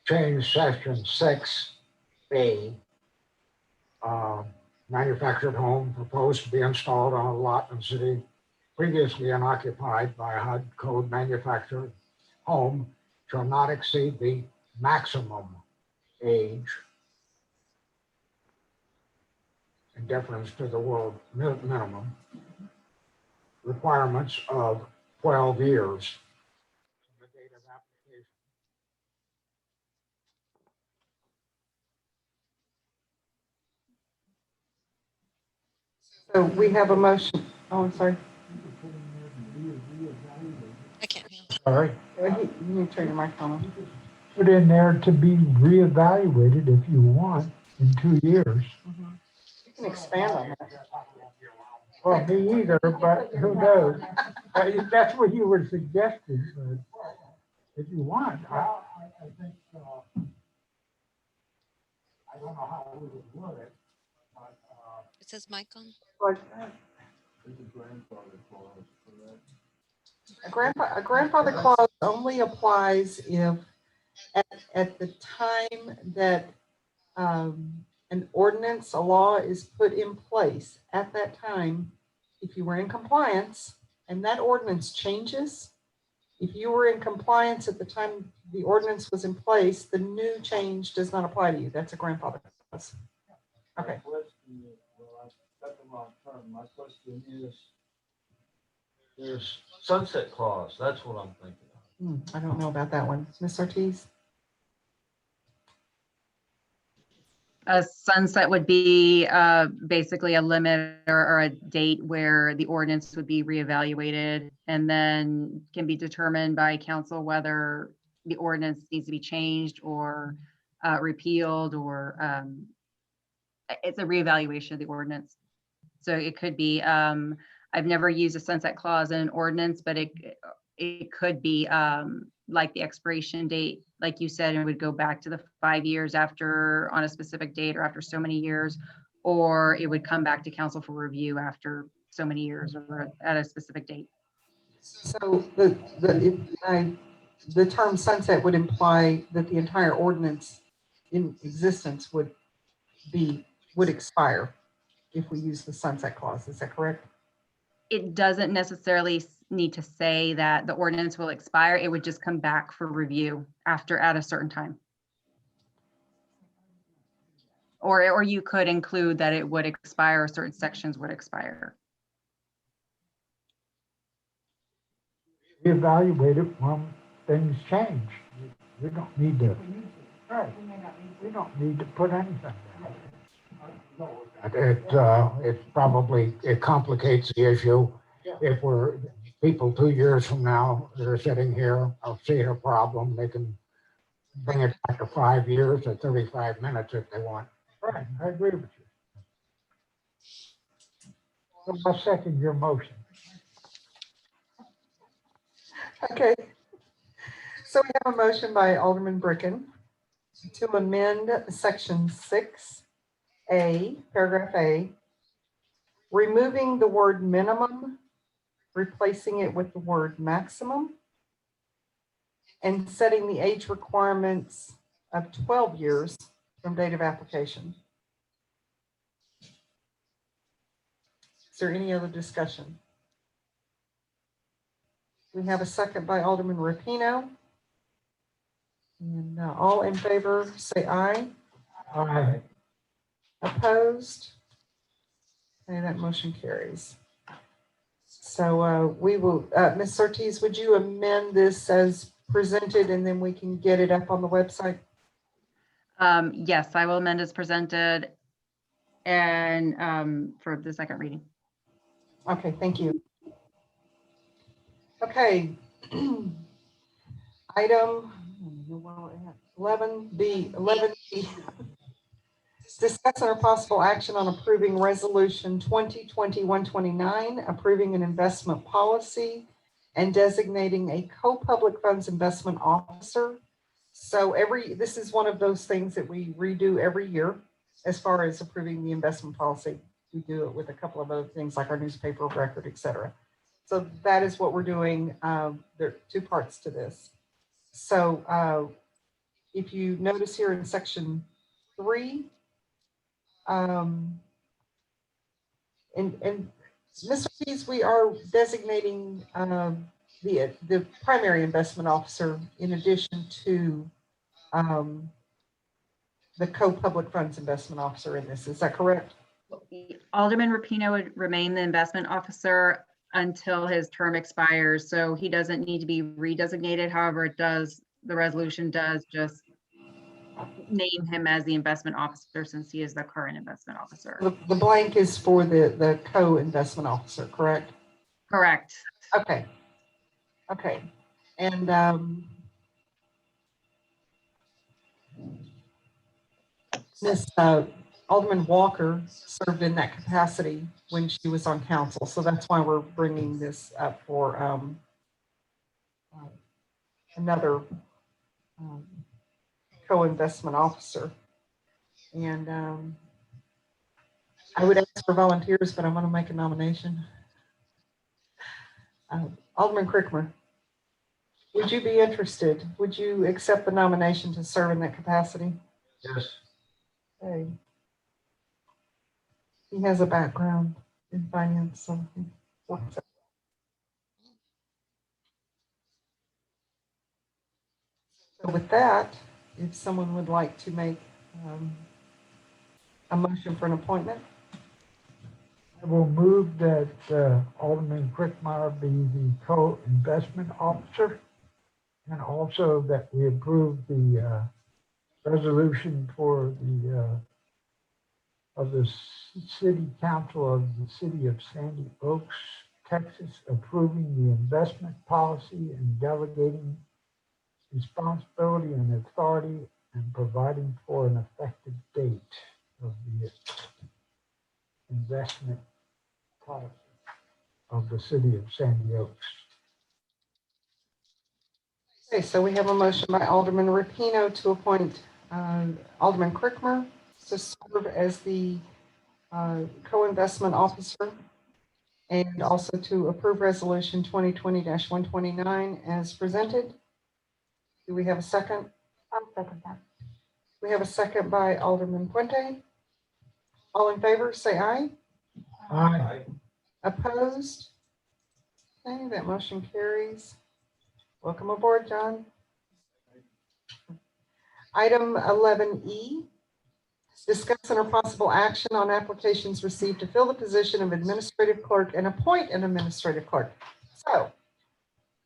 change section 6B. Manufactured home proposed to be installed on a lot in the city previously unoccupied by a HUD code manufactured home shall not exceed the maximum age in deference to the world minimum requirements of 12 years. The date of application. So we have a motion. Oh, I'm sorry. I can't hear. Sorry. You need to turn your microphone on. Put in there to be reevaluated if you want in 2 years. You can expand on that. Well, me either, but who knows? That's what you were suggesting, but if you want, I think, I don't know how we would word it, but, It says mic on. Like that. A grandfather clause only applies if at the time that an ordinance, a law is put in place, at that time, if you were in compliance and that ordinance changes, if you were in compliance at the time the ordinance was in place, the new change does not apply to you. That's a grandfather clause. Okay. That's the wrong term. My question is, there's sunset clause. That's what I'm thinking of. I don't know about that one. Ms. Ortiz? A sunset would be basically a limit or a date where the ordinance would be reevaluated and then can be determined by council whether the ordinance needs to be changed or repealed or it's a reevaluation of the ordinance. So it could be, I've never used a sunset clause in an ordinance, but it could be like the expiration date, like you said, it would go back to the 5 years after on a specific date or after so many years, or it would come back to council for review after so many years or at a specific date. So the term sunset would imply that the entire ordinance in existence would expire if we use the sunset clause. Is that correct? It doesn't necessarily need to say that the ordinance will expire. It would just come back for review at a certain time. Or you could include that it would expire, certain sections would expire. Evaluate it when things change. We don't need to, right, we don't need to put anything down. It complicates the issue if we're people 2 years from now that are sitting here are seeing a problem, they can bring it back to 5 years or 35 minutes if they want. Right, I agree with you. So I'll second your motion. Okay. So we have a motion by Alderman Bricken to amend section 6A, paragraph A, removing the word minimum, replacing it with the word maximum, and setting the age requirements of 12 years from date of application. Is there any other discussion? We have a second by Alderman Rapino. And all in favor, say aye. Aye. Opposed? Okay, that motion carries. So we will, Ms. Surtees, would you amend this as presented and then we can get it up on the website? Yes, I will amend as presented and for the second reading. Okay, thank you. Okay. Item 11B. Discuss and possible action on approving resolution 2020-129, approving an investment policy and designating a co-public funds investment officer. So this is one of those things that we redo every year as far as approving the investment policy. We do it with a couple of other things like our newspaper of record, et cetera. So that is what we're doing. There are two parts to this. So if you notice here in section 3, and Mr. Keys, we are designating the primary investment officer in addition to the co-public funds investment officer in this. Is that correct? Alderman Rapino would remain the investment officer until his term expires, so he doesn't need to be redesignated. However, the resolution does just name him as the investment officer since he is the current investment officer. The blank is for the co-investment officer, correct? Correct. Okay. Okay. And Ms. Alderman Walker served in that capacity when she was on council. So that's why we're bringing this up for another co-investment officer. And I would ask for volunteers, but I'm going to make a nomination. Alderman Crickmer, would you be interested? Would you accept the nomination to serve in that capacity? Yes. Okay. He has a background in finance, so he works out. So with that, if someone would like to make a motion for an appointment. I will move that Alderman Crickmeyer be the co-investment officer, and also that we approve the resolution for the City Council of the City of Sandy Oaks, Texas, approving the investment policy and delegating responsibility and authority and providing for an effective date of the investment policy of the City of Sandy Oaks. Okay, so we have a motion by Alderman Rapino to appoint Alderman Crickmer to serve as the co-investment officer, and also to approve resolution 2020-129 as presented. Do we have a second? I'll second that. We have a second by Alderman Puente. All in favor, say aye. Aye. Opposed? Okay, that motion carries. Welcome aboard, John. Item 11E, discuss and possible action on applications received to fill the position of administrative clerk and appoint an administrative clerk. So,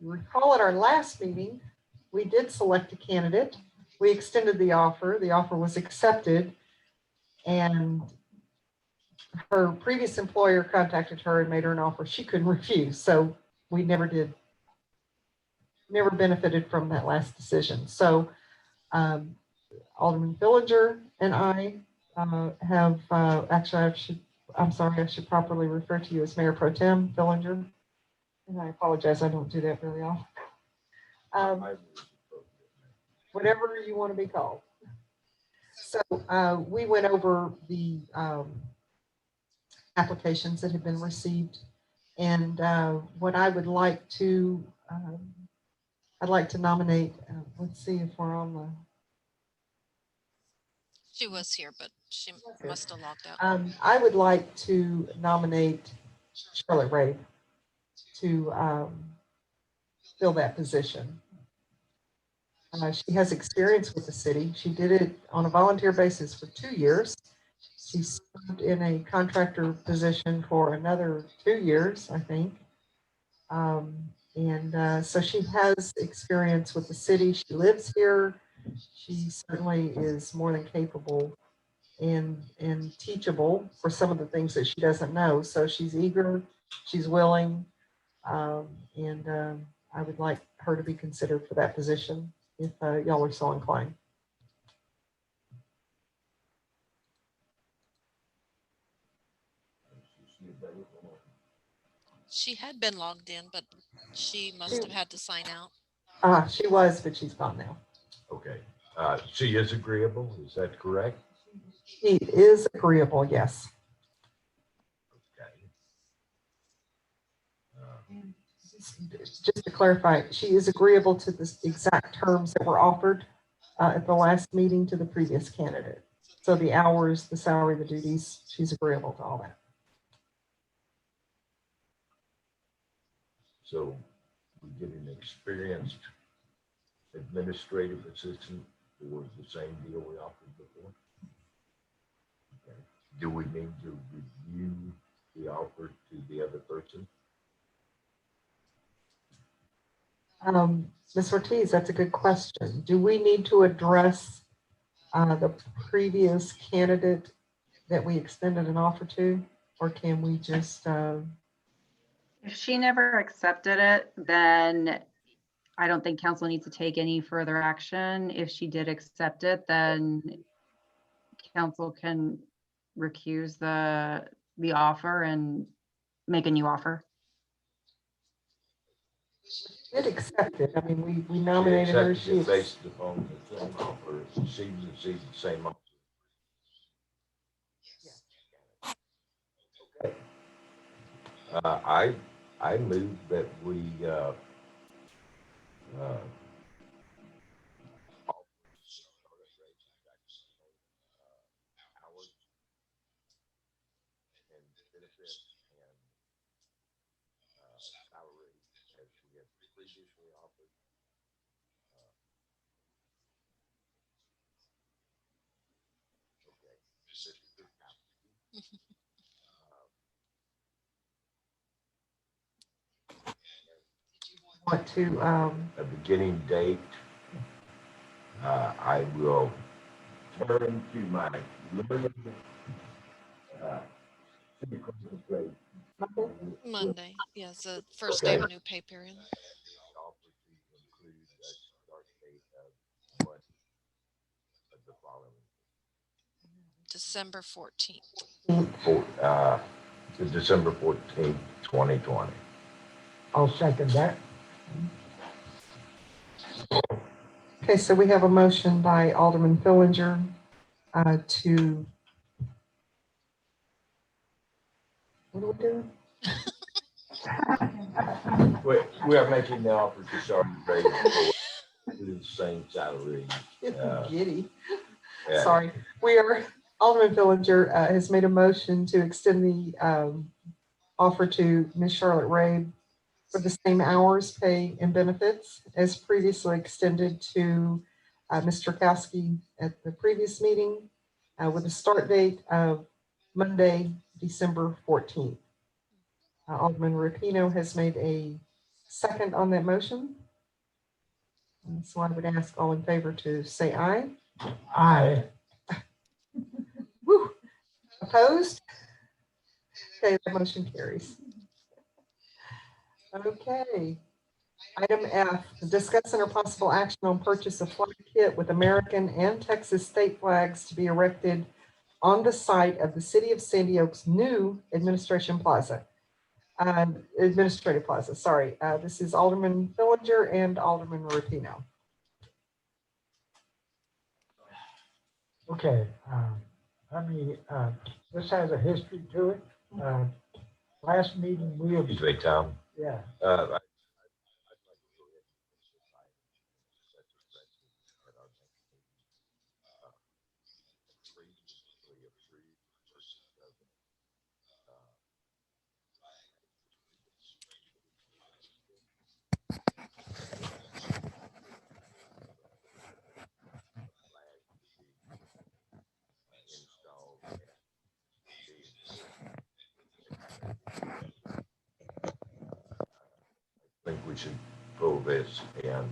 you recall at our last meeting, we did select a candidate. We extended the offer. The offer was accepted, and her previous employer contacted her and made her an offer she couldn't refuse. So we never benefited from that last decision. So Alderman Fillinger and I have, actually, I'm sorry, I should properly refer to you as Mayor Pro Tem Fillinger. And I apologize, I don't do that very often. Whatever you want to be called. So we went over the applications that have been received. And what I would like to, I'd like to nominate, let's see if we're on the. She was here, but she must have logged out. I would like to nominate Charlotte Ray to fill that position. She has experience with the city. She did it on a volunteer basis for 2 years. She served in a contractor position for another 2 years, I think. So she has experience with the city. She lives here. She certainly is more than capable and teachable for some of the things that she doesn't know. So she's eager, she's willing, and I would like her to be considered for that position if y'all are so inclined. She had been logged in, but she must have had to sign out. She was, but she's gone now. Okay. She is agreeable, is that correct? She is agreeable, yes. Okay. Just to clarify, she is agreeable to the exact terms that were offered at the last meeting to the previous candidate. So the hours, the salary, the duties, she's agreeable to all that. So we get an experienced administrative assistant for the same deal we offered before. Okay. Do we need to review the offer to the other person? Ms. Ortiz, that's a good question. Do we need to address the previous candidate that we extended an offer to, or can we just? If she never accepted it, then I don't think council needs to take any further action. If she did accept it, then council can recuse the offer and make a new offer. Did accept it. I mean, we She nominated her. accepted it based upon the same offer. She received the same offer. Okay. I move that we salary as we had previously offered. Want to A beginning date. I will turn to my learning. Monday, yes, the first day of a new pay period. Offer to include a start date of what of the following. December 14th. To December 14th, 2020. I'll second that. Okay, so we have a motion by Alderman Fillinger to. What are we doing? We are making the offer to Sergeant Ray for the same salary. Giddy. Yeah. Sorry. Alderman Fillinger has made a motion to extend the offer to Ms. Charlotte Ray for the same hours, pay, and benefits as previously extended to Ms. Turkowski at the previous meeting with a start date of Monday, December 14th. Alderman Rapino has made a second on that motion. And so I would ask all in favor to say aye. Aye. Woo. Opposed? Okay, the motion carries. Okay. Item F, discuss and or possible action on purchase of flag kit with American and Texas state flags to be erected on the site of the City of Sandy Oaks' new administration plaza. Administrative plaza, sorry. This is Alderman Fillinger and Alderman Rapino. Okay, this has a history to it. Last meeting, we have, Excuse me, Tom. yeah, Uh, I think we should pull this and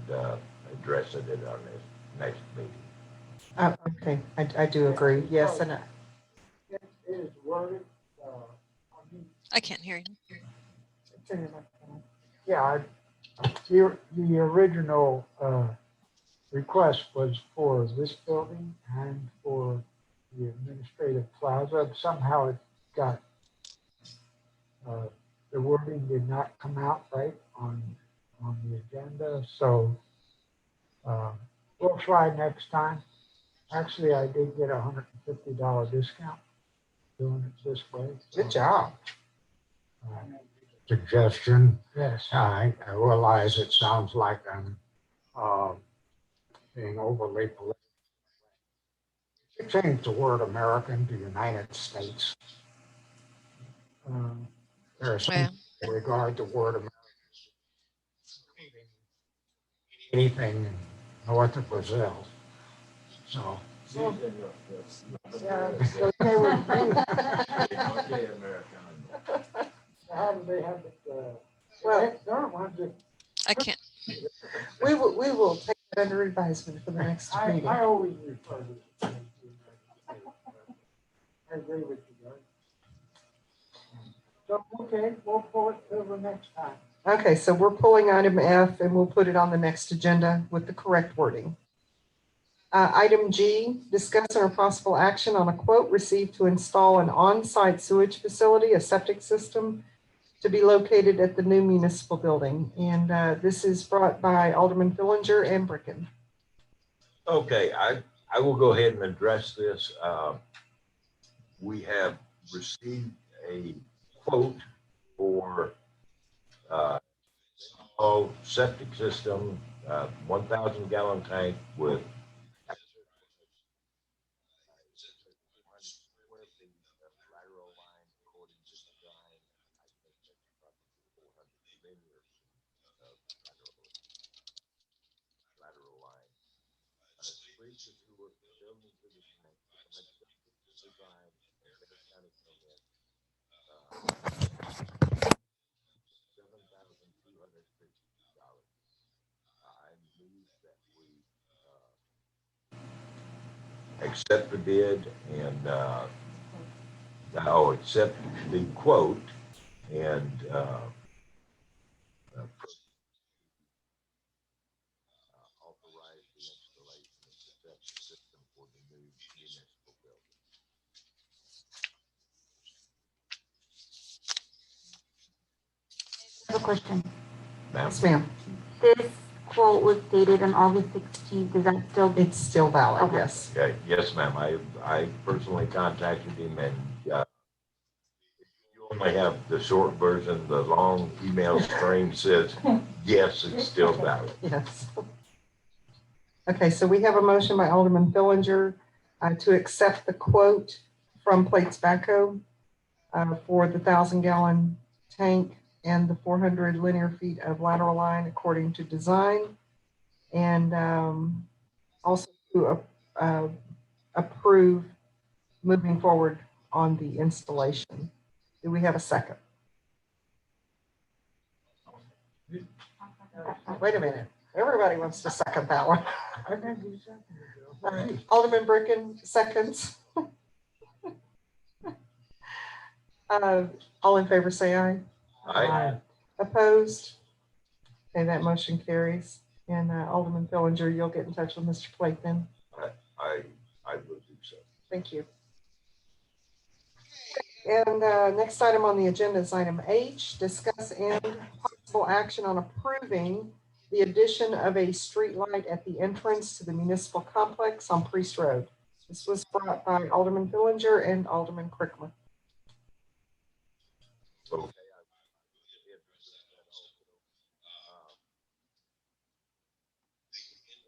address it at our next meeting. Okay, I do agree. Yes, and it is worded, I can't hear you. yeah, the original request was for this building and for the administrative plaza. Somehow it got, the wording did not come out right on the agenda, so we'll try next time. Actually, I did get a $150 discount doing it this way. good job. Suggestion. Yes. I realize it sounds like I'm being overly political. Change the word American to United States. There's Yeah. in regard to word American. Anything north of Brazil. So. Yeah, it's okay with me. How do they have it? Well, They're ones that I can't. we will take it under advisement for the next meeting. I always refer to it. I agree with you, guys. So, okay, we'll pull it till the next time. Okay, so we're pulling item F and we'll put it on the next agenda with the correct wording. Item G, discuss or possible action on a quote received to install an on-site sewage facility, a septic system to be located at the new municipal building. And this is brought by Alderman Fillinger and Bricken. Okay, I will go ahead and address this. We have received a quote for septic system, 1,000 gallon tank with accept the bid and accept the quote and authorize the installation of the septic system for the new municipal building. I have a question. Yes, ma'am. This quote was dated on August 16th. Is that still? It's still valid, Okay. yes. Okay, yes, ma'am. I personally contacted him and you only have the short version. The long email string says, yes, it's still valid. Yes. Okay, so we have a motion by Alderman Fillinger to accept the quote from Plates Backhoe for the 1,000 gallon tank and the 400 linear feet of lateral line according to design. And also to approve moving forward on the installation. Do we have a second? Wait a minute. Everybody wants to second that one. I think you said it. Alderman Bricken, seconds. All in favor, say aye. I Opposed? Okay, that motion carries. And Alderman Fillinger, you'll get in touch with Mr. Flake then. I will do so. Thank you. And next item on the agenda is item H, discuss and possible action on approving the addition of a street light at the entrance to the municipal complex on Priest Road. This was brought by Alderman Fillinger and Alderman Crickmer. Okay.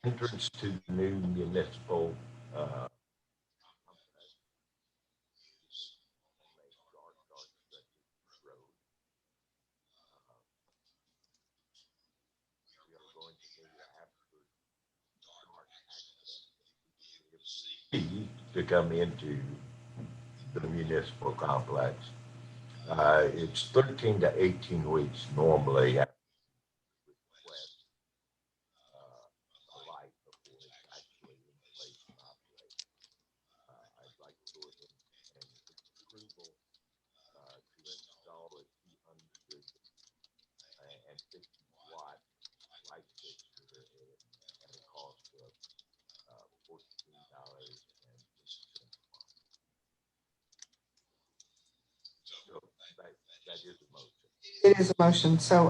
Entrance to the new municipal to come into the municipal complex. It's 13 to 18 weeks normally after request a light before it's actually in place and operate. I'd like to go ahead and get approval to install a 250 watt light fixture at a cost of $14.50. So that is a motion. It is a motion. So,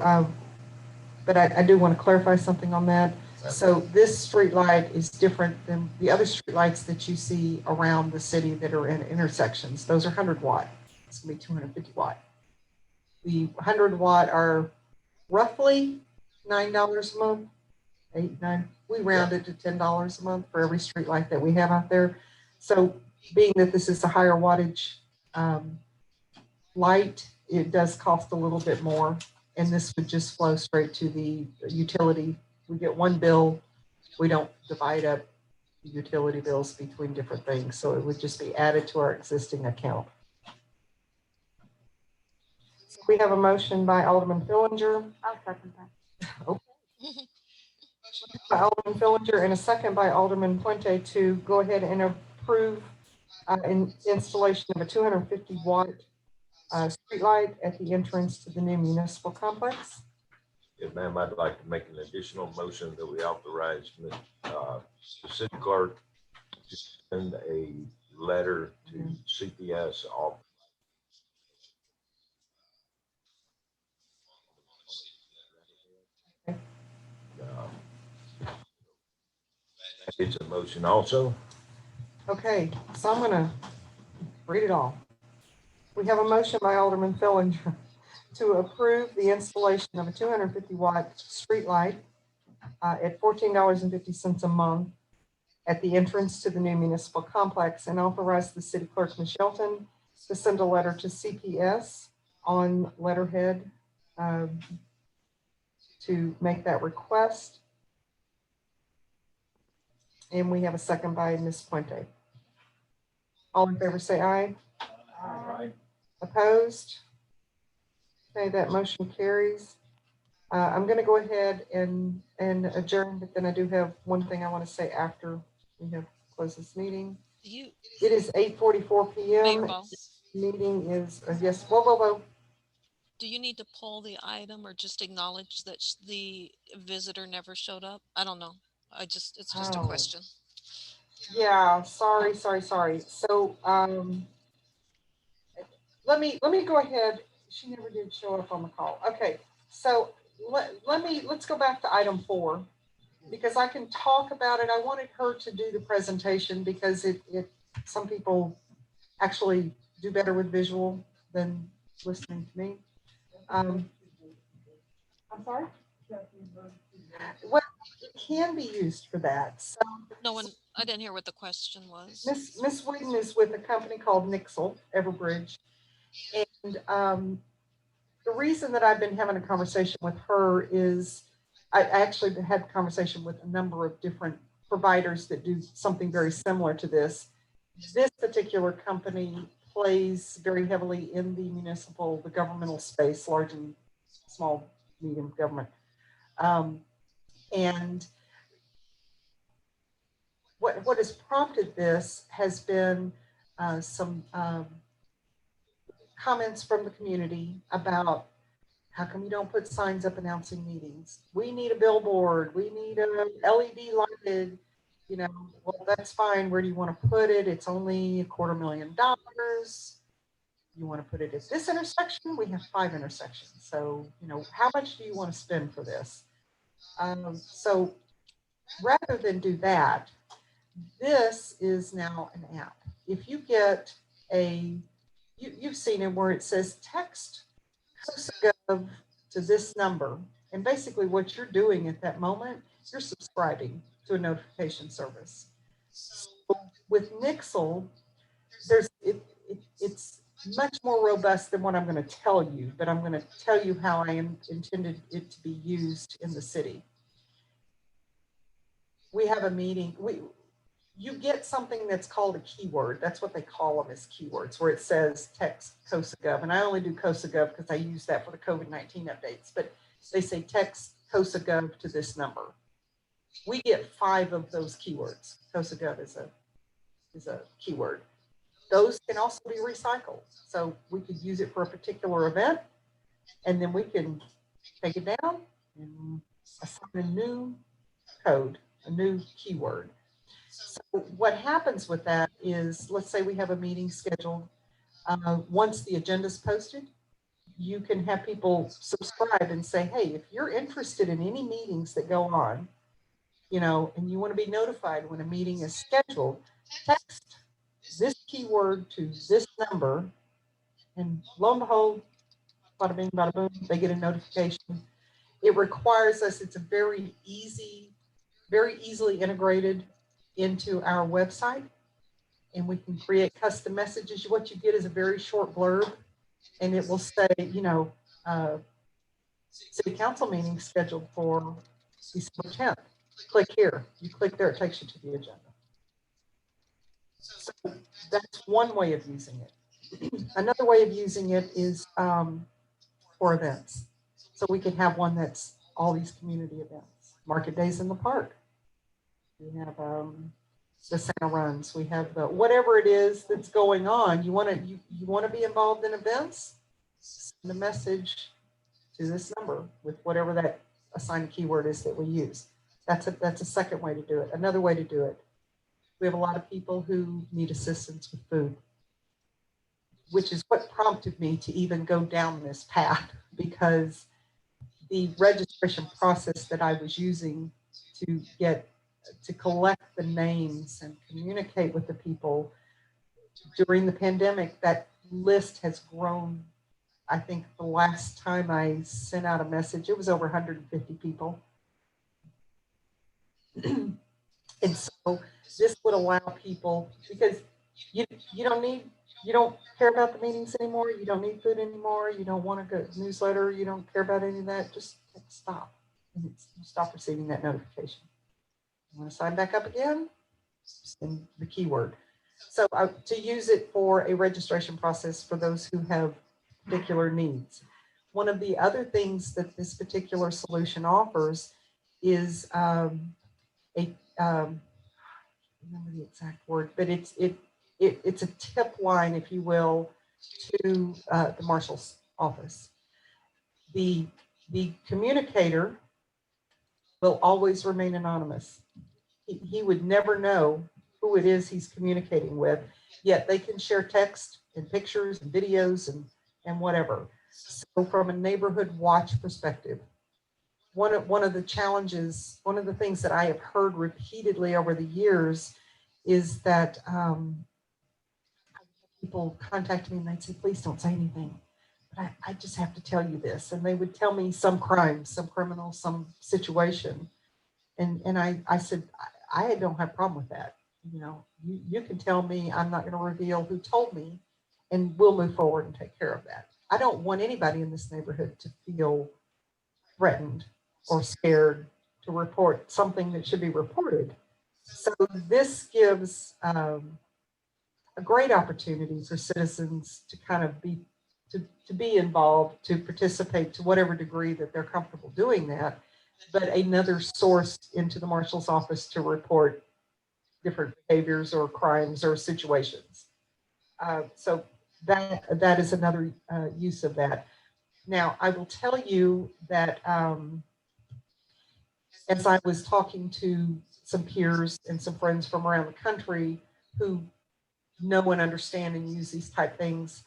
but I do want to clarify something on that. So this street light is different than the other street lights that you see around the city that are in intersections. Those are 100 watt. It's going to be 250 watt. The 100 watt are roughly $9 a month, $8, $9. We round it to $10 a month for every street light that we have out there. So being that this is a higher wattage light, it does cost a little bit more. And this would just flow straight to the utility. We get one bill. We don't divide up the utility bills between different things. So it would just be added to our existing account. So we have a motion by Alderman Fillinger. I'll second that. Okay. By Alderman Fillinger and a second by Alderman Puente to go ahead and approve installation of a 250 watt street light at the entrance to the new municipal complex. Yes, ma'am, I'd like to make an additional motion that we authorize the city clerk to send a letter to CPS off. It's a motion also. Okay, so I'm gonna read it all. We have a motion by Alderman Fillinger to approve the installation of a 250 watt street light at $14.50 a month at the entrance to the new municipal complex, and authorize the city clerk, Ms. Shelton, to send a letter to CPS on letterhead to make that request. And we have a second by Ms. Puente. All in favor say aye. Aye. Opposed? Okay, that motion carries. I'm going to go ahead and adjourn, but then I do have one thing I want to say after we have closed this meeting. It is 8:44 p.m. Meeting is, yes, whoa. Do you need to pull the item or just acknowledge that the visitor never showed up? I don't know. It's just a question. Yeah, sorry. So let me go ahead. She never did show up on the call. Okay, so let's go back to item 4 because I can talk about it. I wanted her to do the presentation because some people actually do better with visual than listening to me. I'm sorry? Well, it can be used for that. So I didn't hear what the question was. Miss Whedon is with a company called Nixle Everbridge. And the reason that I've been having a conversation with her is I actually had a conversation with a number of different providers that do something very similar to this. This particular company plays very heavily in the governmental space, large and small, medium government. And what has prompted this has been some comments from the community about How come you don't put signs up announcing meetings? We need a billboard. We need a LED lighted, you know, well, that's fine. Where do you want to put it? It's only $250,000. You want to put it at this intersection? We have 5 intersections. So, you know, how much do you want to spend for this? So rather than do that, this is now an app. If you get you've seen it where it says text COSAGov to this number. And basically what you're doing at that moment, you're subscribing to a notification service. So with Nixle, it's much more robust than what I'm going to tell you, but I'm going to tell you how I intended it to be used in the city. We have a meeting. You get something that's called a keyword. That's what they call them, as keywords, where it says text COSAGov. And I only do COSAGov because I use that for the COVID-19 updates, but they say text COSAGov to this number. We get 5 of those keywords. COSAGov is a keyword. Those can also be recycled. So we could use it for a particular event, and then we can take it down and assign a new code, a new keyword. So what happens with that is, let's say we have a meeting scheduled. Once the agenda is posted, you can have people subscribe and say, hey, if you're interested in any meetings that go on, you know, and you want to be notified when a meeting is scheduled, text this keyword to this number, and lo and behold, bada bing, bada boom, they get a notification. It requires us, it's a very easily integrated into our website, and we can create custom messages. What you get is a very short blurb, and it will say, you know, city council meeting scheduled for December 10th. Click here. You click there, it takes you to the agenda. So that's one way of using it. Another way of using it is for events. So we could have one that's all these community events. Market days in the park. We have the Santa runs. We have the whatever it is that's going on. You want to be involved in events? Send a message to this number with whatever that assigned keyword is that we use. That's a second way to do it. Another way to do it. We have a lot of people who need assistance with food, which is what prompted me to even go down this path, because the registration process that I was using to collect the names and communicate with the people during the pandemic, that list has grown. I think the last time I sent out a message, it was over 150 people. And so this would allow people, because you don't care about the meetings anymore, you don't need food anymore, you don't want to go newsletter, you don't care about any of that, just stop. And stop receiving that notification. You want to sign back up again? Send the keyword. So to use it for a registration process for those who have particular needs. One of the other things that this particular solution offers is remember the exact word, but it's a tip line, if you will, to the marshal's office. The communicator will always remain anonymous. He would never know who it is he's communicating with, yet they can share text and pictures and videos and whatever. So from a neighborhood watch perspective, one of the challenges, one of the things that I have heard repeatedly over the years is that people contact me and they'd say, please don't say anything. But I just have to tell you this. And they would tell me some crime, some criminal, some situation. And I said, I don't have a problem with that. You know, you can tell me, I'm not going to reveal who told me, and we'll move forward and take care of that. I don't want anybody in this neighborhood to feel threatened or scared to report something that should be reported. So this gives a great opportunity for citizens to kind of be involved, to participate to whatever degree that they're comfortable doing that, but another source into the marshal's office to report different behaviors or crimes or situations. So that is another use of that. Now, I will tell you that as I was talking to some peers and some friends from around the country who know and understand and use these type things,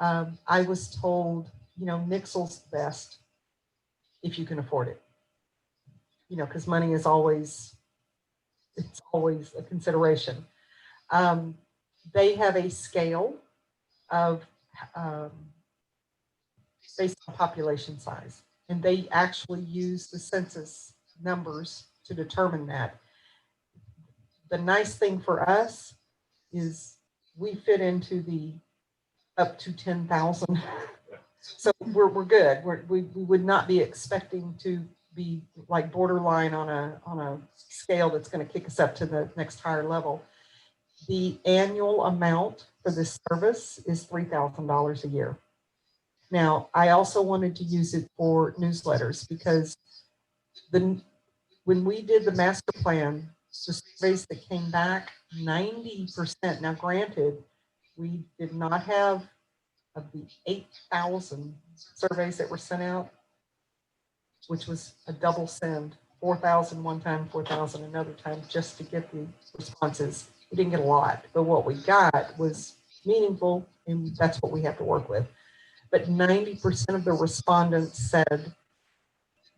I was told, Nixle's the best if you can afford it. Because money is always, it's always a consideration. They have a scale of based on population size, and they actually use the census numbers to determine that. The nice thing for us is we fit into the up to 10,000. So we're good. We would not be expecting to be like borderline on a scale that's going to kick us up to the next higher level. The annual amount for this service is $3,000 a year. Now, I also wanted to use it for newsletters because when we did the master plan, the surveys that came back, 90%. Now, granted, we did not have, of the 8,000 surveys that were sent out, which was a double send, 4,000 one time, 4,000 another time, just to get the responses. We didn't get a lot, but what we got was meaningful, and that's what we have to work with. But 90% of the respondents said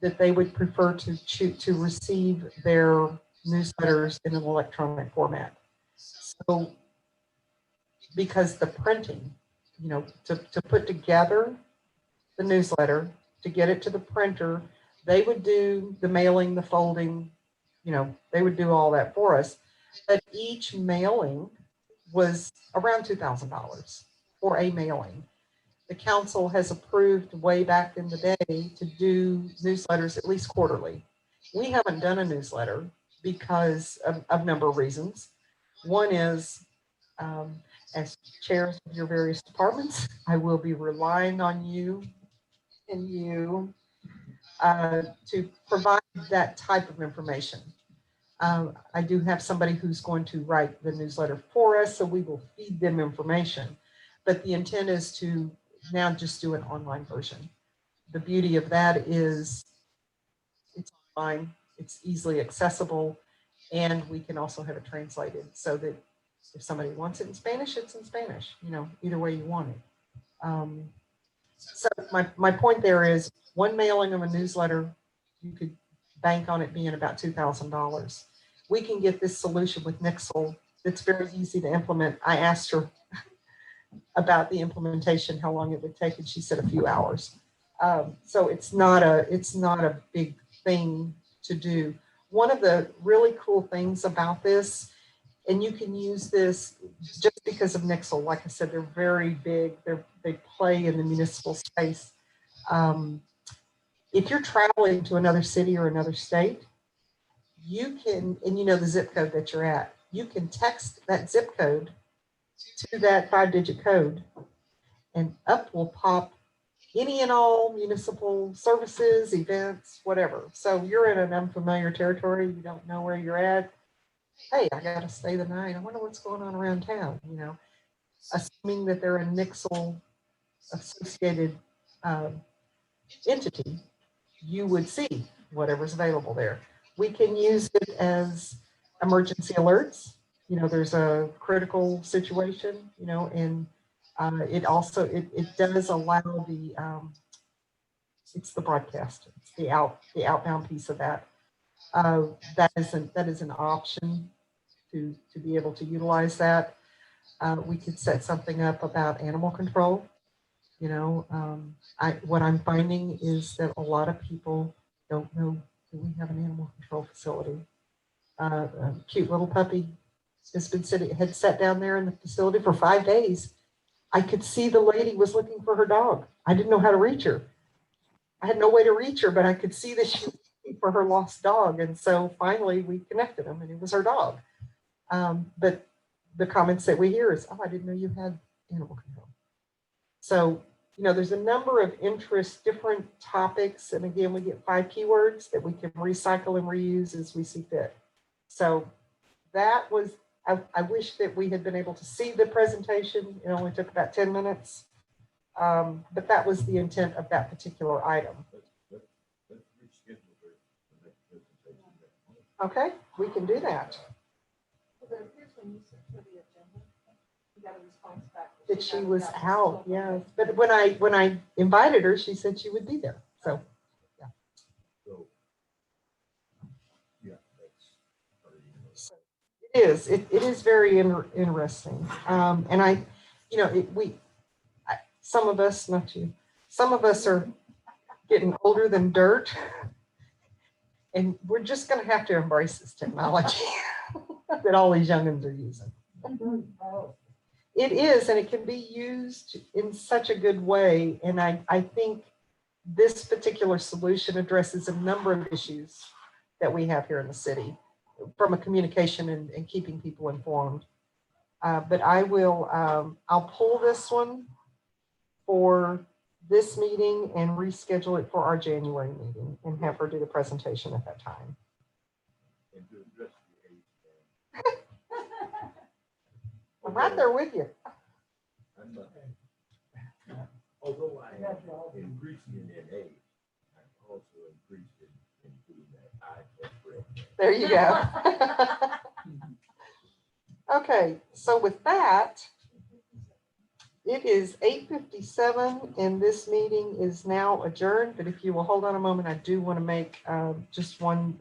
that they would prefer to receive their newsletters in an electronic format. So, because the printing, to put together the newsletter, to get it to the printer, they would do the mailing, the folding, they would do all that for us. But each mailing was around $2,000 for a mailing. The council has approved way back in the day to do newsletters at least quarterly. We haven't done a newsletter because of a number of reasons. One is, as chairs of your various departments, I will be relying on you and you to provide that type of information. I do have somebody who's going to write the newsletter for us, so we will feed them information. But the intent is to now just do an online version. The beauty of that is it's online, it's easily accessible, and we can also have it translated so that if somebody wants it in Spanish, it's in Spanish, either way you want it. So my point there is one mailing of a newsletter, you could bank on it being about $2,000. We can get this solution with Nixle. It's very easy to implement. I asked her about the implementation, how long it would take, and she said a few hours. So it's not a big thing to do. One of the really cool things about this, and you can use this just because of Nixle. Like I said, they're very big. They play in the municipal space. If you're traveling to another city or another state, you can, and the zip code that you're at, you can text that zip code to that 5-digit code, and up will pop any and all municipal services, events, whatever. So you're in an unfamiliar territory, you don't know where you're at. Hey, I got to stay the night. I wonder what's going on around town, assuming that they're a Nixle associated entity, you would see whatever's available there. We can use it as emergency alerts. There's a critical situation, and it also, it does allow the, it's the broadcast, it's the outbound piece of that. That is an option to be able to utilize that. We could set something up about animal control. What I'm finding is that a lot of people don't know that we have an animal control facility. A cute little puppy had sat down there in the facility for 5 days. I could see the lady was looking for her dog. I didn't know how to reach her. I had no way to reach her, but I could see that she was looking for her lost dog. And so finally we connected them, and it was her dog. But the comments that we hear is, oh, I didn't know you had animal control. So, there's a number of interest, different topics. And again, we get 5 keywords that we can recycle and reuse as we see fit. So that was, I wish that we had been able to see the presentation. It only took about 10 minutes. But that was the intent of that particular item. Let's reschedule the next presentation. Okay, we can do that. But it appears when you sent her the agenda, you got a response back. That she was out, yes. But when I invited her, she said she would be there. So So, yeah, that's. So it is. It is very interesting. And some of us, not you, some of us are getting older than dirt. And we're just going to have to embrace this technology that all these youngins are using. It is, and it can be used in such a good way. And I think this particular solution addresses a number of issues that we have here in the city from a communication and keeping people informed. But I'll pull this one for this meeting and reschedule it for our January meeting and have her do the presentation at that time. And to address the age. I'm right there with you. I'm not. Although I am increasing in age, I'm also increasing in doing that eye test. There you go. Okay, so with that, it is 8:57 and this meeting is now adjourned. But if you will hold on a moment, I do want to make just one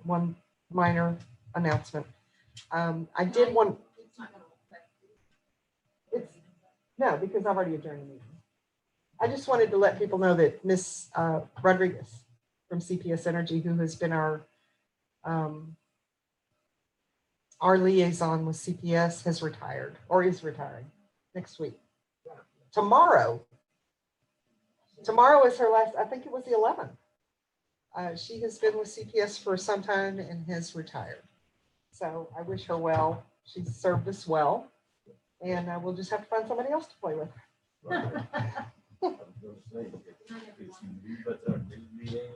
minor announcement. I did want. No, because I've already adjourned the meeting. I just wanted to let people know that Ms. Rodriguez from CPS Energy, who has been our liaison with CPS, has retired or is retiring next week. Tomorrow is her last, I think it was the 11th. She has been with CPS for some time and has retired. So I wish her well. She's served us well. And we'll just have to find somebody else to play with. I was gonna say, if you leave us our new meeting.